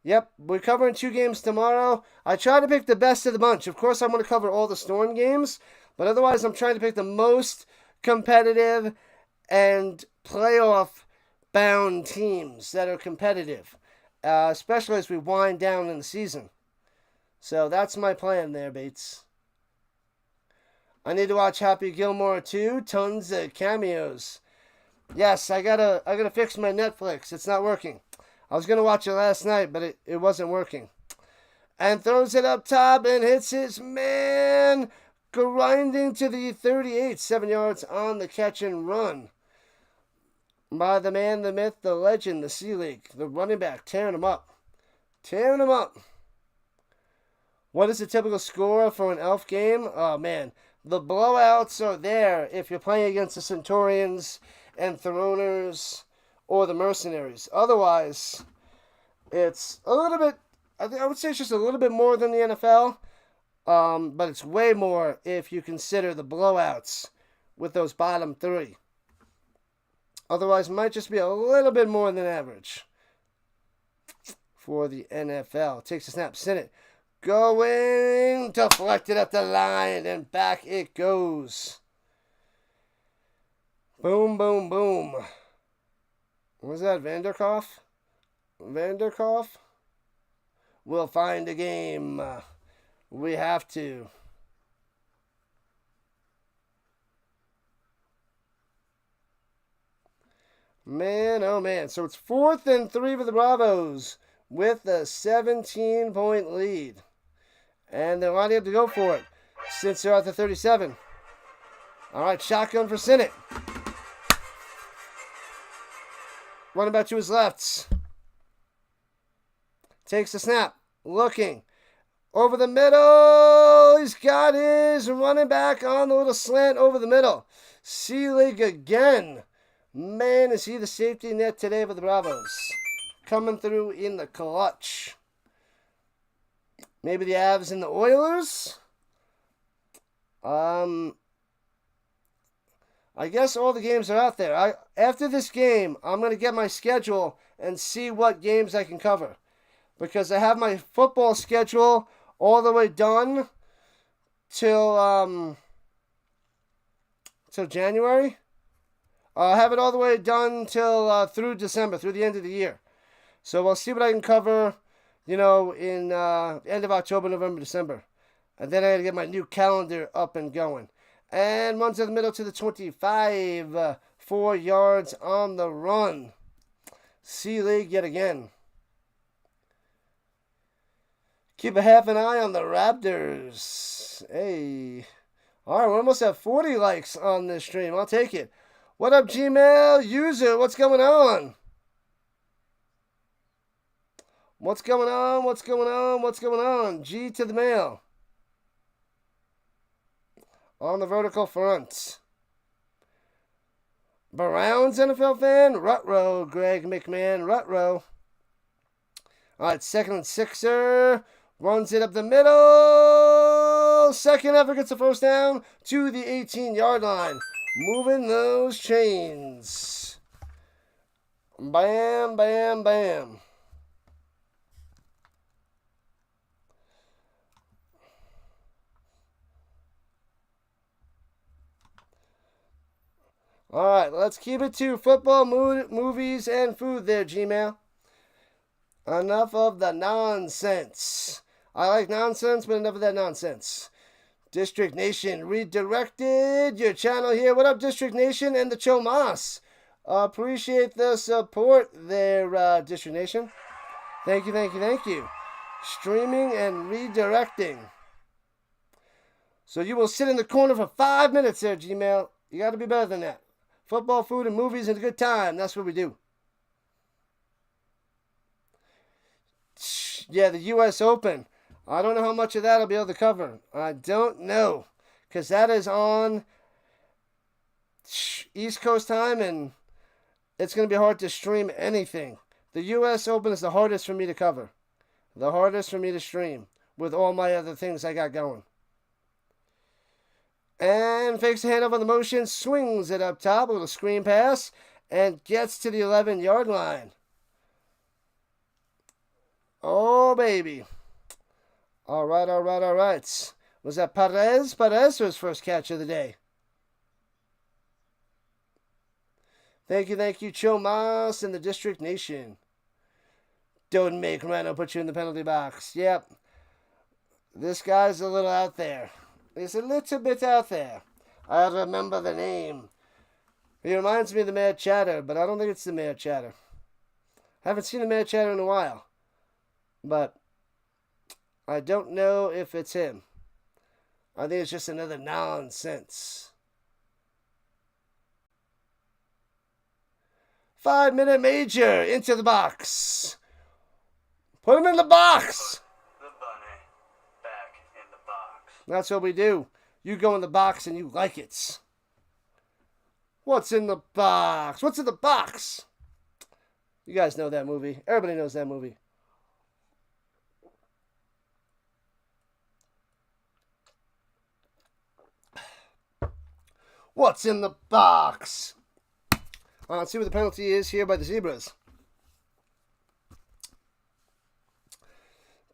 Yep, we're covering 2 games tomorrow. I try to pick the best of the bunch. Of course, I'm going to cover all the Storm games, but otherwise I'm trying to pick the most competitive and playoff-bound teams that are competitive, especially as we wind down in the season. So that's my plan there, Bates. I need to watch Happy Gilmore too. Tons of cameos. Yes, I gotta fix my Netflix. It's not working. I was gonna watch it last night, but it wasn't working. And throws it up top and hits his man, grinding to the 38, 7 yards on the catch and run. By the man, the myth, the legend, the Sea League, the running back, tearing him up. Tearing him up. What is the typical score for an Elf game? Oh, man. The blowouts are there if you're playing against the Centurions and Throners or the Mercenaries. Otherwise, it's a little bit, I would say it's just a little bit more than the NFL, but it's way more if you consider the blowouts with those bottom 3. Otherwise, it might just be a little bit more than average for the NFL. Takes a snap, Sinnott. Going, deflected at the line, and back it goes. Boom, boom, boom. Was that Vanderkoff? Vanderkoff? We'll find a game. We have to. Man, oh man. So it's 4th and 3 for the Bravos with a 17-point lead. And they're lining up to go for it since they're at the 37. All right, shotgun for Sinnott. Running back to his left. Takes the snap. Looking. Over the middle. He's got his running back on the little slant over the middle. Seelig again. Man, is he the safety net today for the Bravos. Coming through in the clutch. Maybe the Avs and the Oilers. I guess all the games are out there. After this game, I'm going to get my schedule and see what games I can cover. Because I have my football schedule all the way done till January. I have it all the way done till through December, through the end of the year. So we'll see what I can cover, in end of October, November, December. And then I got to get my new calendar up and going. And runs in the middle to the 25. 4 yards on the run. Sea League yet again. Keep a half an eye on the Raptors. Hey. All right, we almost have 40 likes on this stream. I'll take it. What up, Gmail user? What's going on? What's going on? What's going on? What's going on? G to the mail. On the vertical front. Browns NFL fan? Rutrow, Greg McMahon. Rutrow. All right, 2nd and 6er. Runs it up the middle. Second effort gets the first down to the 18-yard line. Moving those chains. Bam, bam, bam. All right, let's keep it to football, movies, and food there, Gmail. Enough of the nonsense. I like nonsense, but enough of that nonsense. District Nation redirected your channel here. What up, District Nation and the Chomas? Appreciate the support there, District Nation. Thank you, thank you, thank you. Streaming and redirecting. So you will sit in the corner for 5 minutes there, Gmail. You got to be better than that. Football, food, and movies and a good time. That's what we do. Yeah, the U.S. Open. I don't know how much of that I'll be able to cover. I don't know. Because that is on East Coast time, and it's going to be hard to stream anything. The U.S. Open is the hardest for me to cover. The hardest for me to stream with all my other things I got going. And fakes the handoff on the motion, swings it up top, a little screen pass, and gets to the 11-yard line. Oh, baby. All right. Was that Perez? Perez for his first catch of the day. Thank you, Chomas in the District Nation. Don't make Rhino put you in the penalty box. Yep. This guy's a little out there. He's a little bit out there. I remember the name. He reminds me of the Mad Chatter, but I don't think it's the Mad Chatter. I haven't seen the Mad Chatter in a while. But I don't know if it's him. I think it's just another nonsense. 5-minute major into the box. Put him in the box. Put the bunny back in the box. That's what we do. You go in the box and you like it. What's in the box? What's in the box? You guys know that movie. Everybody knows that movie. What's in the box? Let's see what the penalty is here by the Zebras.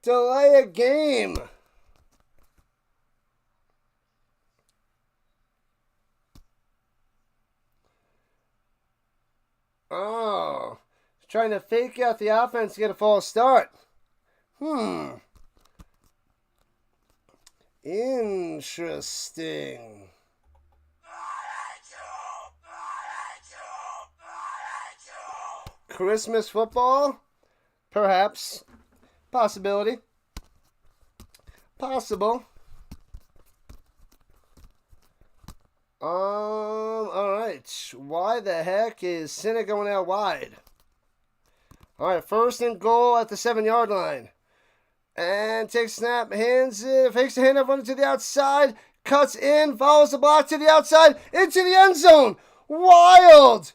Delay a game. Oh. Trying to fake out the offense to get a false start. Interesting. Christmas football? Perhaps. Possibility. Possible. Alright. Why the heck is Sinner going out wide? Alright, first and goal at the 7-yard line. And takes snap, hands it, fakes the handoff, running to the outside, cuts in, follows the block to the outside, into the end zone. Wild!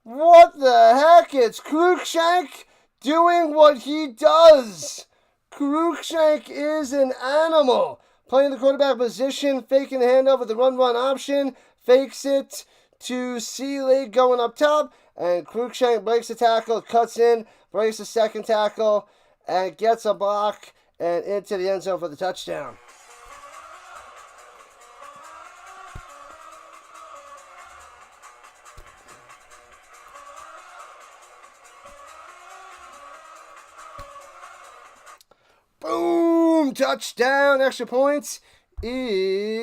What the heck? It's Cruikshank doing what he does. Cruikshank is an animal. Playing the quarterback position, faking the handoff with the run option, fakes it to Sealy going up top, and Cruikshank breaks the tackle, cuts in, breaks the second tackle, and gets a block and into the end zone for the touchdown. Boom! Touchdown! Extra points is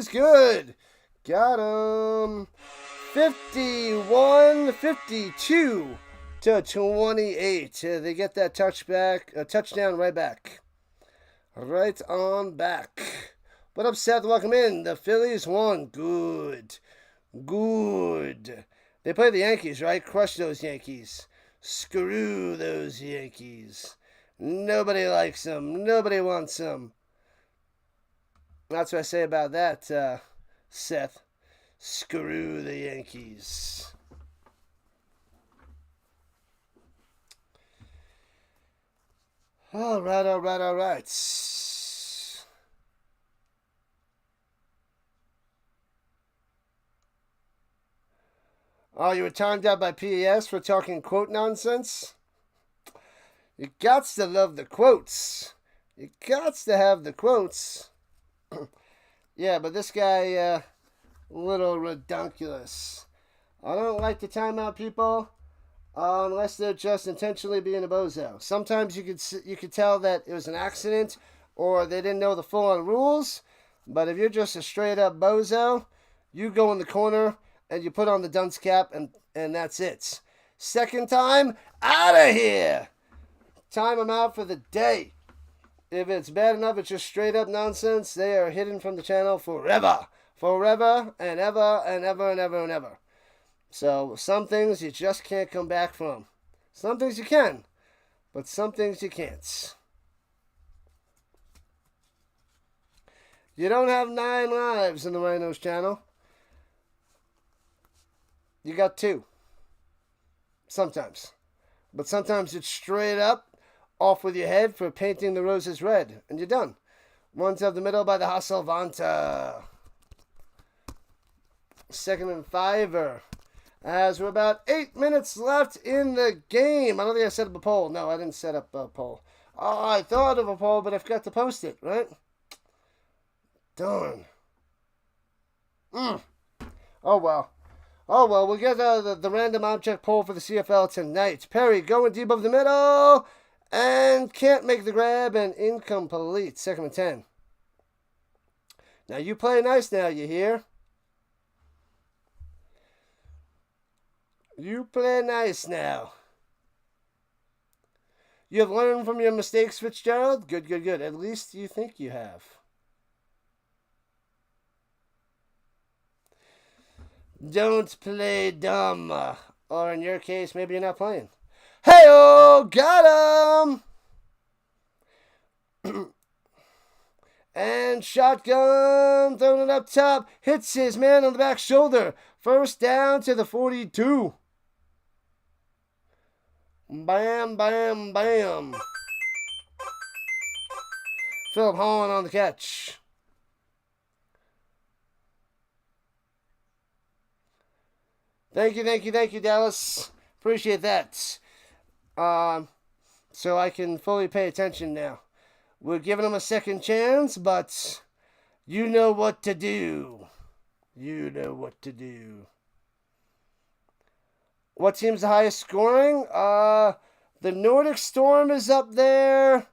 good. Got him. 51-52 to 28. They get that touchdown right back. Right on back. What up, Seth? Welcome in. The Phillies won. Good. They play the Yankees, right? Crush those Yankees. Screw those Yankees. Nobody likes them. Nobody wants them. That's what I say about that, Seth. Screw the Yankees. All right. Oh, you were timed out by PAS for talking quote nonsense? You gots to love the quotes. You gots to have the quotes. Yeah, but this guy, little redunculous. I don't like to time out people unless they're just intentionally being a bozo. Sometimes you could tell that it was an accident or they didn't know the full-on rules. But if you're just a straight-up bozo, you go in the corner and you put on the dunce cap and that's it. Second time, out of here. Time him out for the day. if it's bad enough, it's just straight up nonsense, they are hidden from the channel forever. Forever and ever and ever and ever and ever. So some things you just can't come back from. Some things you can, but some things you can't. You don't have 9 lives in the Rhino's channel. You got 2. Sometimes. But sometimes it's straight up, off with your head for painting the roses red. And you're done. One's up the middle by the Hasselvanta. 2nd and 5. As we're about 8 minutes left in the game. I don't think I set up a poll. No, I didn't set up a poll. Oh, I thought of a poll, but I forgot to post it, right? Darn. Oh, well. Oh, well, we'll get the random object poll for the CFL tonight. Perry going deep over the middle. And can't make the grab and incomplete. 2nd and 10. Now, you play nice now, you hear? You play nice now. You have learned from your mistakes, Fitzgerald? Good, good, good. At least you think you have. Don't play dumb. Or in your case, maybe you're not playing. Hey-oh! Got him! And shotgun. Throwing it up top. Hits his man on the back shoulder. First down to the 42. Bam, bam, bam. Philip Holland on the catch. Thank you, Dallas. Appreciate that. So I can fully pay attention now. We're giving them a second chance, but you know what to do. You know what to do. What team's the highest scoring? The Nordic Storm is up there.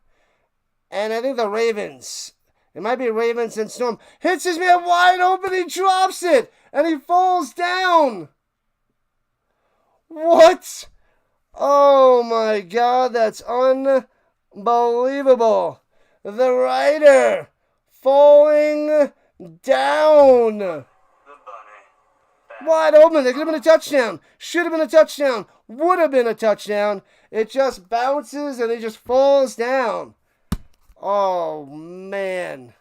And I think the Ravens. It might be Ravens and Storm. Hits his man wide open. He drops it. And he falls down. What? Oh my God, that's unbelievable. The Rider falling down. The bunny. Wide open. That could have been a touchdown. Should have been a touchdown. Would have been a touchdown. It just bounces and he just falls down. Oh, man.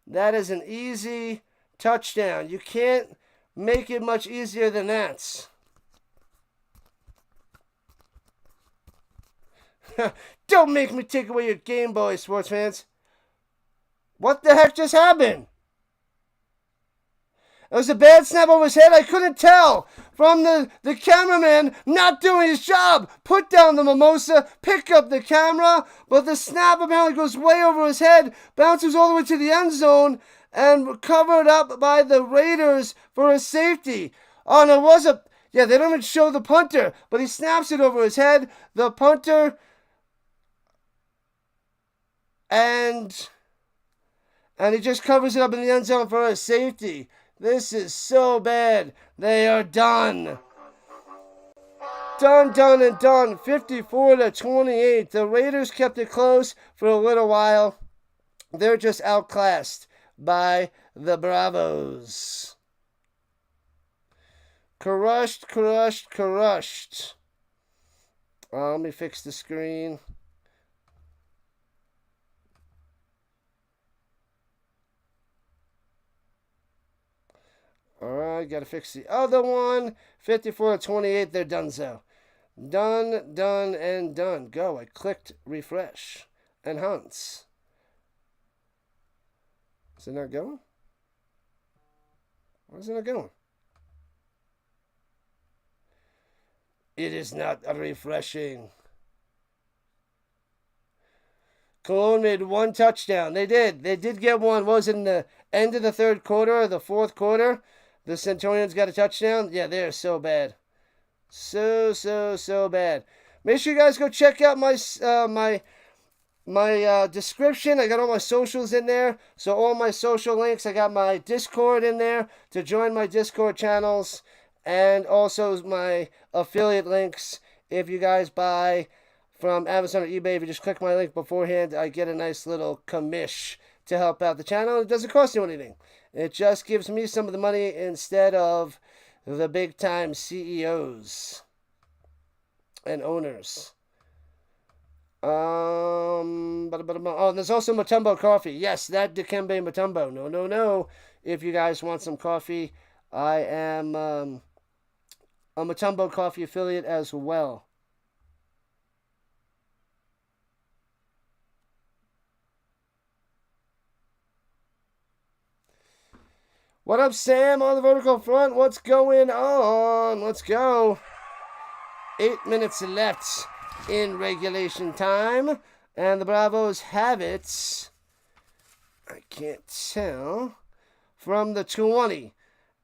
That is an easy touchdown. You can't make it much easier than that. Don't make me take away your Game Boy, sports fans. What the heck just happened? It was a bad snap over his head. I couldn't tell from the cameraman not doing his job. Put down the mimosa, pick up the camera, but the snap apparently goes way over his head, bounces all the way to the end zone, and covered up by the Raiders for a safety. Oh, no, it was a... Yeah, they don't even show the punter, but he snaps it over his head. The punter... And he just covers it up in the end zone for a safety. This is so bad. They are done. Done, and done. 54-28. The Raiders kept it close for a little while. They're just outclassed by the Bravos. Crushed. Let me fix the screen. Alright, gotta fix the other one. 54-28, they're done so. Done, and done. Go. I clicked refresh. And Hunts. Is it not going? Why is it not going? It is not refreshing. Cologne made one touchdown. They did. They did get one. What was it in the end of the third quarter or the fourth quarter? The Centurions got a touchdown. Yeah, they're so bad. So bad. Make sure you guys go check out my description. I got all my socials in there. So all my social links. I got my Discord in there to join my Discord channels. And also my affiliate links if you guys buy from Amazon or eBay. If you just click my link beforehand, I get a nice little commish to help out the channel. It doesn't cost you anything. It just gives me some of the money instead of the big-time CEOs and owners. Oh, there's also Mutombo coffee. Yes, that Dikembe Mutombo. No. If you guys want some coffee, I am a Mutombo coffee affiliate as well. What up, Sam, on the vertical front? What's going on? Let's go. 8 minutes left in regulation time. And the Bravos have it. I can't tell. From the 20.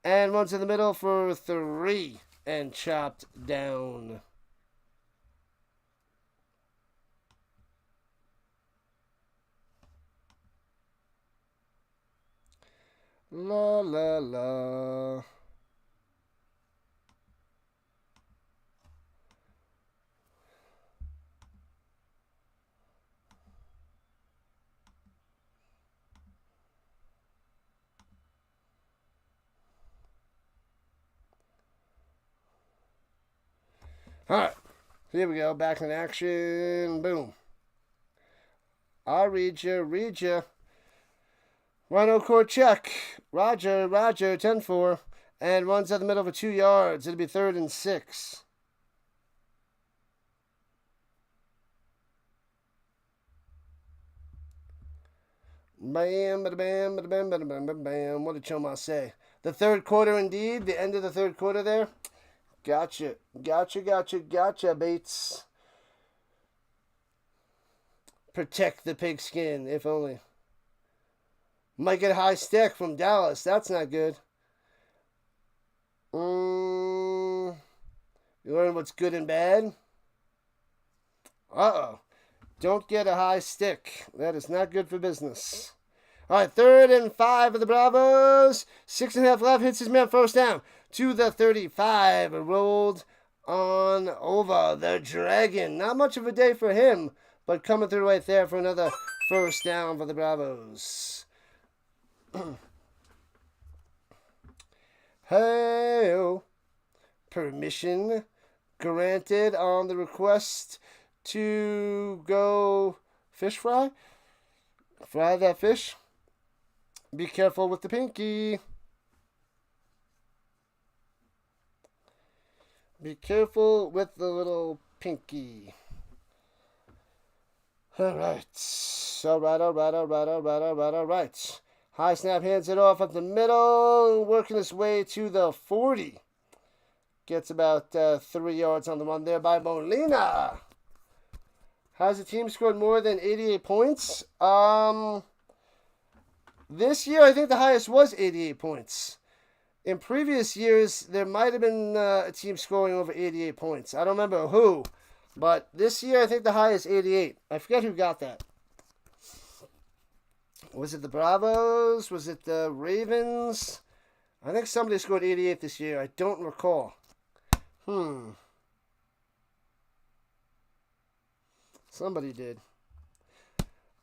And runs in the middle for 3. And chopped down. La la la. Alright, here we go, back in action, boom. I read you. Rhino court check, Roger, 10-4, and runs out the middle for 2 yards. It'll be 3rd and 6. Bam, bam, bam, bam, bam, bam, bam, bam. What did Choma say? The third quarter, indeed. The end of the third quarter there. Gotcha, Bates. Protect the pigskin, if only. Might get a high stick from Dallas. That's not good. You learn what's good and bad. Uh-oh. Don't get a high stick. That is not good for business. All right, 3rd and 5 of the Bravos. 6.5 left. Hits his man first down to the 35. Rolled on over the Dragon. Not much of a day for him, but coming through right there for another first down for the Bravos. Hey, permission granted on the request to go fish fry. Fry that fish. Be careful with the pinky. Be careful with the little pinky. All right. High snap, hands it off up the middle, working his way to the 40. Gets about 3 yards on the run there by Molina. Has the team scored more than 88 points? This year, I think the highest was 88 points. In previous years, there might have been a team scoring over 88 points. I don't remember who, but this year, I think the high is 88. I forget who got that. Was it the Bravos? Was it the Ravens? I think somebody scored 88 this year. I don't recall. Somebody did.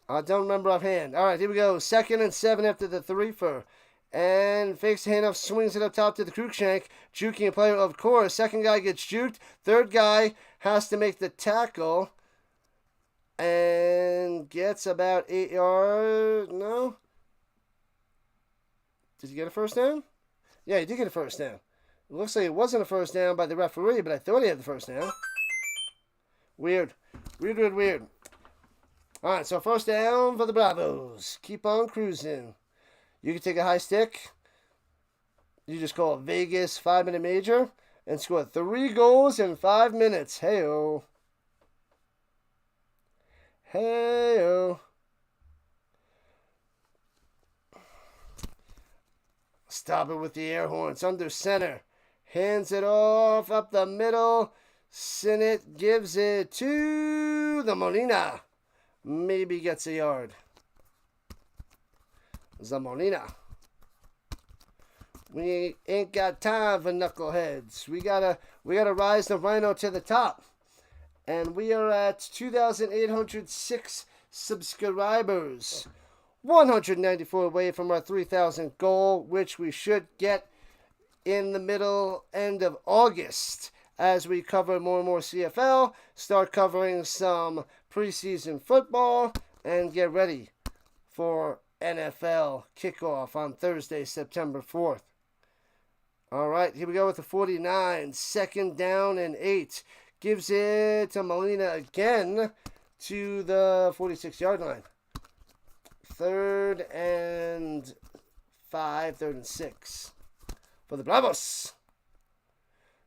I don't remember offhand. All right, here we go. 2nd and 7 after the 3-fer. And fakes the handoff, swings it up top to the Cruikshank. Juking a player, of course. Second guy gets juked. Third guy has to make the tackle. And gets about 8 yards. No? Did he get a first down? Yeah, he did get a first down. It looks like it wasn't a first down by the referee, but I thought he had the first down. Weird. Weird. All right, so first down for the Bravos. Keep on cruising. You can take a high stick. You just call it Vegas 5-minute major and score 3 goals in 5 minutes. Hey-oh. Stop it with the air horns. Under center. Hands it off up the middle. Sinnott gives it to the Molina. Maybe gets a yard. Zamolina. We ain't got time for knuckleheads. We gotta rise the Rhino to the top. And we are at 2,806 subscribers. 194 away from our 3,000 goal, which we should get in the end of August as we cover more and more CFL, start covering some preseason football, and get ready for NFL kickoff on Thursday, September 4th. All right, here we go with the 49. 2nd down and 8. Gives it to Molina again to the 46-yard line. 3rd and 5, 3rd and 6 for the Bravos.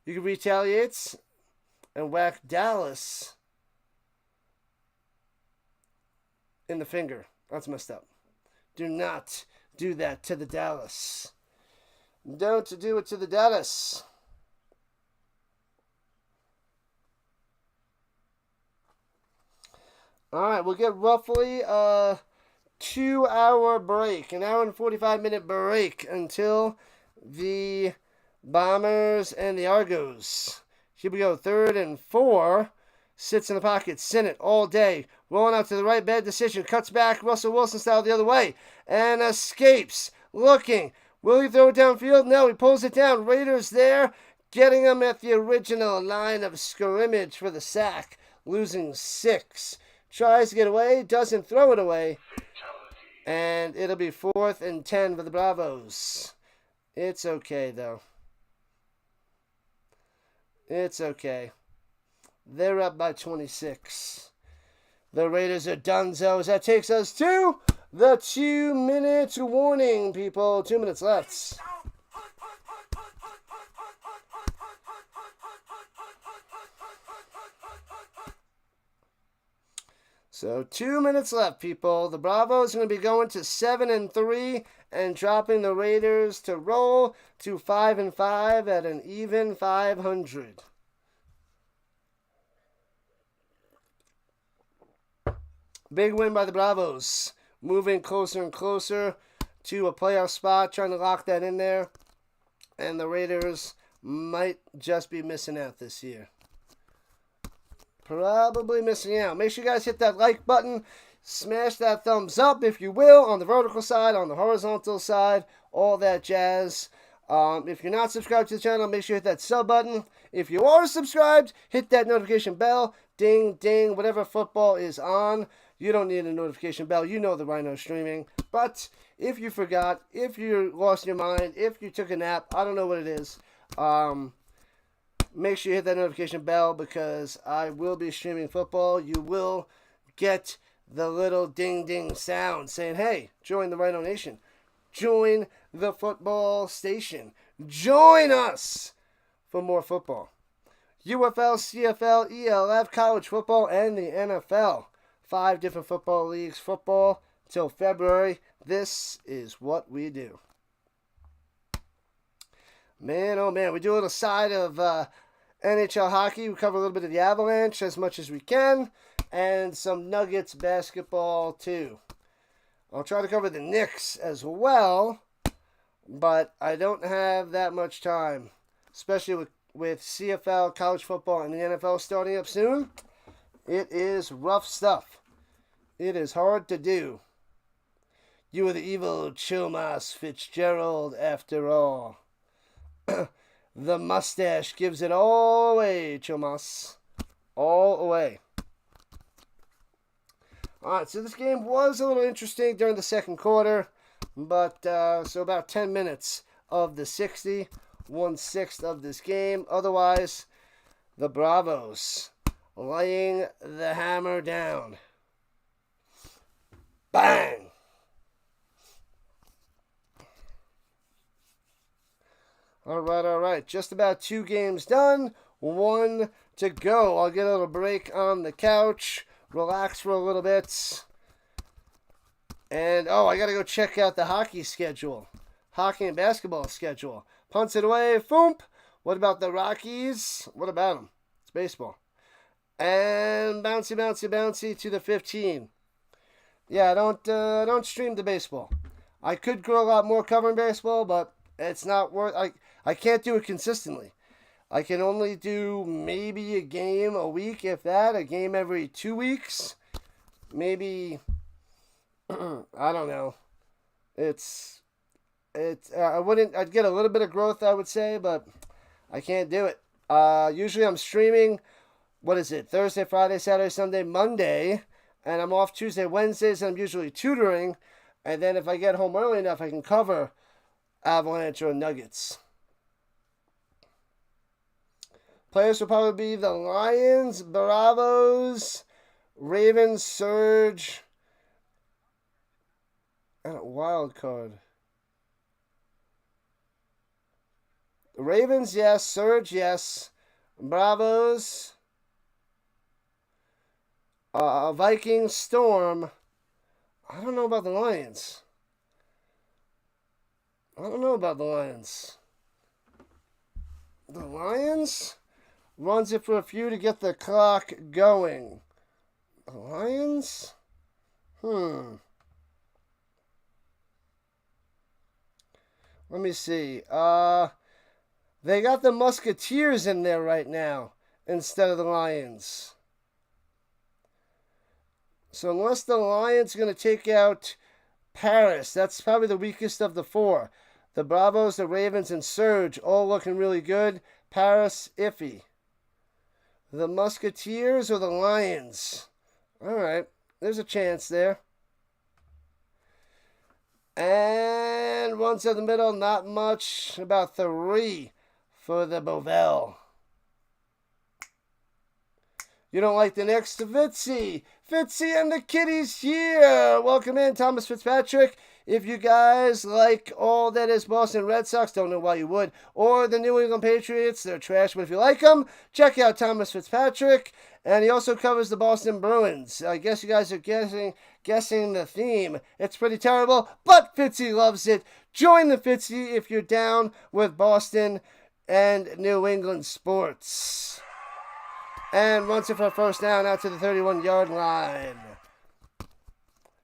You can retaliate and whack Dallas in the finger. That's messed up. Do not do that to the Dallas. Don't do it to the Dallas. All right, we'll get roughly a 2-hour break, an hour and 45-minute break until the Bombers and the Argos. Here we go, 3rd and 4. Sits in the pocket, Sinnott all day. Rolling out to the right, bad decision. Cuts back, Russell Wilson style the other way. And escapes. Looking. Will he throw it downfield? No, he pulls it down. Raiders there, getting him at the original line of scrimmage for the sack. Losing 6. Tries to get away, doesn't throw it away. And it'll be 4th and 10 for the Bravos. It's okay, though. It's okay. They're up by 26. The Raiders are donezos. That takes us to the 2-minute warning, people. 2 minutes left. So 2 minutes left, people. The Bravos are going to be going to 7-3 and dropping the Raiders to roll to 5-5 at an even 500. Big win by the Bravos. Moving closer and closer to a playoff spot, trying to lock that in there. And the Raiders might just be missing out this year. Probably missing out. Make sure you guys hit that like button. Smash that thumbs up, if you will, on the vertical side, on the horizontal side, all that jazz. If you're not subscribed to the channel, make sure you hit that sub button. If you are subscribed, hit that notification bell. Ding, ding, whatever football is on. You don't need a notification bell. You know the Rhino streaming. But if you forgot, if you lost your mind, if you took a nap, I don't know what it is. Make sure you hit that notification bell because I will be streaming football. You will get the little ding ding sound saying, hey, join the Rhino Nation. Join the football station. Join us for more football. UFL, CFL, ELF, college football, and the NFL. 5 different football leagues. Football till February. This is what we do. Man, oh man, we do a little side of NHL hockey. We cover a little bit of the Avalanche as much as we can. And some Nuggets basketball too. I'll try to cover the Knicks as well. But I don't have that much time. Especially with CFL, college football, and the NFL starting up soon. It is rough stuff. It is hard to do. You are the evil Chomas Fitzgerald after all. The mustache gives it all away, Chomas. All away. Alright, so this game was a little interesting during the second quarter. But, so about 10 minutes of the 60. 1/6 of this game. Otherwise, the Bravos laying the hammer down. Bang! All right. Just about 2 games done. 1 to go. I'll get a little break on the couch. Relax for a little bit. And, I got to go check out the hockey schedule. Hockey and basketball schedule. Punts it away. Foomp. What about the Rockies? What about them? It's baseball. And bouncy to the 15. Yeah, don't stream the baseball. I could grow a lot more covering baseball, but it's not worth. I can't do it consistently. I can only do maybe a game a week, if that, a game every 2 weeks. Maybe, I don't know. I'd get a little bit of growth, I would say, but I can't do it. Usually I'm streaming, Thursday, Friday, Saturday, Sunday, Monday, and I'm off Tuesday, Wednesdays, and I'm usually tutoring, and then if I get home early enough, I can cover Avalanche or Nuggets. Players will probably be the Lions, Bravos, Ravens, Surge, and a wild card. Ravens, yes. Surge, yes. Bravos. Vikings, Storm. I don't know about the Lions. The Lions runs it for a few to get the clock going. The Lions? Let me see. They got the Musketeers in there right now instead of the Lions. So unless the Lions are going to take out Paris, that's probably the weakest of the four. The Bravos, the Ravens, and Surge all looking really good. Paris, iffy. The Musketeers or the Lions? All right, there's a chance there. And runs in the middle, not much. About 3 for the Bovell. You don't like the next Fitzy. Fitzy and the Kitties here. Welcome in, Thomas Fitzpatrick. If you guys like all that is Boston Red Sox, don't know why you would, or the New England Patriots, they're trash, but if you like them, check out Thomas Fitzpatrick. And he also covers the Boston Bruins. I guess you guys are guessing the theme. It's pretty terrible, but Fitzy loves it. Join the Fitzy if you're down with Boston and New England sports. And runs it for a first down out to the 31-yard line.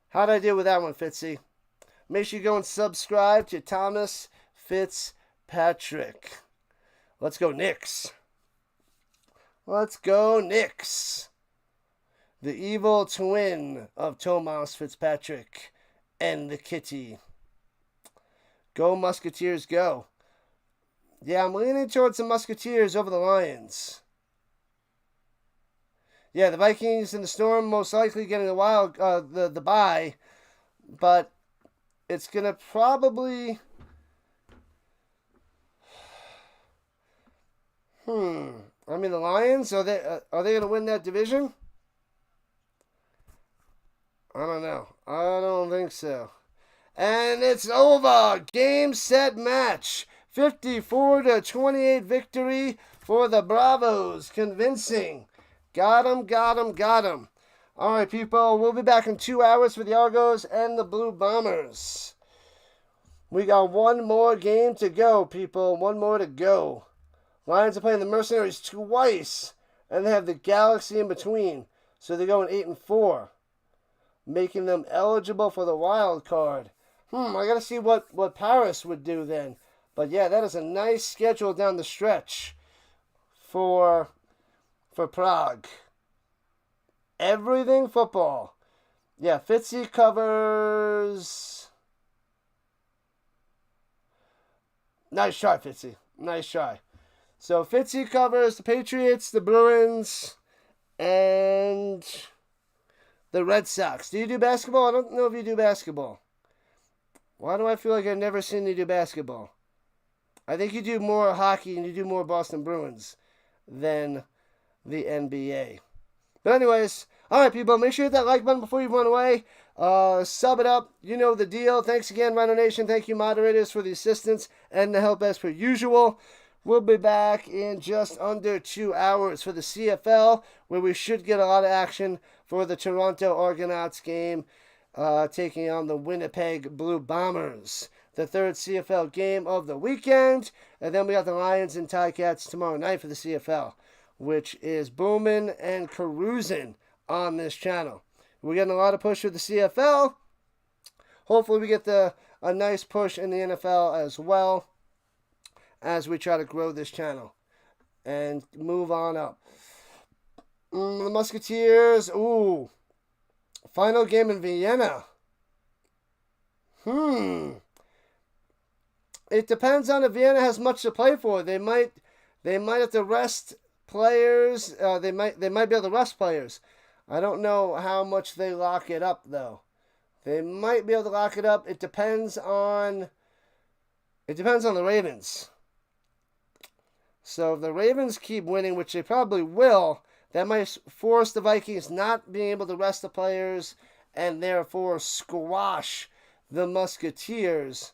How'd I do with that one, Fitzy? Make sure you go and subscribe to Thomas Fitzpatrick. Let's go Knicks. Let's go Knicks. The evil twin of Thomas Fitzpatrick and the Kitty. Go Musketeers, go. Yeah, I'm leaning towards the Musketeers over the Lions. Yeah, the Vikings and the Storm most likely getting the bye, but it's gonna probably. I mean, the Lions, are they gonna win that division? I don't know. I don't think so. And it's over. Game, set, match. 54-28 victory for the Bravos. Convincing. Got him. All right, people. We'll be back in 2 hours for the Argos and the Blue Bombers. We got one more game to go, people. One more to go. Lions are playing the Mercenaries twice, and they have the Galaxy in between. So they're going 8-4, making them eligible for the wild card. I got to see what Paris would do then. But yeah, that is a nice schedule down the stretch for Prague. Everything football. Yeah, Fitzy covers. Nice try, Fitzy. Nice try. So Fitzy covers the Patriots, the Bruins, and the Red Sox. Do you do basketball? I don't know if you do basketball. Why do I feel like I've never seen you do basketball? I think you do more hockey and you do more Boston Bruins than the NBA. But anyways, all right, people, make sure you hit that like button before you run away. Sub it up. You know the deal. Thanks again, Rhino Nation. Thank you, moderators, for the assistance and the help as per usual. We'll be back in just under 2 hours for the CFL, where we should get a lot of action for the Toronto Argonauts game, taking on the Winnipeg Blue Bombers. The third CFL game of the weekend. And then we got the Lions and Ticats tomorrow night for the CFL, which is booming and carousing on this channel. We're getting a lot of push with the CFL. Hopefully we get a nice push in the NFL as well as we try to grow this channel. and move on up. The Musketeers, ooh. Final game in Vienna. It depends on if Vienna has much to play for. They might have to rest players. They might be able to rest players. I don't know how much they lock it up though. They might be able to lock it up. It depends on the Ravens. So if the Ravens keep winning, which they probably will, that might force the Vikings not being able to rest the players and therefore squash the Musketeers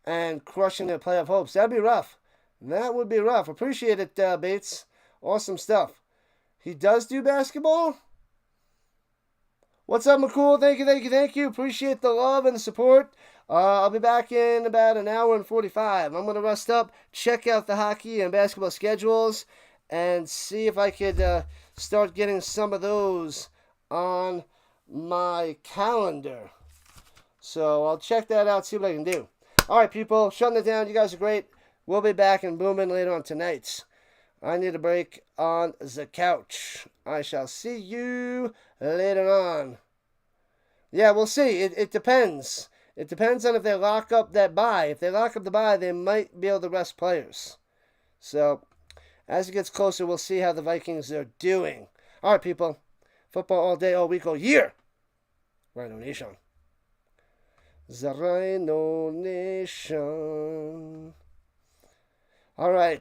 and crushing their playoff hopes. That'd be rough. That would be rough. Appreciate it, Bates. Awesome stuff. He does do basketball? What's up, McCool? Thank you. Appreciate the love and the support. I'll be back in about an hour and 45. I'm going to rest up, check out the hockey and basketball schedules, and see if I could start getting some of those on my calendar. So I'll check that out, see what I can do. All right, people, shutting it down. You guys are great. We'll be back and booming later on tonight. I need a break on the couch. I shall see you later on. Yeah, we'll see. It depends. It depends on if they lock up that bye. If they lock up the bye, they might be able to rest players. So, as it gets closer, we'll see how the Vikings are doing. All right, people. Football all day, all week, all year. Rhino Nation. The Rhino Nation. All right,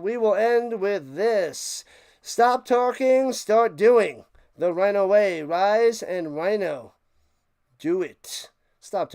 we will end with this. Stop talking, start doing. The Rhino way. Rise and Rhino. Do it. Stop talking.